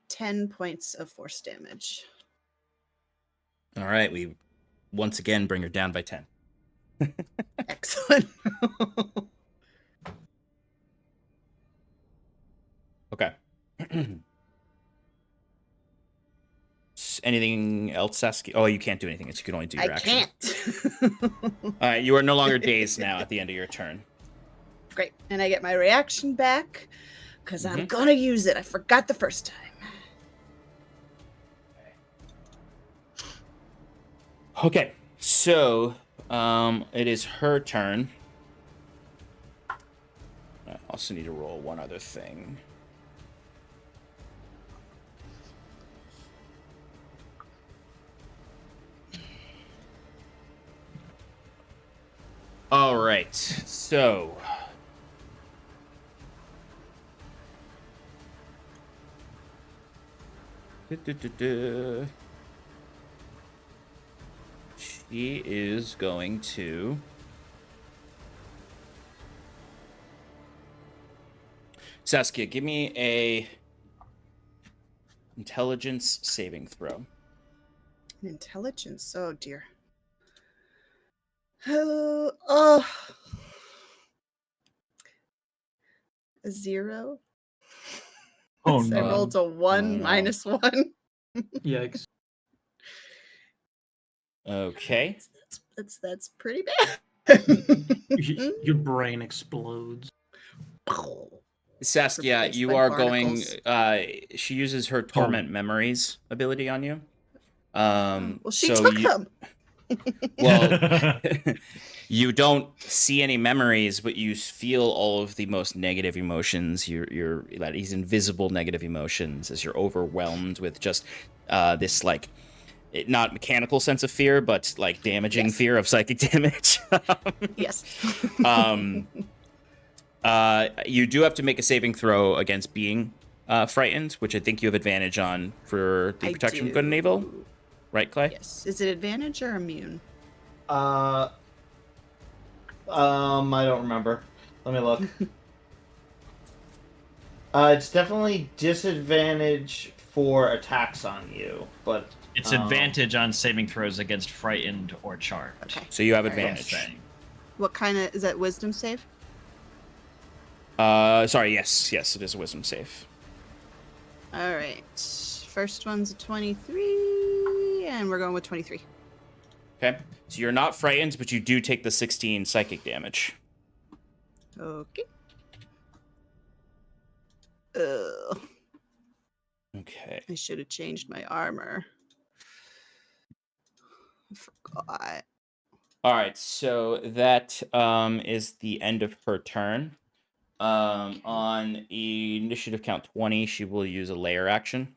10 points of force damage. All right, we once again bring her down by 10. Excellent. Okay. Anything else, Saskia? Oh, you can't do anything. You can only do your I action. can't. All right, you are no longer dazed now at the end of your turn. Great. And I get my reaction back because I'm Mhm. going to use it. I forgot the first time. Okay, so it is her turn. I also need to roll one other thing. All right, so she is going to Saskia, give me a intelligence saving throw. An intelligence. Oh, dear. Oh. A 0. Oh, I no. rolled a 1 Oh, no. minus 1. Yikes. Okay. That's pretty bad. Your brain explodes. Saskia, Replaced you by are barnacles. going. She uses her torment memories ability on you. Well, she so took you, them. well, you don't see any memories, but you feel all of the most negative emotions. These invisible negative emotions as you're overwhelmed with just this like. Not mechanical sense of fear, but like damaging Yes. fear of psychic damage. Yes. You do have to make a saving throw against being frightened, which I think you have advantage on for the I protection from good and evil. do. Right, Clay? Yes. Is it advantage or immune? I don't remember. Let me look. It's definitely disadvantage for attacks on you, but It's advantage on saving throws against frightened or charmed. Okay. So you have All right. advantage. What kind of is that? Wisdom save? Sorry, yes, it is a wisdom save. All right. First one's a 23, and we're going with 23. Okay. So you're not frightened, but you do take the 16 psychic damage. Okay. Ugh. Okay. I should have changed my armor. I forgot. All right, so that is the end of her turn. On initiative count 20, she will use a layer action.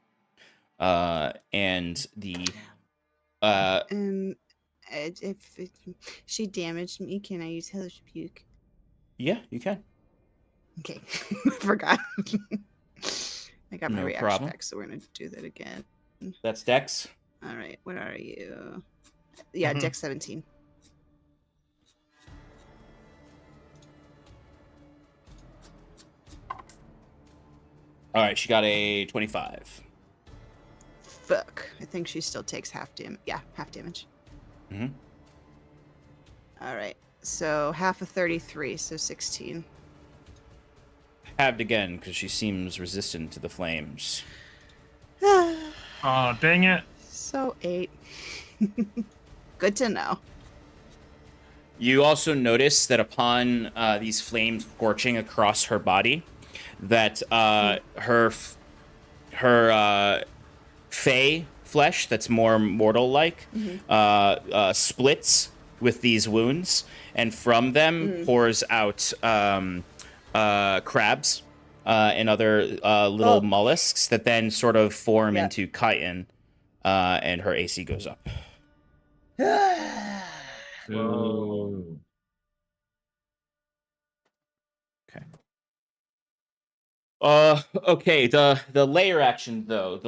And the If she damaged me, can I use Hellish Rebuke? yeah, you can. Okay. I forgot. I got my No reaction problem. back, so we're gonna do that again. That's Dex. All right, what are you? Yeah, Mhm. Dex 17. All right, she got a 25. Fuck. I think she still takes half damage. Yeah, half damage. Mhm. All right. So half of 33, so 16. Halved again because she seems resistant to the flames. Oh, dang it. So 8. Good to know. You also notice that upon these flames scorching across her body, that her fey flesh that's more mortal-like splits with these wounds, and from them pours out crabs and other little mollusks that then sort of form into chitin, and her AC goes up. Ooh. Okay. Okay. The layer action though.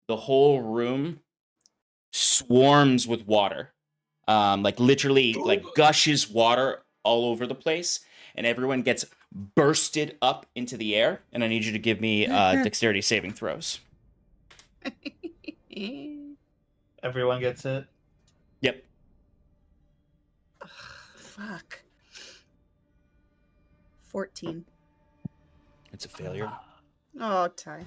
The whole room swarms with water. Like literally like gushes water all over the place, and everyone gets bursted up into the air. And I need you to give me dexterity saving throws. Everyone gets it. Yep. Fuck. 14. It's a failure. Oh, tie.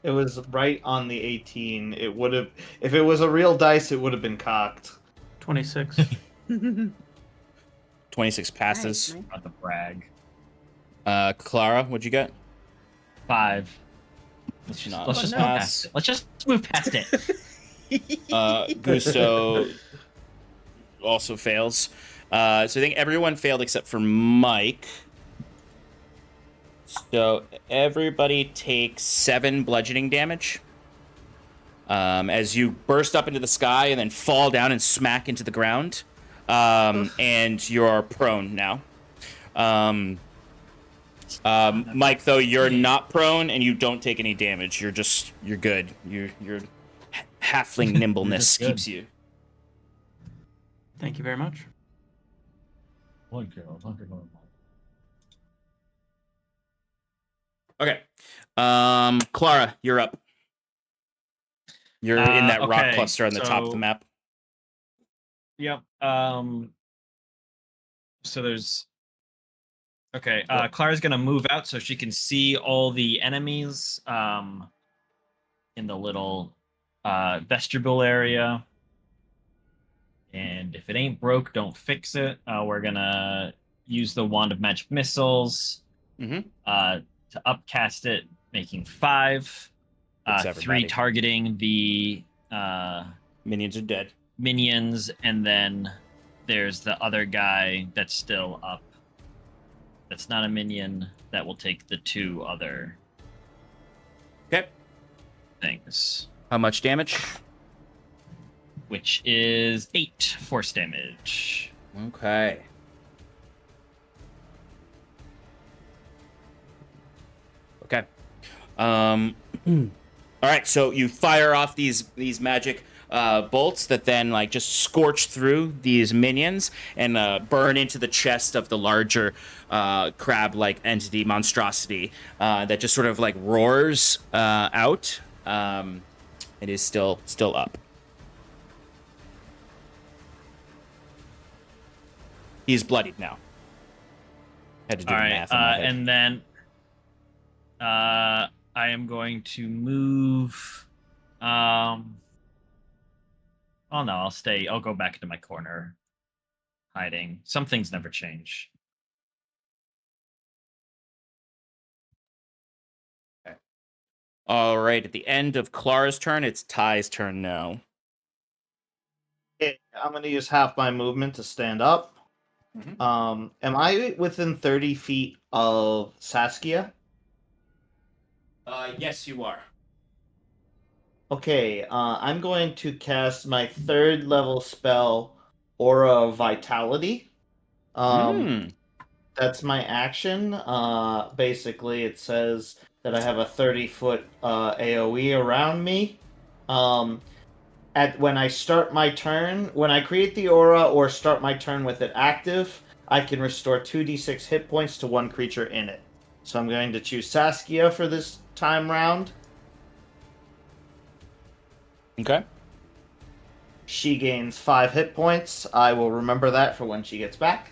It was right on the 18. It would have, if it was a real dice, it would have been cocked. 26. 26 passes. Nice. Not the brag. Clara, what'd you get? 5. Let's just, Not let's just no. move past it. Let's just move past it. Gusteau also fails. So I think everyone failed except for Mike. So everybody takes 7 bludgeoning damage. As you burst up into the sky and then fall down and smack into the ground. And you're prone now. Mike, though, you're not prone and you don't take any damage. You're good. Your halfling nimbleness You're just keeps you. Thank you very much. Okay. Clara, you're up. You're in that rock Okay, cluster on the top of the so- map. Yep. So there's. Okay. Clara's gonna move out so she can see all the enemies. In the little vestibule area. And if it ain't broke, don't fix it. We're gonna use the wand of magic missiles. Mm-hmm. To upcast it, making 5. It's 3 everybody. targeting the Minions are dead. minions, and then there's the other guy that's still up. That's not a minion. That will take the 2 other Okay. things, How much damage? which is 8 force damage. Okay. Okay. All right. So you fire off these magic bolts that then like just scorch through these minions and burn into the chest of the larger crab-like entity monstrosity that just sort of like roars out. It is still up. He's bloodied now. Had to do All the right, math in my head. and then I am going to move. Oh no, I'll stay. I'll go back into my corner, hiding. Some things never change. All right, at the end of Clara's turn, it's Ty's turn now. Okay, I'm going to use half my movement to stand up. Mhm. Am I within 30 feet of Saskia? Yes, you are. Okay, I'm going to cast my 3rd level spell, Aura of Vitality. That's my action. Basically, it says that I have a 30-foot AoE around me. When I start my turn, when I create the aura or start my turn with it active, I can restore 2d6 hit points to one creature in it. So I'm going to choose Saskia for this time round. Okay. She gains 5 hit points. I will remember that for when she gets back.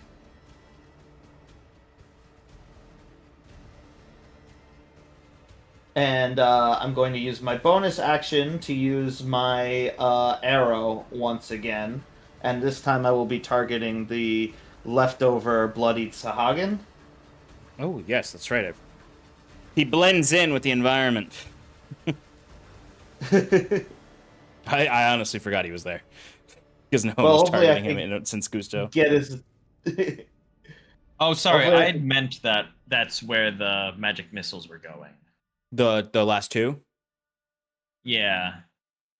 And I'm going to use my bonus action to use my arrow once again. And this time I will be targeting the leftover bloodied Sahagin. Oh, yes, that's right. He blends in with the environment. I honestly forgot he was there. Because no one Well, was hopefully I targeting can him since Gusteau. Get his Oh, sorry. Hopefully- I had meant that that's where the magic missiles were going. The last two? Yeah.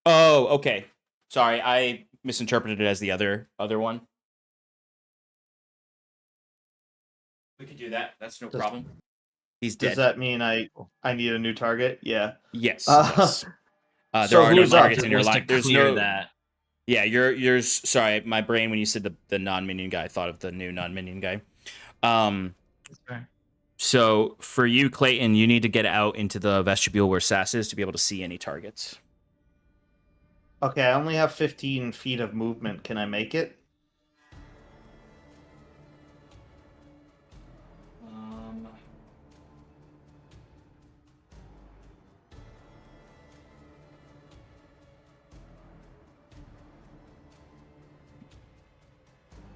Oh, okay. Sorry, I misinterpreted it as the other one. We could do that. That's no Does- problem. He's Does dead. that mean I need a new target? Yeah. Yes. Uh, Yes. There so are no who's up? targets in your Was to line. There's clear no. that. Yeah, yours. Sorry, my brain when you said the non-minion guy, I thought of the new non-minion guy. Okay. So for you, Clayton, you need to get out into the vestibule where Sass is to be able to see any targets. Okay, I only have 15 feet of movement. Can I make it?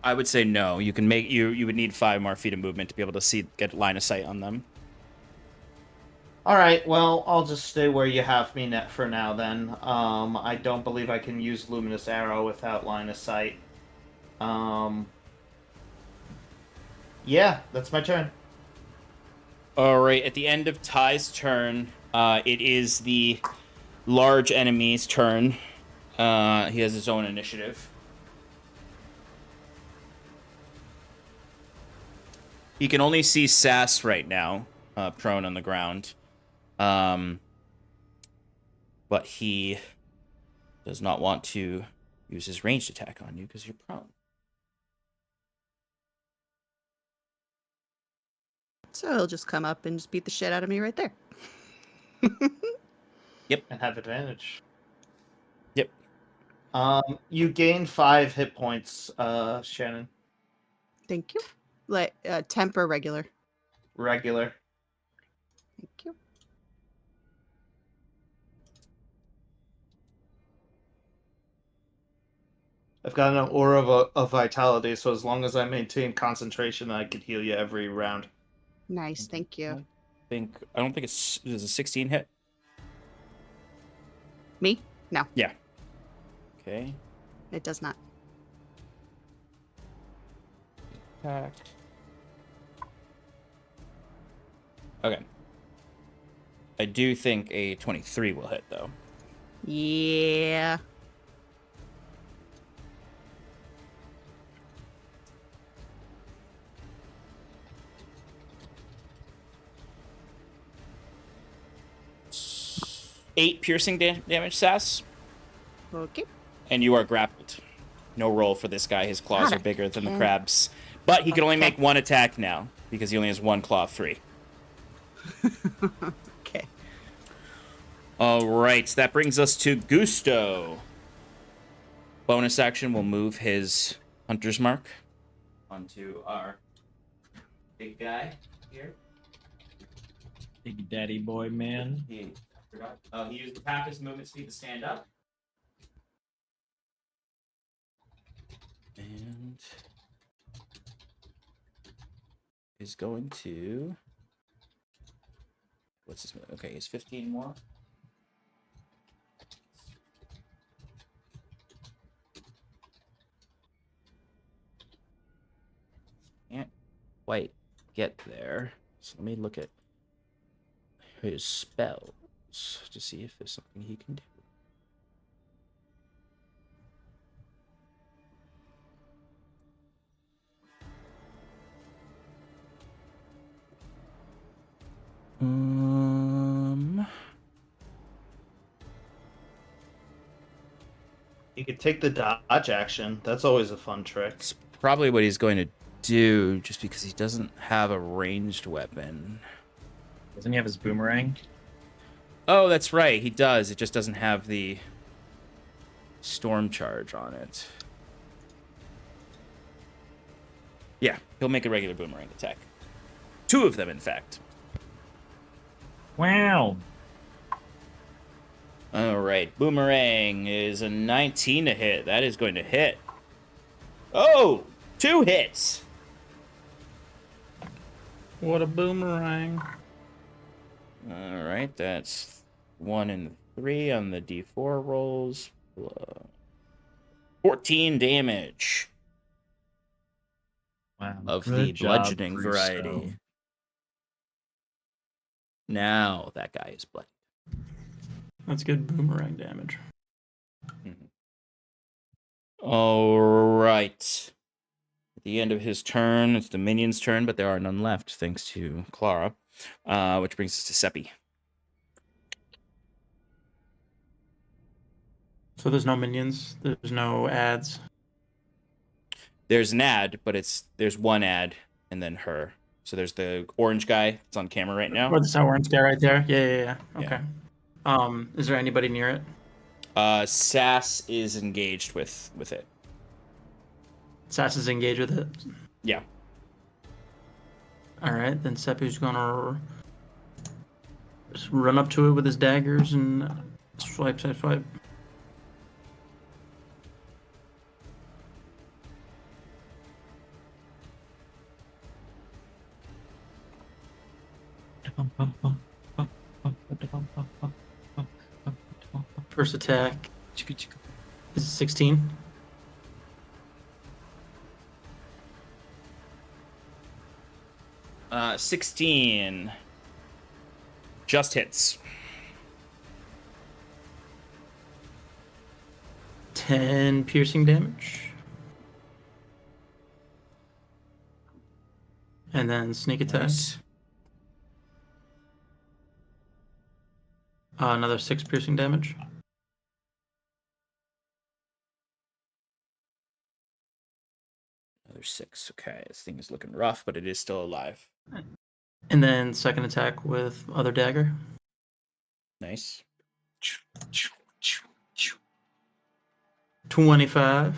I would say no. You can make you would need 5 more feet of movement to be able to get line of sight on them. All right. Well, I'll just stay where you have me net for now. Then. I don't believe I can use luminous arrow without line of sight. Yeah, that's my turn. All right. At the end of Ty's turn, it is the large enemy's turn. He has his own initiative. He can only see Sass right now, prone on the ground. But he does not want to use his ranged attack on you because you're prone. So he'll just come up and just beat the shit out of me right there. And have advantage. Yep. You gain 5 hit points, Shannon. Thank you. Like temp or regular. Regular. Thank you. I've got an aura of vitality, so as long as I maintain concentration, I can heal you every round. Nice, thank you. I don't think it's a 16 hit. Me? No, Yeah. Okay. it does not. Attack. Okay. I do think a 23 will hit though. Yeah. Eight piercing damage, Sass, Okay. and you are grappled. No roll for this guy. His claws God, are bigger than the okay. crabs, but he can only Okay. make one attack now because he only has one claw free. Okay. All right, that brings us to Gusteau. Bonus action will move his hunter's mark onto our big guy here. Big daddy boy, man. He forgot. He used half his movement speed to stand up. And is going to. What's his move? Okay, he's 15 more. Can't quite get there. So let me look at his spells to see if there's something he can do. You could take the dodge action. That's always a fun trick. It's probably what he's going to do, just because he doesn't have a ranged weapon. Doesn't he have his boomerang? Oh, that's right, he does. It just doesn't have the storm charge on it. Yeah, he'll make a regular boomerang attack. 2 of them, in fact. Wow. All right, boomerang is a 19 to hit. That is going to hit. Oh, 2 hits. What a boomerang. All right, that's 1 and 3 on the D4 rolls. 14 damage. Wow. Wow. of Good the job, bludgeoning Gusteau. variety. Now that guy is bloody. That's good boomerang damage. All right. At the end of his turn, it's the minion's turn, but there are none left, thanks to Clara. Which brings us to Seppi. So there's no minions. There's no ads. There's an ad, but there's one ad and then her. So there's the orange guy that's on camera right now. Or the orange guy right there. Yeah. Okay. Yeah. Is there anybody near it? Sass is engaged with it. Sass is engaged with it. Yeah. All right, then Seppu's gonna just run up to it with his daggers and swipe. First attack is 16. Uh, 16 just hits. 10 piercing damage. And then sneak attack. Nice. Another 6 piercing damage. Another 6. Okay, this thing is looking rough, but it is still alive. And then second attack with other dagger. Nice. 25.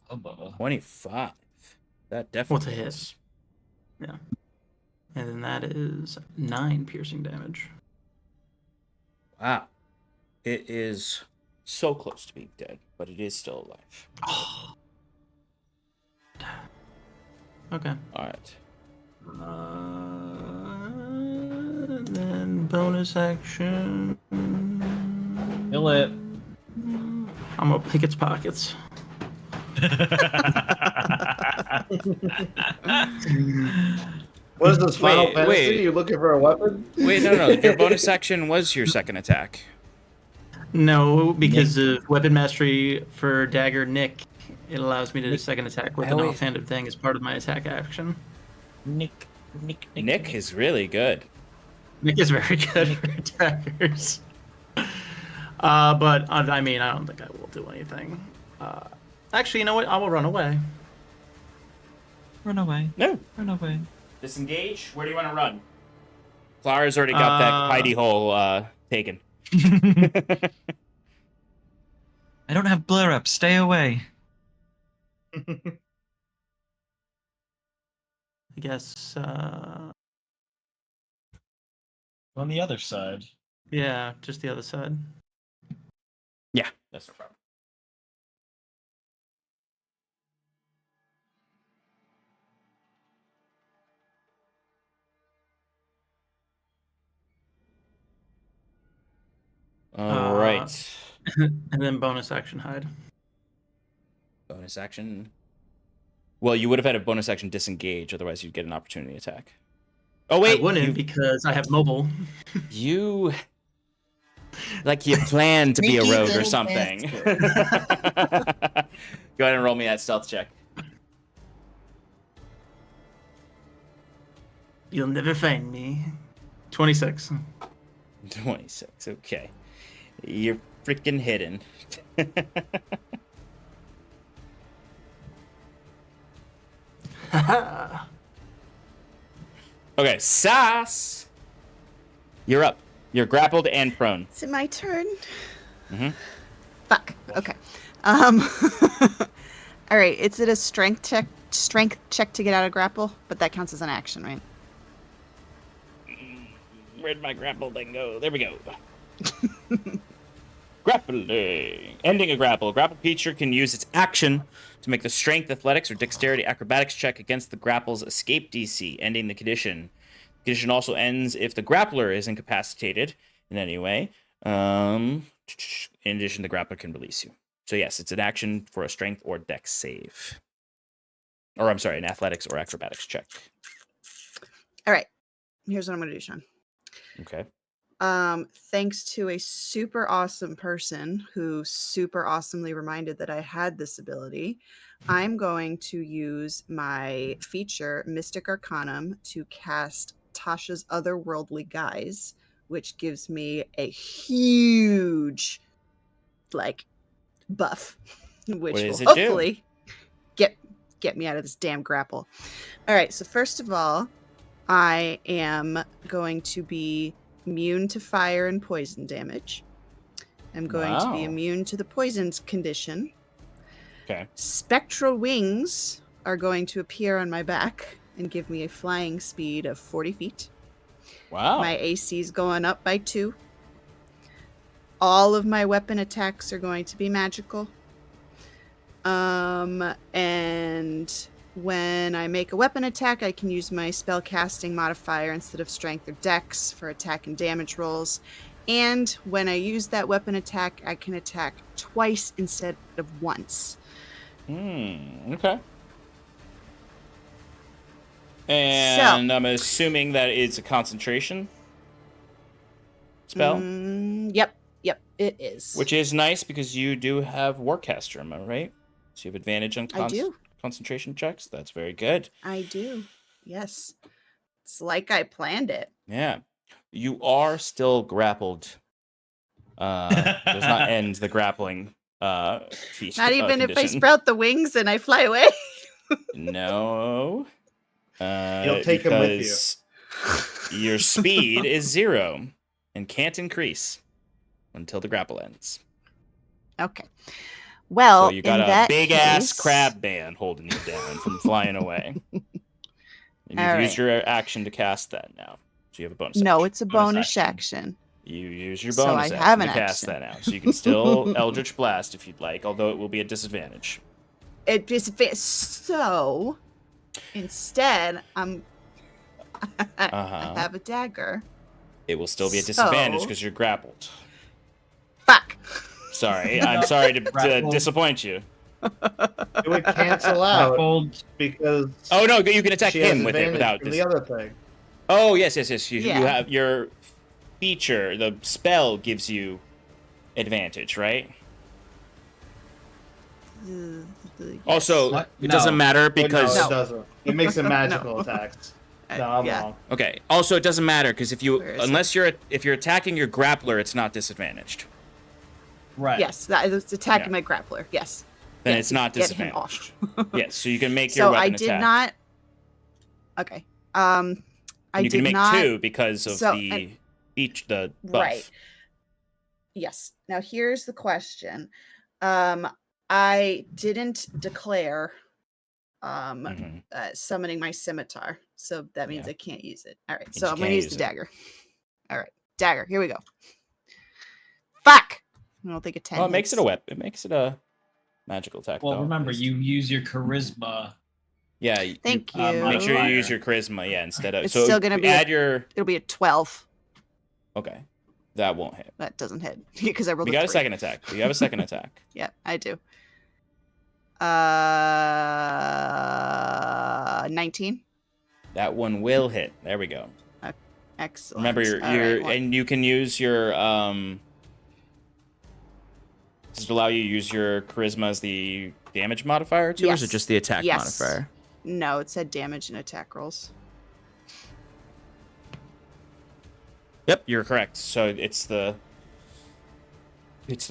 Oh, Bubba. 25. That definitely What's a hit? hits. Yeah. And then that is 9 piercing damage. Wow. It is so close to being dead, but it is still alive. Oh. Okay. All right. Then bonus action. Kill it. I'm gonna pick its pockets. What is this, Final Wait, Fantasy? wait. You looking for a weapon? Wait, no. Your bonus action was your second attack. No, because of weapon mastery for dagger Nick, it allows me to do second attack with I an always- offhanded thing as part of my attack action. Nick. Nick is really good. Nick is very good for daggers. But I mean, I don't think I will do anything. Actually, you know what? I will run away. Run away. No. Run away. Disengage? Where do you want to run? Clara's already got that hidey hole taken. I don't have blur up. Stay away. I guess. On the other side. Yeah, just the other side. Yeah, that's no problem. All right. And then bonus action hide. Bonus action. Well, you would have had a bonus action disengage, otherwise you'd get an opportunity attack. Oh wait, I wouldn't because I have mobile. you like you planned to be a Sneaky rogue or little something. Go ahead and roll me that stealth check. You'll never find me. 26. 26. Okay, you're freaking hidden. Okay, Sass, you're up. You're grappled and prone. Is it my turn? Mhm. Fuck. Okay. All right. It's it a strength check? Strength check to get out of grapple, but that counts as an action, right? Where'd my grapple thing go? There we go. Grappling. Ending a grapple. A grapple creature can use its action to make the strength, athletics, or dexterity acrobatics check against the grapple's escape DC, ending the condition. The condition also ends if the grappler is incapacitated in any way. In addition, the grappler can release you. So yes, it's an action for a strength or dex save. Or I'm sorry, an athletics or acrobatics check. All right. Here's what I'm going to do, Sean. Okay. Thanks to a super awesome person who super awesomely reminded that I had this ability, I'm going to use my feature, Mystic Arcanum, to cast Tasha's Otherworldly Guise, which gives me a huge, buff, which What will does it do? hopefully get me out of this damn grapple. All right, so first of all, I am going to be immune to fire and poison damage. I'm going to be Wow. immune to the poisoned condition. Okay. Spectral wings are going to appear on my back and give me a flying speed of 40 feet. Wow. My AC is going up by 2. All of my weapon attacks are going to be magical. And when I make a weapon attack, I can use my spell casting modifier instead of strength or dex for attack and damage rolls. And when I use that weapon attack, I can attack twice instead of once. Okay. And I'm assuming that it's a concentration spell? Yep, it is. Which is nice because you do have Warcaster, am I right? So you have advantage on I do. concentration checks. That's very good. I do. Yes. It's like I planned it. Yeah. You are still grappled. Does not end the grappling feat. Not even if I condition. sprout the wings and I fly away. No. You'll take him with you. Your speed is 0 and can't increase until the grapple ends. Okay. Well, So you got in a that big ass case- crab band holding you down from flying away. And you've All used right. your action to cast that now. So you have a bonus No, action. it's a Bonus bonus action. You use your So bonus I action have to an cast action. that now. So you can still Eldritch Blast if you'd like, although it will be a disadvantage. It disadvantage. So instead, I have a dagger. It will still be a disadvantage So- because you're grappled. Fuck. Sorry, I'm sorry to Grappled. disappoint you. It would cancel out Grappled. because Oh no, you can attack she has him with it advantage without from this. the other thing. Oh yes. You Yeah. have your feature. The spell gives you advantage, right? Also, What? it doesn't No. matter But because no, it doesn't. It makes it magical attacks. No, I'm yeah. wrong. okay. Also, it doesn't matter because if Where is if you're attacking your grappler, it's not disadvantaged. Right. Yes, that is attacking Yeah. my grappler. Yes. Then Yeah, it's to not get him disadvantaged. off. Yes, so you can make your So weapon I did attack. not. Okay. And I you did can make not. 2 because of so- the the buff. Right. Yes. Now here's the question. I didn't declare Mhm. summoning my scimitar, so that means Yeah. I can't use it. All right, Means so you I'm gonna can't use use the it. dagger. All right, dagger. Here we go. Fuck! I don't think a 10. Well, it makes it a hits. weapon. It makes it a magical attack. Well, though, at remember, least. you use your charisma. Yeah. Thank you. Make sure you modifier. use your charisma. Yeah, instead of It's so still gonna be add your. It'll be a 12. Okay, that won't hit. That doesn't hit because I rolled We a got a 3. second attack. You have a second attack. Yeah, I do. 19. That one will hit. There we go. Excellent. Remember All right, well, and you can use your Does it allow you to use your charisma as the damage modifier too, or is it Yes. just the attack Yes. modifier? No, it said damage and attack rolls. Yep, you're correct. So it's the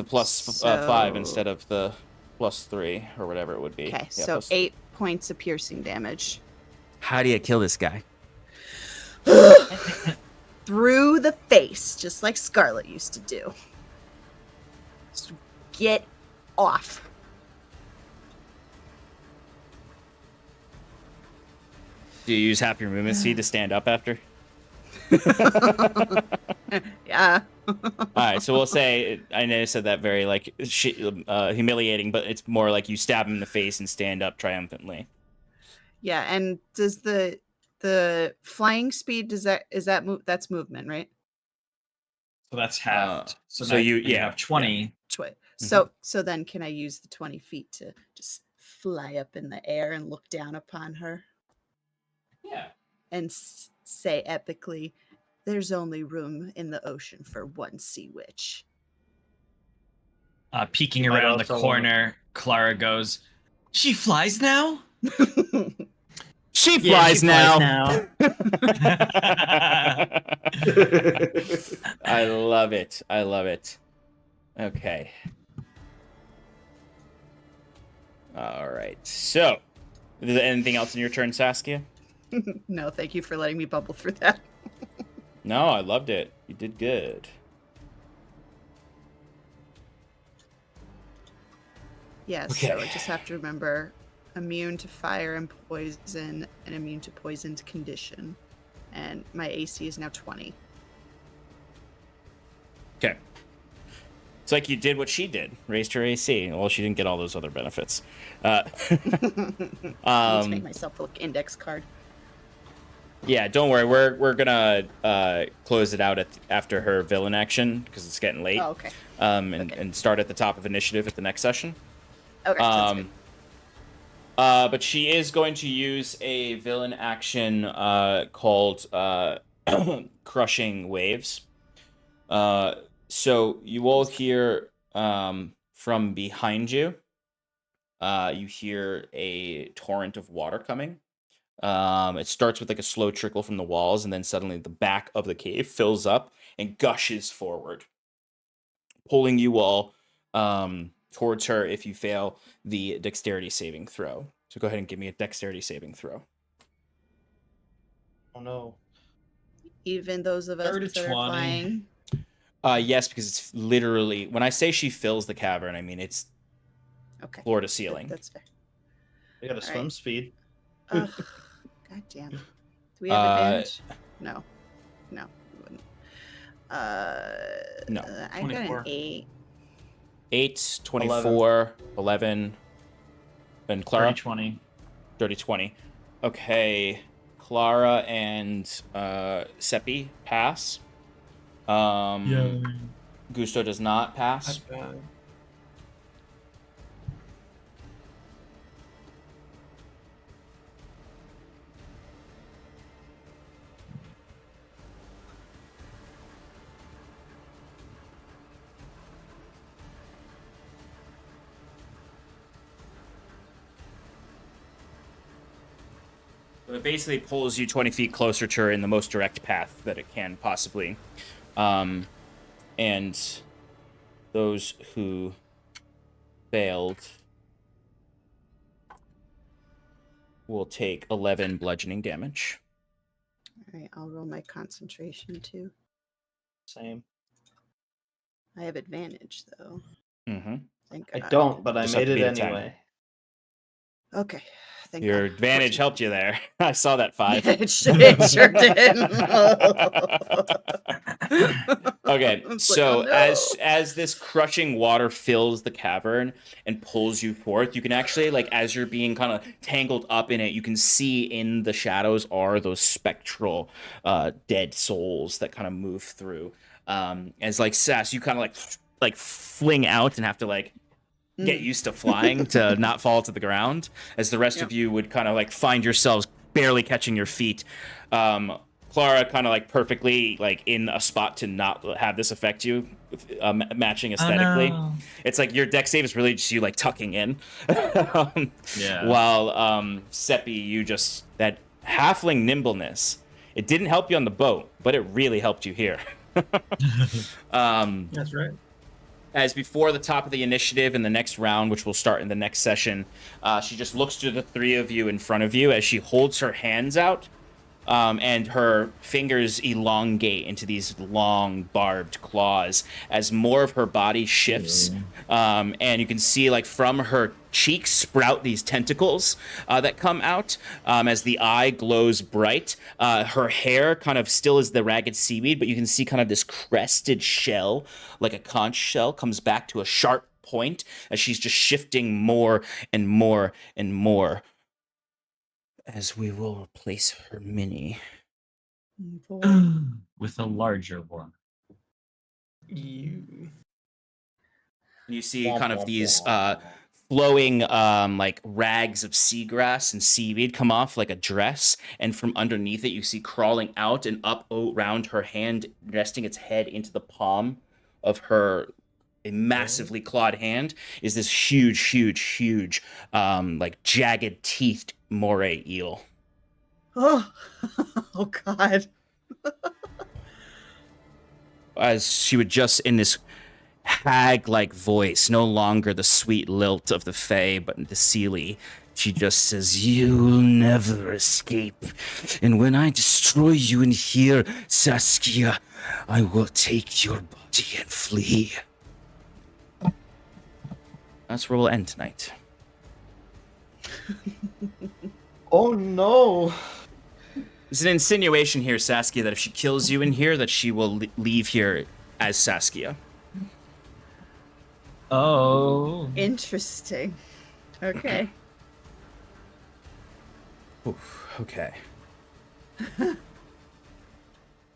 plus 5 So- instead of the plus 3 or whatever it would be. Okay, Yeah, so plus- 8 points of piercing damage. How do you kill this guy? Through the face, just like Scarlet used to do. Just get off. Do you use half your movement speed to stand up after? Yeah. All right, so we'll say I know I said that very like humiliating, but it's more like you stab him in the face and stand up triumphantly. Yeah, and does the flying speed that's movement, right? So that's halved. so now you- yeah, have 20. So then can I use the 20 feet to just fly up in the air and look down upon her. Yeah. And say epically, "There's only room in the ocean for one sea witch." Peeking You might around the also corner, Clara goes, "She flies now?" She Yeah, flies she now. I love it. I love it. Okay. All right. So, is there anything else in your turn, Saskia? No, thank you for letting me bubble through that. No, I loved it. You did good. Yes, Okay. so I just have to remember immune to fire and poison and immune to poisoned condition. And my AC is now 20. Okay. It's like you did what she did. Raised her AC. Well, she didn't get all those other benefits. I need to make myself look index card. Yeah, don't worry. We're gonna close it out after her villain action because it's getting late. Oh, okay. And start at the top of initiative at the next session. Okay, that's good. But she is going to use a villain action called Crushing Waves. So you all hear from behind you. You hear a torrent of water coming. It starts with like a slow trickle from the walls, and then suddenly the back of the cave fills up and gushes forward, pulling you all towards her if you fail the dexterity saving throw. So go ahead and give me a dexterity saving throw. Oh no. Even those of us Third that are 20. flying. Yes, because it's literally, when I say she fills the cavern, I mean it's Okay. floor to ceiling. That's fair. We got a All swim right. speed. Ugh, God damn. Do we have advantage? No. No, we wouldn't. No. I got an 24. 8. 8, 24, 11, and Clara? 30-20. 30, 20. Okay, Clara and Seppi pass. Gusteau does not pass. It basically pulls you 20 feet closer to her in the most direct path that it can possibly. And those who failed will take 11 bludgeoning damage. All right, I'll roll my concentration too. Same. I have advantage though. Mm-hmm. Thank I God. don't, but I Just have made to it beat a 10. anyway. Okay. Thank Your God. advantage 14. helped you there. I saw that 5. It sure did. Okay, It's so like, oh, no. as this crushing water fills the cavern and pulls you forth, you can actually, like, as you're being kind of tangled up in it, you can see in the shadows are those spectral dead souls that kind of move through. As like Sass, you kind of like fling out and have to like get used to flying to not fall to the ground, as the rest of you would kind of like find yourselves barely catching your feet. Clara kind of like perfectly like in a spot to not have this affect you, matching aesthetically. Oh, no. It's like your deck save is really just you like tucking in. Yeah. While Seppi, you just, that halfling nimbleness, it didn't help you on the boat, but it really helped you here. That's right. As before the top of the initiative in the next round, which will start in the next session, she just looks to the three of you in front of you as she holds her hands out, and her fingers elongate into these long barbed claws as more of her body shifts, and you can see like from her cheeks sprout these tentacles that come out as the eye glows bright. Her hair kind of still is the ragged seaweed, but you can see kind of this crested shell, like a conch shell, comes back to a sharp point as she's just shifting more and more and more. As we will replace her mini with a larger one. You. you see kind of these flowing like rags of seagrass and seaweed come off like a dress, and from underneath it you see crawling out and up around her hand, resting its head into the palm of her a massively clawed hand, is this huge like jagged teethed moray eel. Oh, oh God. As she would just, in this hag-like voice, no longer the sweet lilt of the Fae, but the Seelie, she just says, "You'll never escape. And when I destroy you in here, Saskia, I will take your body and flee." That's where we'll end tonight. Oh no. There's an insinuation here, Saskia, that if she kills you in here, that she will leave here as Saskia. Oh. Interesting. Okay. Oof, okay.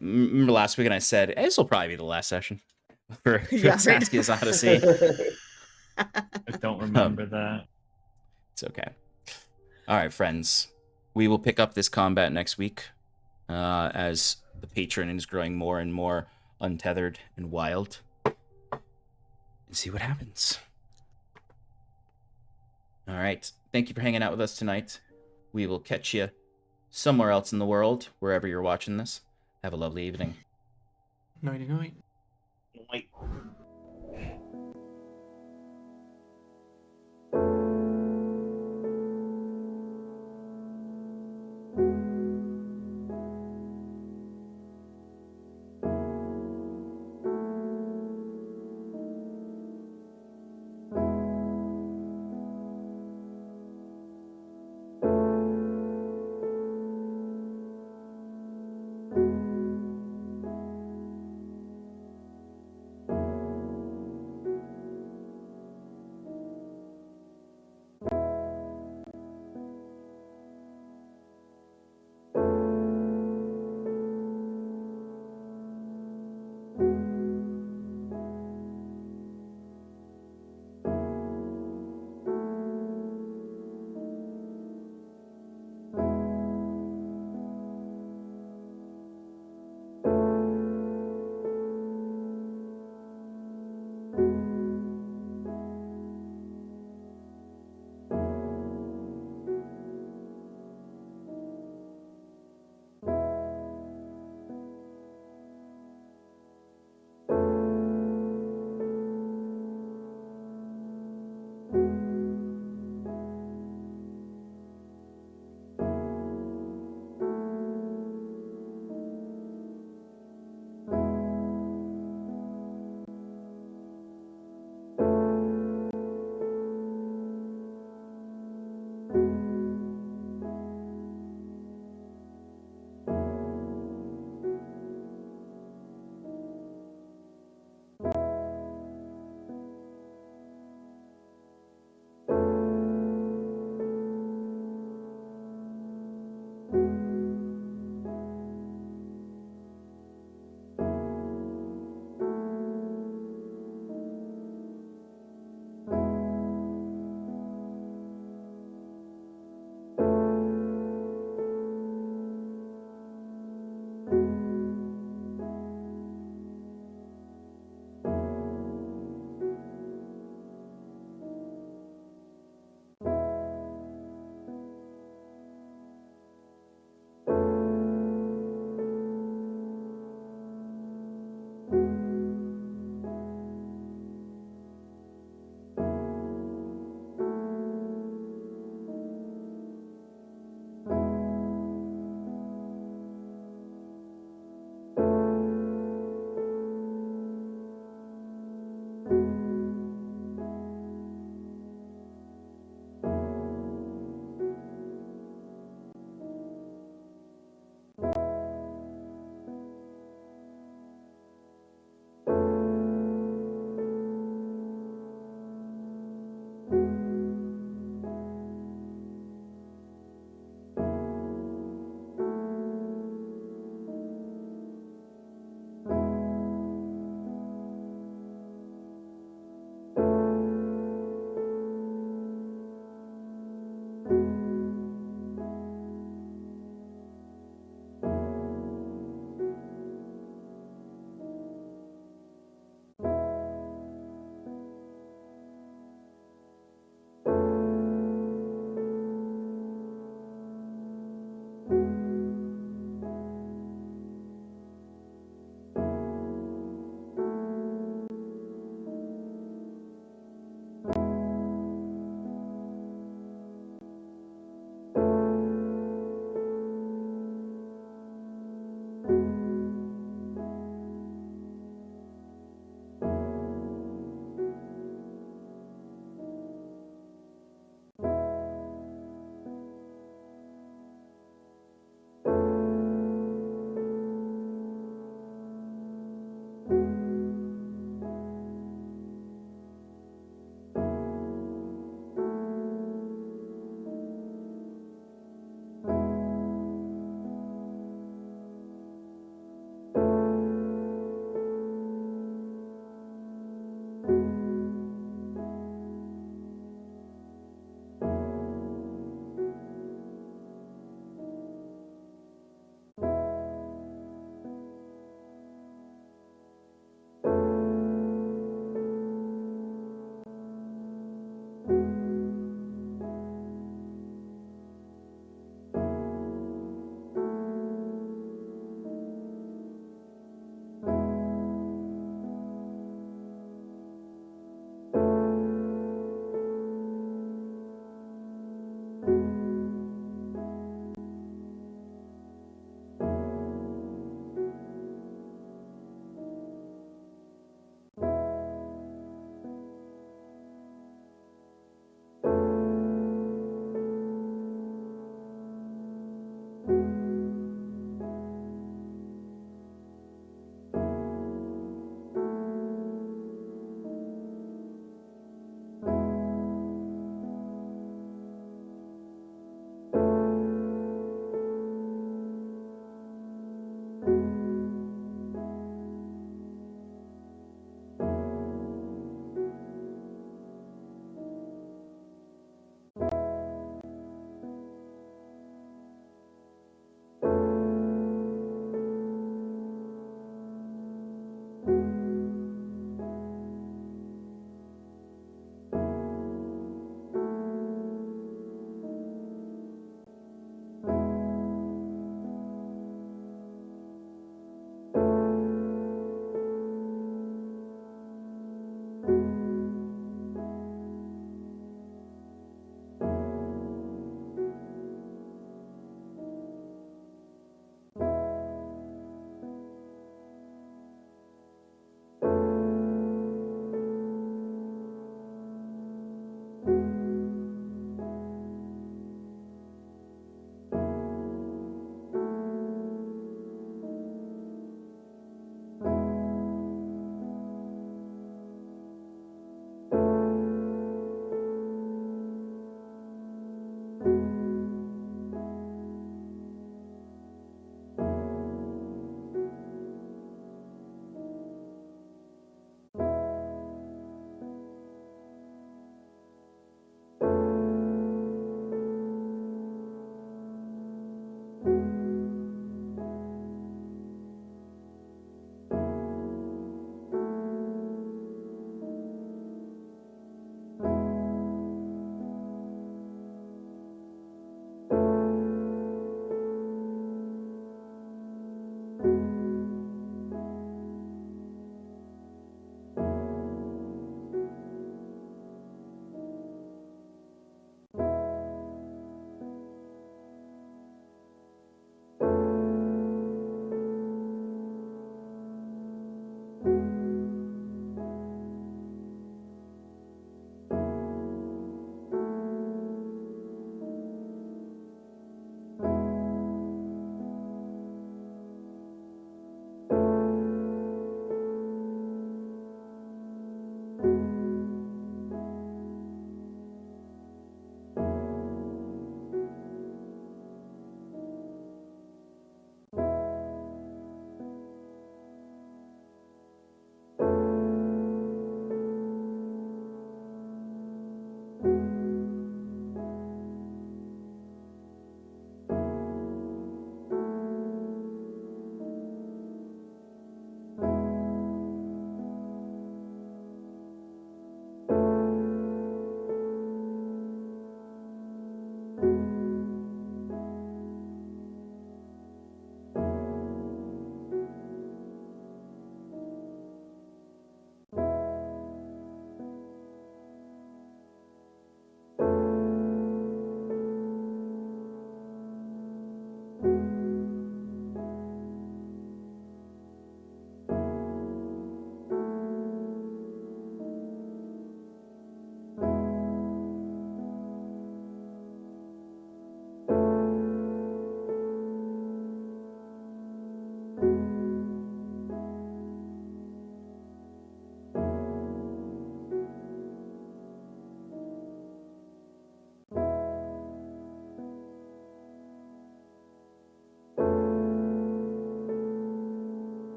Remember last week and I said, this will probably be the last session for Yeah, right. Saskia's Odyssey. I don't remember that. It's okay. All right, friends. We will pick up this combat next week as the patron is growing more and more untethered and wild. And see what happens. All right. Thank you for hanging out with us tonight. We will catch you somewhere else in the world, wherever you're watching this. Have a lovely evening. Nighty night. Like